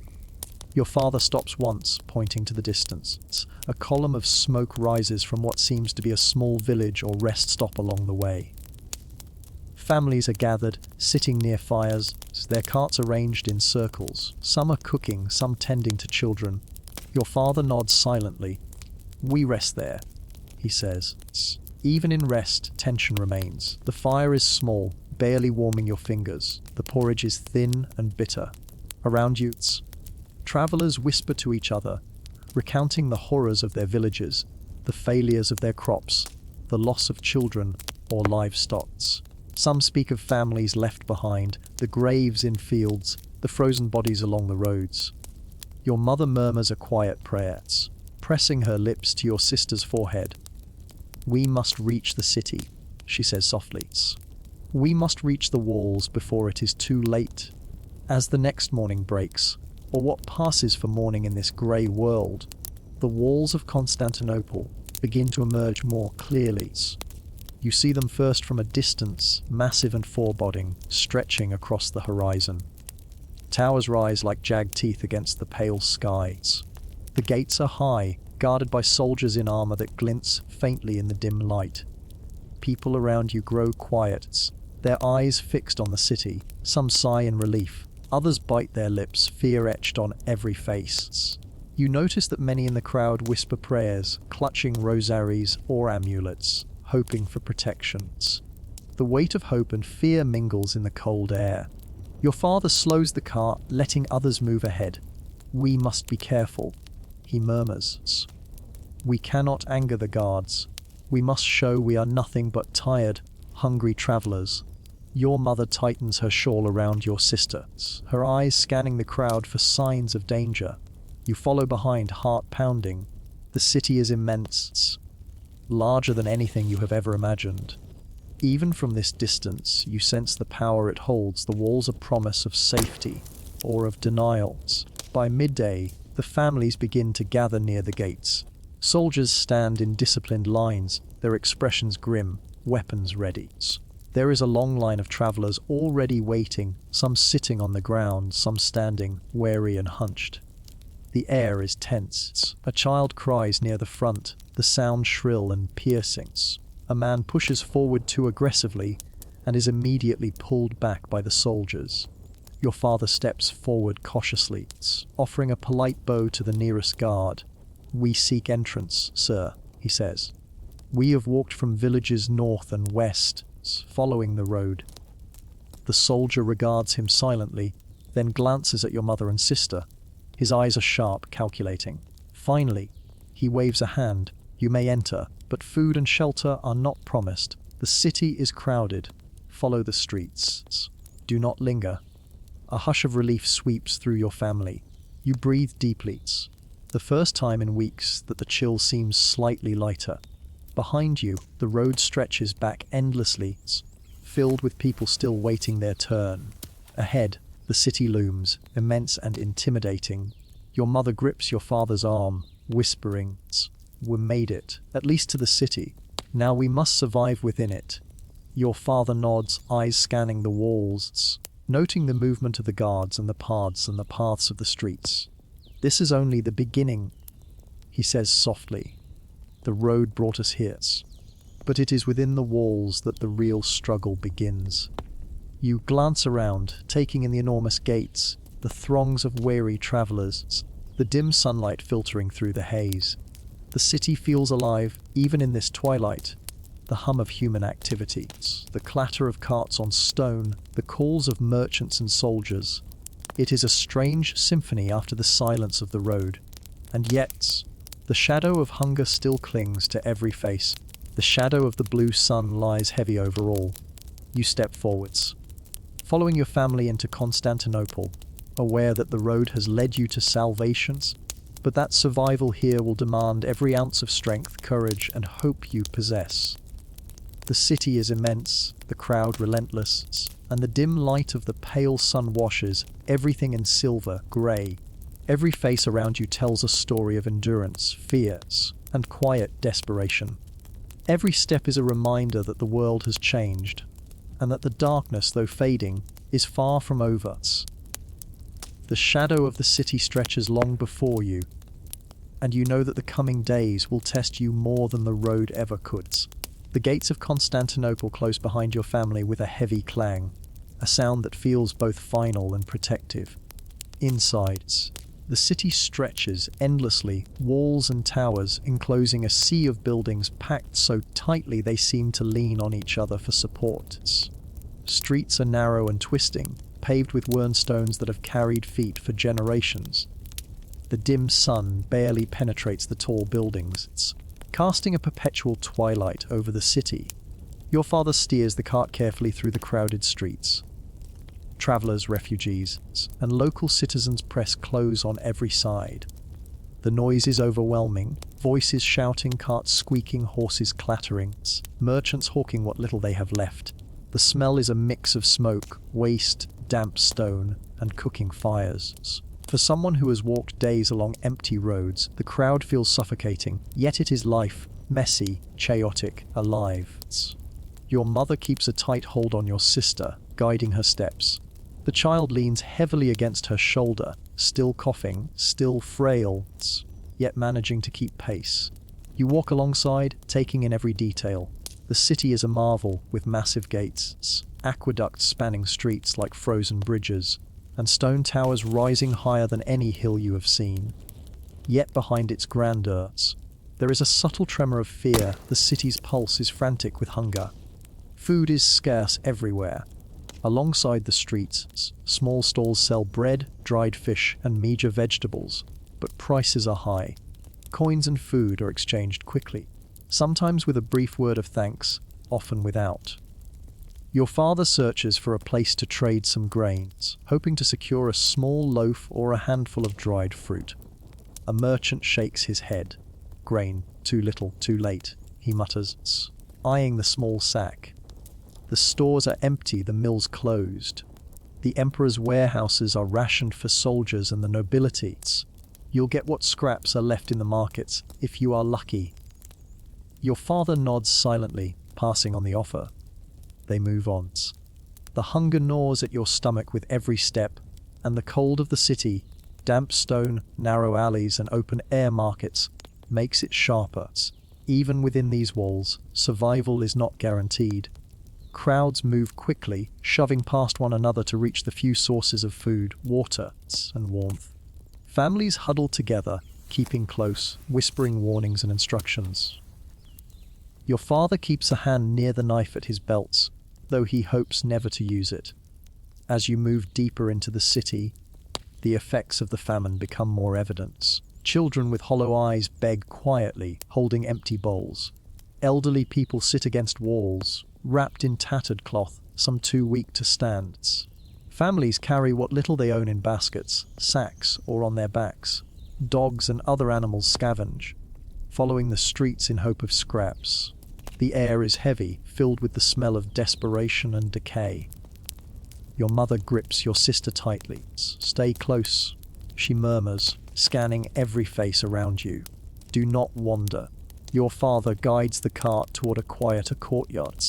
Your father stops once, pointing to the distance. A column of smoke rises from what seems to be a small village or rest stop along the way. Families are gathered, sitting near fires, their carts arranged in circles. Some are cooking, some tending to children. Your father nods silently. "We rest there," he says. Even in rest, tension remains. The fire is small, barely warming your fingers. The porridge is thin and bitter. Around you, travelers whisper to each other, recounting the horrors of their villages, the failures of their crops, the loss of children or livestock. Some speak of families left behind, the graves in fields, the frozen bodies along the roads. Your mother murmurs a quiet prayer, pressing her lips to your sister's forehead. "We must reach the city," she says softly. "We must reach the walls before it is too late." As the next morning breaks, or what passes for morning in this grey world, the walls of Constantinople begin to emerge more clearly. You see them first from a distance, massive and foreboding, stretching across the horizon. Towers rise like jagged teeth against the pale skies. The gates are high, guarded by soldiers in armor that glints faintly in the dim light. People around you grow quiet, their eyes fixed on the city. Some sigh in relief, others bite their lips, fear etched on every face. You notice that many in the crowd whisper prayers, clutching rosaries or amulets, hoping for protections. The weight of hope and fear mingles in the cold air. Your father slows the car, letting others move ahead. "We must be careful," he murmurs. "We cannot anger the guards. We must show we are nothing but tired, hungry travelers." Your mother tightens her shawl around your sister, her eyes scanning the crowd for signs of danger. You follow behind, heart pounding. The city is immense, larger than anything you have ever imagined. Even from this distance, you sense the power it holds. The walls are promise of safety or of denials. By midday, the families begin to gather near the gates. Soldiers stand in disciplined lines, their expressions grim, weapons ready. There is a long line of travelers already waiting, some sitting on the ground, some standing, wary and hunched. The air is tense. A child cries near the front, the sound shrill and piercing. A man pushes forward too aggressively and is immediately pulled back by the soldiers. Your father steps forward cautiously, offering a polite bow to the nearest guard. "We seek entrance, sir," he says. "We have walked from villages north and west, following the road." The soldier regards him silently, then glances at your mother and sister. His eyes are sharp, calculating. Finally, he waves a hand. "You may enter, but food and shelter are not promised. The city is crowded. Follow the streets. Do not linger." A hush of relief sweeps through your family. You breathe deeply. The first time in weeks that the chill seems slightly lighter. Behind you, the road stretches back endlessly, filled with people still waiting their turn. Ahead, the city looms, immense and intimidating. Your mother grips your father's arm, whispering, "We made it, at least to the city. Now we must survive within it." Your father nods, eyes scanning the walls, noting the movement of the guards and the paths of the streets. "This is only the beginning," he says softly. "The road brought us here, but it is within the walls that the real struggle begins." You glance around, taking in the enormous gates, the throngs of weary travelers, the dim sunlight filtering through the haze. The city feels alive, even in this twilight. The hum of human activity, the clatter of carts on stone, the calls of merchants and soldiers. It is a strange symphony after the silence of the road. And yet, the shadow of hunger still clings to every face. The shadow of the blue sun lies heavy over all. You step forwards, following your family into Constantinople, aware that the road has led you to salvation, but that survival here will demand every ounce of strength, courage, and hope you possess. The city is immense, the crowd relentless, and the dim light of the pale sun washes everything in silver, grey. Every face around you tells a story of endurance, fears, and quiet desperation. Every step is a reminder that the world has changed, and that the darkness, though fading, is far from over. The shadow of the city stretches long before you, and you know that the coming days will test you more than the road ever could. The gates of Constantinople close behind your family with a heavy clang, a sound that feels both final and protective. Inside, the city stretches endlessly, walls and towers enclosing a sea of buildings packed so tightly they seem to lean on each other for support. Streets are narrow and twisting, paved with worn stones that have carried feet for generations. The dim sun barely penetrates the tall buildings, casting a perpetual twilight over the city. Your father steers the cart carefully through the crowded streets. Travelers, refugees, and local citizens press close on every side. The noise is overwhelming, voices shouting, carts squeaking, horses clattering, merchants hawking what little they have left. The smell is a mix of smoke, waste, damp stone, and cooking fires. For someone who has walked days along empty roads, the crowd feels suffocating, yet it is life, messy, chaotic, alive. Your mother keeps a tight hold on your sister, guiding her steps. The child leans heavily against her shoulder, still coughing, still frail, yet managing to keep pace. You walk alongside, taking in every detail. The city is a marvel, with massive gates, aqueducts spanning streets like frozen bridges, and stone towers rising higher than any hill you have seen. Yet behind its grandeur, there is a subtle tremor of fear. The city's pulse is frantic with hunger. Food is scarce everywhere. Alongside the streets, small stalls sell bread, dried fish, and meager vegetables, but prices are high. Coins and food are exchanged quickly, sometimes with a brief word of thanks, often without. Your father searches for a place to trade some grains, hoping to secure a small loaf or a handful of dried fruit. A merchant shakes his head. Grain, too little, too late, he mutters, eyeing the small sack. The stores are empty, the mills closed. The emperor's warehouses are rationed for soldiers and the nobility. You'll get what scraps are left in the markets, if you are lucky. Your father nods silently, passing on the offer. They move on. The hunger gnaws at your stomach with every step, and the cold of the city, damp stone, narrow alleys, and open-air markets, makes it sharper. Even within these walls, survival is not guaranteed. Crowds move quickly, shoving past one another to reach the few sources of food, water, and warmth. Families huddle together, keeping close, whispering warnings and instructions. Your father keeps a hand near the knife at his belt, though he hopes never to use it. As you move deeper into the city, the effects of the famine become more evident. Children with hollow eyes beg quietly, holding empty bowls. Elderly people sit against walls, wrapped in tattered cloth, some too weak to stand. Families carry what little they own in baskets, sacks, or on their backs. Dogs and other animals scavenge, following the streets in hope of scraps. The air is heavy, filled with the smell of desperation and decay. Your mother grips your sister tightly. "Stay close," she murmurs, scanning every face around you. "Do not wander." Your father guides the cart toward a quieter courtyard,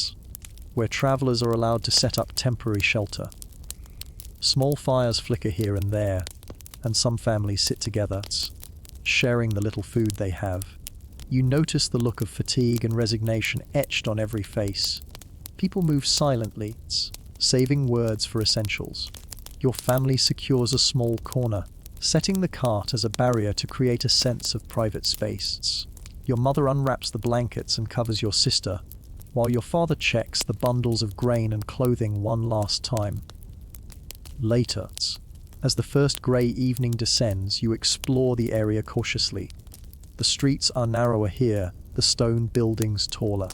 where travelers are allowed to set up temporary shelter. Small fires flicker here and there, and some families sit together, sharing the little food they have. You notice the look of fatigue and resignation etched on every face. People move silently, saving words for essentials. Your family secures a small corner, setting the cart as a barrier to create a sense of private space. Your mother unwraps the blankets and covers your sister, while your father checks the bundles of grain and clothing one last time. Later, as the first grey evening descends, you explore the area cautiously. The streets are narrower here, the stone buildings taller.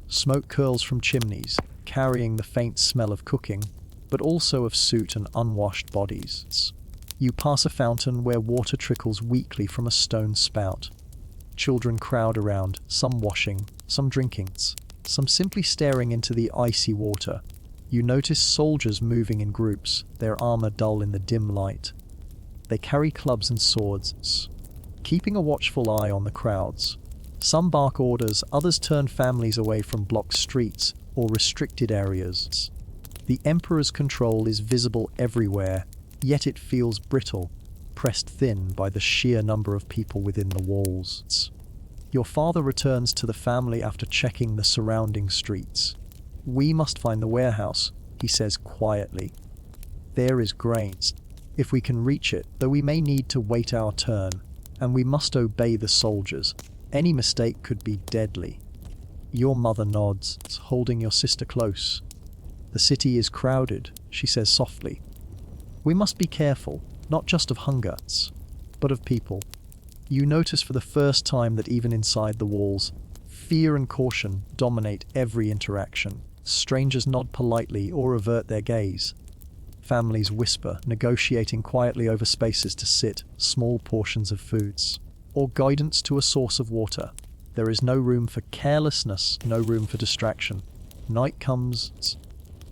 Smoke curls from chimneys, carrying the faint smell of cooking, but also of soot and unwashed bodies. You pass a fountain where water trickles weakly from a stone spout. Children crowd around, some washing, some drinking, some simply staring into the icy water. You notice soldiers moving in groups, their armor dull in the dim light. They carry clubs and swords, keeping a watchful eye on the crowds. Some bark orders, others turn families away from blocked streets or restricted areas. The emperor's control is visible everywhere, yet it feels brittle, pressed thin by the sheer number of people within the walls. Your father returns to the family after checking the surrounding streets. "We must find the warehouse," he says quietly. "There is grain. If we can reach it, though we may need to wait our turn, and we must obey the soldiers. Any mistake could be deadly." Your mother nods, holding your sister close. The The city is crowded, she says softly. We must be careful, not just of hunger, but of people. You notice for the first time that even inside the walls, fear and caution dominate every interaction. Strangers nod politely or avert their gaze. Families whisper, negotiating quietly over spaces to sit, small portions of foods, or guidance to a source of water. There is no room for carelessness, no room for distraction. Night comes,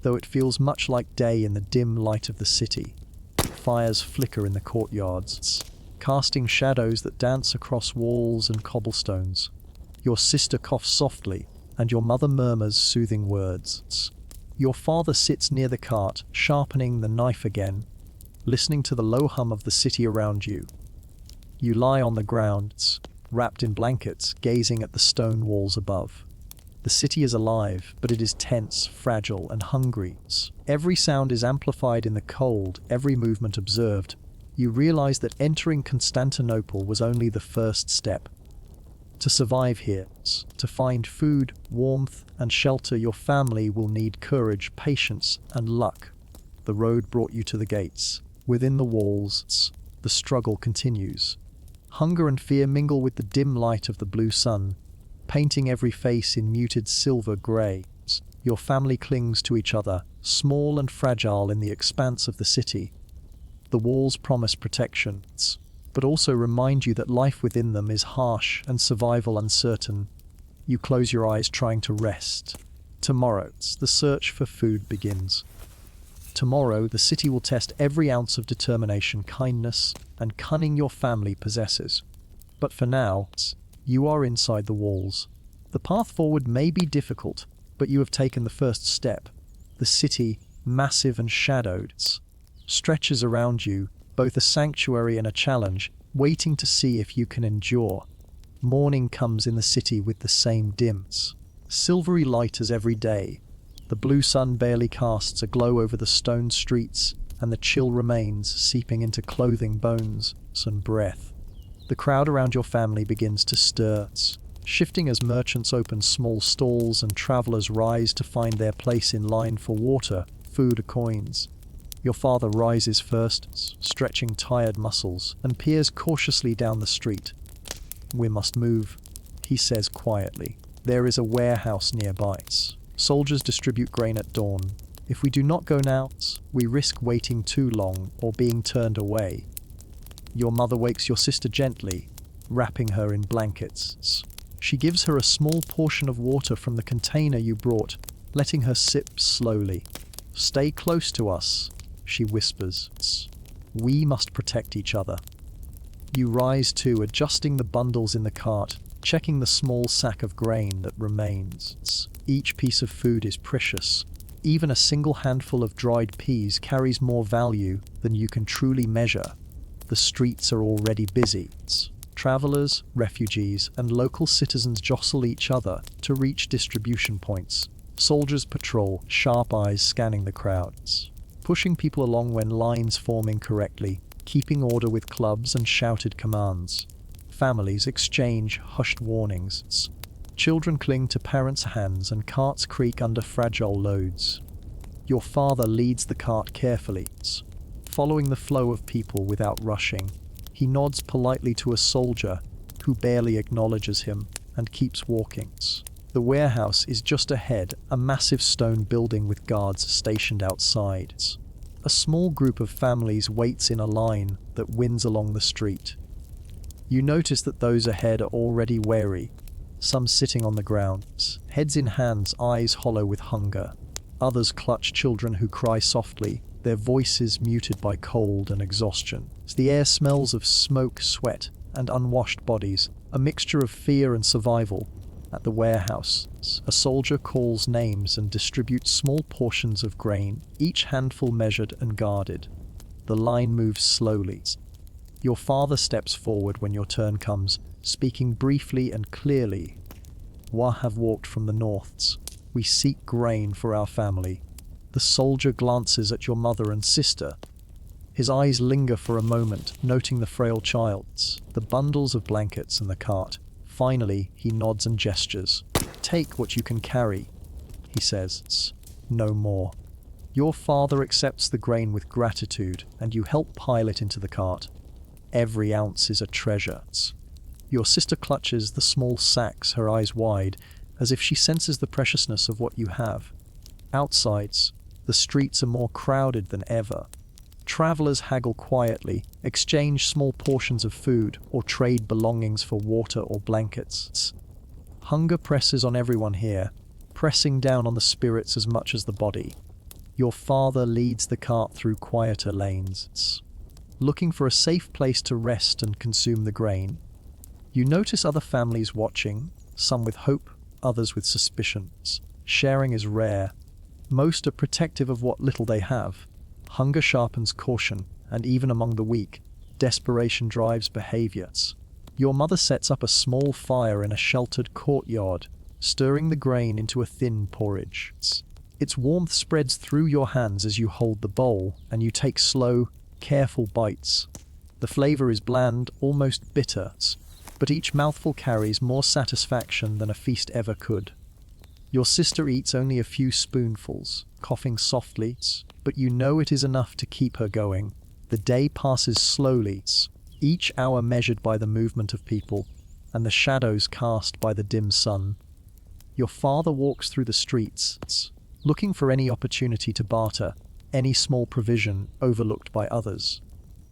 though it feels much like day in the dim light of the city. Fires flicker in the courtyards, casting shadows that dance across walls and cobblestones. Your sister coughs softly, and your mother murmurs soothing words. Your father sits near the cart, sharpening the knife again, listening to the low hum of the city around you. You lie on the ground, wrapped in blankets, gazing at the stone walls above. The city is alive, but it is tense, fragile, and hungry. Every sound is amplified in the cold, every movement observed. You realize that entering Constantinople was only the first step. To survive here, to find food, warmth, and shelter, your family will need courage, patience, and luck. The road brought you to the gates. Within the walls, the struggle continues. Hunger and fear mingle with the dim light of the blue sun, painting every face in muted silver grey. Your family clings to each other, small and fragile in the expanse of the city. The walls promise protection, but also remind you that life within them is harsh and survival uncertain. You close your eyes trying to rest. Tomorrow, the search for food begins. Tomorrow, the city will test every ounce of determination, kindness, and cunning your family possesses. But for now, you are inside the walls. The path forward may be difficult, but you have taken the first step. The city, massive and shadowed, stretches around you, both a sanctuary and a challenge, waiting to see if you can endure. Morning comes in the city with the same dim, silvery light as every day. The blue sun barely casts a glow over the stone streets, and the chill remains, seeping into clothing, bones, and breath. The crowd around your family begins to stir, shifting as merchants open small stalls and travelers rise to find their place in line for water, food, or coins. Your father rises first, stretching tired muscles, and peers cautiously down the street. We must move, he says quietly. There is a warehouse nearby. Soldiers distribute grain at dawn. If we do not go now, we risk waiting too long or being turned away. Your mother wakes your sister gently, wrapping her in blankets. She gives her a small portion of water from the container you brought, letting her sip slowly. Stay close to us, she whispers. We must protect each other. You rise too, adjusting the bundles in the cart, checking the small sack of grain that remains. Each piece of food is precious. Even a single handful of dried peas carries more value than you can truly measure. The streets are already busy. Travelers, refugees, and local citizens jostle each other to reach distribution points. Soldiers patrol, sharp eyes scanning the crowds, pushing people along when lines form incorrectly, keeping order with clubs and shouted commands. Families exchange hushed warnings. Children cling to parents' hands and carts creak under fragile loads. Your father leads the cart carefully, following the flow of people without rushing. He nods politely to a soldier who barely acknowledges him and keeps walking. The warehouse is just ahead, a massive stone building with guards stationed outside. A small group of families waits in a line that winds along the street. You notice that those ahead are already wary, some sitting on the ground, heads in hands, eyes hollow with hunger. Others clutch children who cry softly, their voices muted by cold and exhaustion. The air smells of smoke, sweat, and unwashed bodies, a mixture of fear and survival. At the warehouse, a soldier calls names and distributes small portions of grain, each handful measured and guarded. The line moves slowly. Your father steps forward when your turn comes, speaking briefly and clearly. "We have walked from the norths. We seek grain for our family." The soldier glances at your mother and sister. His eyes linger for a moment, noting the frail child, the bundles of blankets and the cart. Finally, he nods and gestures. "Take what you can carry," he says. "No more." Your father accepts the grain with gratitude, and you help pile it into the cart. Every ounce is a treasure. Your sister clutches the small sacks, her eyes wide, as if she senses the preciousness of what you have. Outside, the streets are more crowded than ever. Travelers haggle quietly, exchange small portions of food, or trade belongings for water or blankets. Hunger presses on everyone here, pressing down on the spirits as much as the body. Your father leads the cart through quieter lanes, looking for a safe place to rest and consume the grain. You notice other families watching, some with hope, others with suspicions. Sharing is rare. Most are protective of what little they have. Hunger sharpens caution, and even among the weak, desperation drives behaviors. Your mother sets up a small fire in a sheltered courtyard, stirring the grain into a thin porridge. Its warmth spreads through your hands as you hold the bowl, and you take slow, careful bites. The flavor is bland, almost bitter, but each mouthful carries more satisfaction than a feast ever could. Your sister eats only a few spoonfuls, coughing softly, but you know it is enough to keep her going. The day passes slowly, each hour measured by the movement of people, and the shadows cast by the dim sun. Your father walks through the streets, looking for any opportunity to barter, any small provision overlooked by others.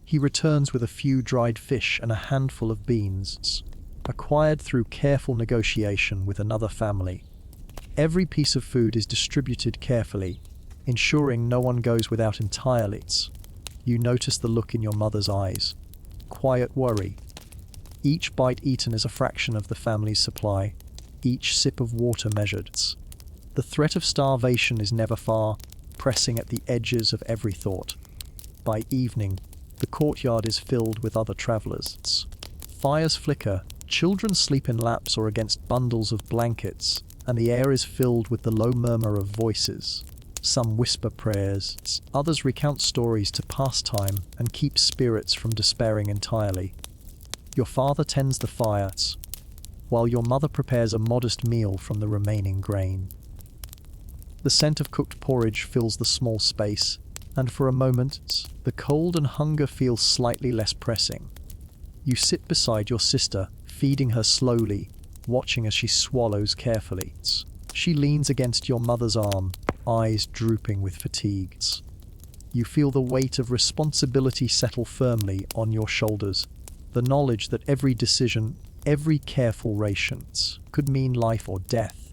He returns with a few dried fish and a handful of beans, acquired through careful negotiation with another family. Every piece of food is distributed carefully, ensuring no one goes without entirely. You notice the look in your mother's eyes. Quiet worry. Each bite eaten is a fraction of the family's supply, each sip of water measured. The threat of starvation is never far, pressing at the edges of every thought. By evening, the courtyard is filled with other travelers. Fires flicker, children sleep in laps or against bundles of blankets, and the air is filled with the low murmur of voices. Some whisper prayers, others recount stories to pass time and keep spirits from despairing entirely. Your father tends the fires, while your mother prepares a modest meal from the remaining grain. The scent of cooked porridge fills the small space, and for a moment, the cold and hunger feel slightly less pressing. You sit beside your sister, feeding her slowly, watching as she swallows carefully. She leans against your mother's arm, eyes drooping with fatigue. You feel the weight of responsibility settle firmly on your shoulders, the knowledge that every decision, every careful ration, could mean life or death.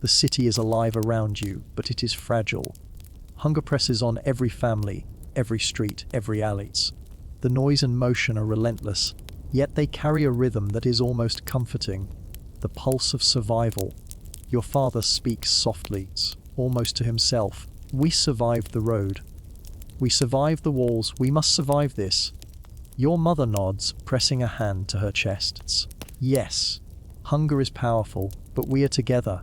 The city is alive around you, but it is fragile. Hunger presses on every family, every street, every alley. The noise and motion are relentless, yet they carry a rhythm that is almost comforting. The pulse of survival. Your father speaks softly, almost to himself. We survived the road. We survived the walls. We must survive this. Your mother nods, pressing a hand to her chest. Yes, hunger is powerful, but we are together.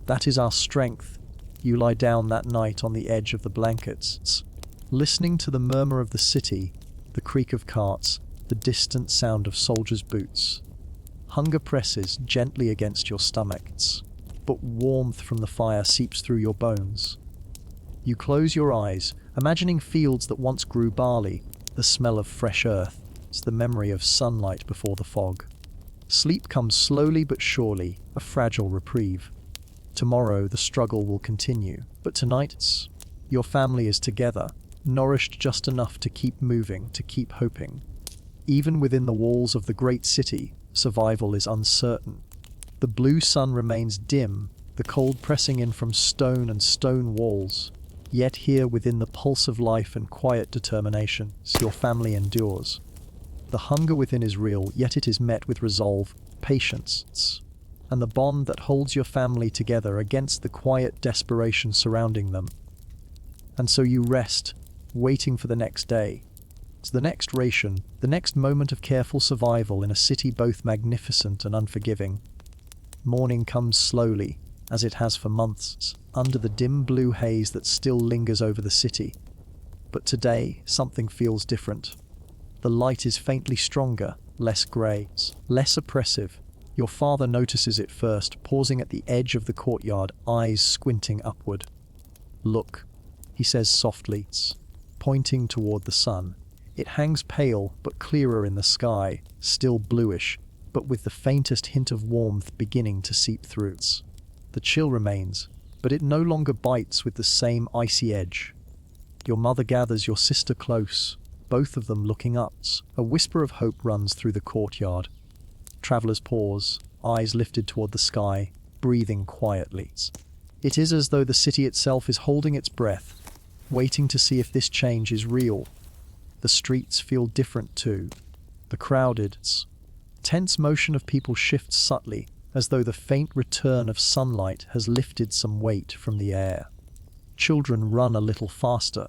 That is our strength. You lie down that night on the edge of the blankets, listening to the murmur of the city, the creak of carts, the distant sound of soldiers' boots. Hunger presses gently against your stomachs, but warmth from the fire seeps through your bones. You close your eyes, imagining fields that once grew barley, the smell of fresh earth, the memory of sunlight before the fog. Sleep comes slowly but surely, a fragile reprieve. Tomorrow the struggle will continue, but tonight, your family is together, nourished just enough to keep moving, to keep hoping. Even within the walls of the great city, survival is uncertain. The blue sun remains dim, the cold pressing in from stone and stone walls. Yet here within the pulse of life and quiet determination, your family endures. The hunger within is real, yet it is met with resolve, patience, and the bond that holds your family together against the quiet desperation surrounding them. And so you rest, waiting for the next day. It's the next ration, the next moment of careful survival in a city both magnificent and unforgiving. Morning comes slowly, as it has for months, under the dim blue haze that still lingers over the city. But today, something feels different. The light is faintly stronger, less grey, less oppressive. Your father notices it first, pausing at the edge of the courtyard, eyes squinting upward. Look, he says softly, pointing toward the sun. It hangs pale but clearer in the sky, still bluish, but with the faintest hint of warmth beginning to seep through. The chill remains, but it no longer bites with the same icy edge. Your mother gathers your sister close, both of them looking up. A whisper of hope runs through the courtyard. Travelers pause, eyes lifted toward the sky, breathing quietly. It is as though the city itself is holding its breath, waiting to see if this change is real. The streets feel different too. The crowded, tense motion of people shifts subtly, as though the faint return of sunlight has lifted some weight from the air. Children run a little faster,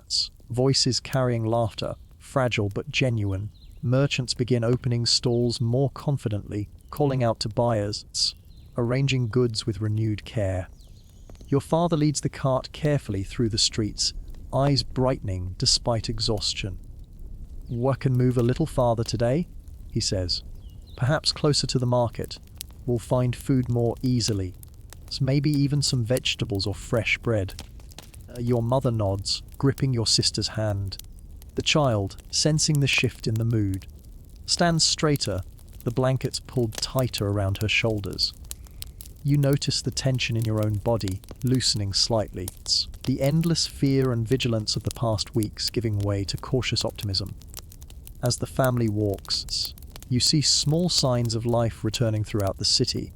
voices carrying laughter, fragile but genuine. Merchants begin opening stalls more confidently, calling out to buyers, arranging goods with renewed care. Your father leads the cart carefully through the streets, eyes brightening despite exhaustion. "We can move a little farther today," he says. "Perhaps closer to the market. We'll find food more easily. Maybe even some vegetables or fresh bread." Your mother nods, gripping your sister's hand. The child, sensing the shift in the mood, stands straighter, the blankets pulled tighter around her shoulders. You notice the tension in your own body, loosening slightly, the endless fear and vigilance of the past weeks giving way to cautious optimism. As the family walks, you see small signs of life returning throughout the city.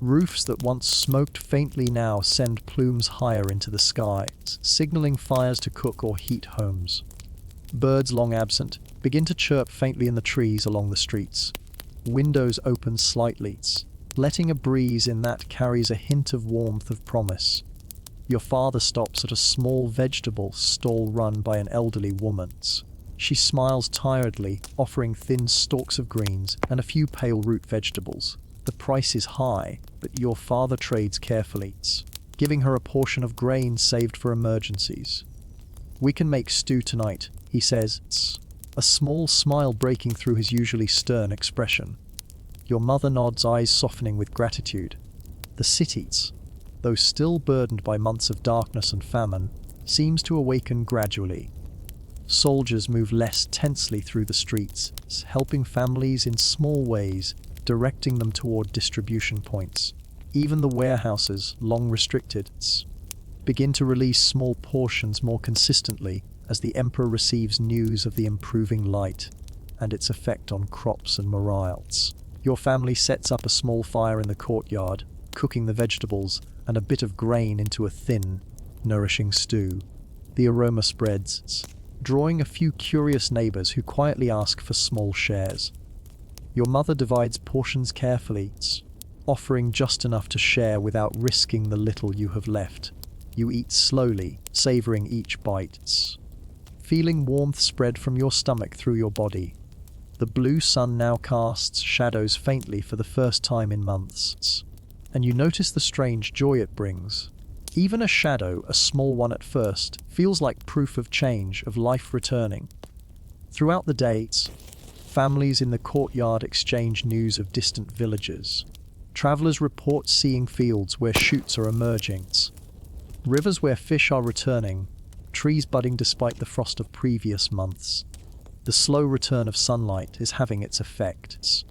Roofs that once smoked faintly now send plumes higher into the sky, signaling fires to cook or heat homes. Birds long absent begin to chirp faintly in the trees along the streets. Windows open slightly, letting a breeze in that carries a hint of warmth of promise. Your father stops at a small vegetable stall run by an elderly woman. She smiles tiredly, offering thin stalks of greens and a few pale root vegetables. The price is high, but your father trades carefully, giving her a portion of grain saved for emergencies. "We can make stew tonight," he says, a small smile breaking through his usually stern expression. Your mother nods, eyes softening with gratitude. The city, though still burdened by months of darkness and famine, seems to awaken gradually. Soldiers move less tensely through the streets, helping families in small ways, directing them toward distribution points. Even the warehouses, long restricted, begin to release small portions more consistently as the emperor receives news of the improving light and its effect on crops and morales. Your family sets up a small fire in the courtyard, cooking the vegetables and a bit of grain into a thin, nourishing stew. The aroma spreads, drawing a few curious neighbors who quietly ask for small shares. Your mother divides portions carefully, offering just enough to share without risking the little you have left. You eat slowly, savoring each bite, feeling warmth spread from your stomach through your body. The blue sun now casts shadows faintly for the first time in months, and you notice the strange joy it brings. Even a shadow, a small one at first, feels like proof of change, of life returning. Throughout the day, families in the courtyard exchange news of distant villages. Travelers report seeing fields where shoots are emerging, rivers where fish are returning, trees budding despite the frost of previous months. The slow return of sunlight is having its effects,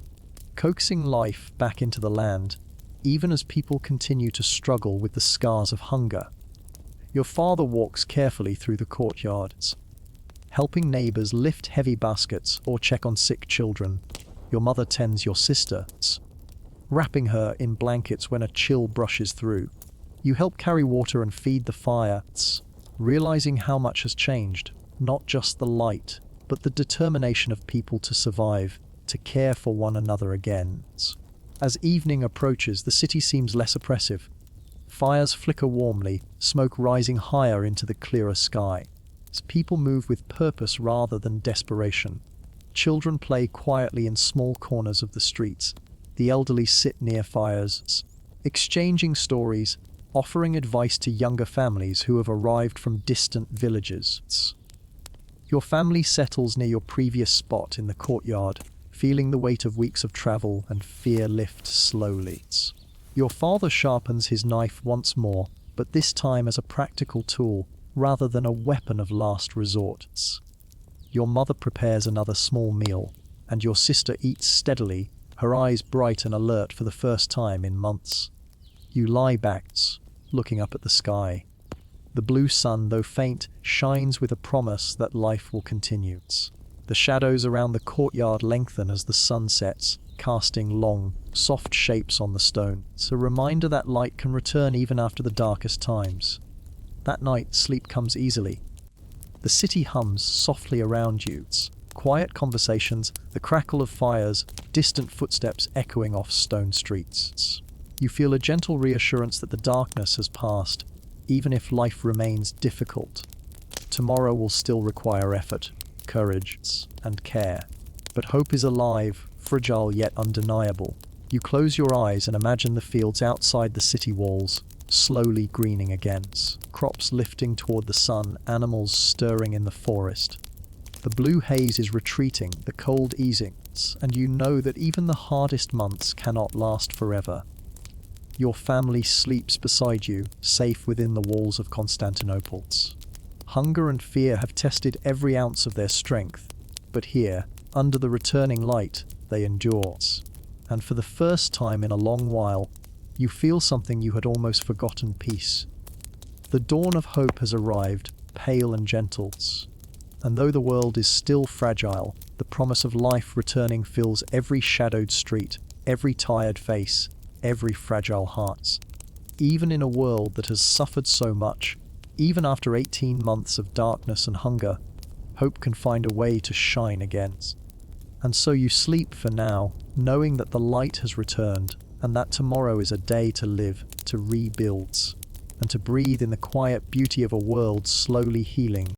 coaxing life back into the land, even as people continue to struggle with the scars of hunger. Your father walks carefully through the courtyards, helping neighbors lift heavy baskets or check on sick children. Your mother tends your sister, wrapping her in blankets when a chill brushes through. You help carry water and feed the fire, realizing how much has changed, not just the light, but the determination of people to survive, to care for one another again. As evening approaches, the city seems less oppressive. Fires flicker warmly, smoke rising higher into the clearer sky. As people move with purpose rather than desperation. Children play quietly in small corners of the streets. The elderly sit near fires, exchanging stories, offering advice to younger families who have arrived from distant villages. Your family settles near your previous spot in the courtyard, feeling the weight of weeks of travel and fear lift slowly. Your father sharpens his knife once more, but this time as a practical tool, rather than a weapon of last resort. Your mother prepares another small meal, and your sister eats steadily, her eyes bright and alert for the first time in months. You lie back, looking up at the sky. The blue sun, though faint, shines with a promise that life will continue. The shadows around the courtyard lengthen as the sun sets, casting long, soft shapes on the stone. It's a reminder that light can return even after the darkest times. That night, sleep comes easily. The city hums softly around you. Quiet conversations, the crackle of fires, distant footsteps echoing off stone streets. You feel a gentle reassurance that the darkness has passed, even if life remains difficult. Tomorrow will still require effort, courage, and care. But hope is alive, fragile yet undeniable. You close your eyes and imagine the fields outside the city walls, slowly greening again, crops lifting toward the sun, animals stirring in the forest. The blue haze is retreating, the cold easing, and you know that even the hardest months cannot last forever. Your family sleeps beside you, safe within the walls of Constantinople. Hunger and fear have tested every ounce of their strength, but here, under the returning light, they endure. And for the first time in a long while, you feel something you had almost forgotten: peace. The dawn of hope has arrived, pale and gentle. And though the world is still fragile, the promise of life returning fills every shadowed street, every tired face, every fragile heart. Even in a world that has suffered so much, even after 18 months of darkness and hunger, hope can find a way to shine again. And so you sleep for now, knowing that the light has returned, and that tomorrow is a day to live, to rebuild, and to breathe in the quiet beauty of a world slowly healing,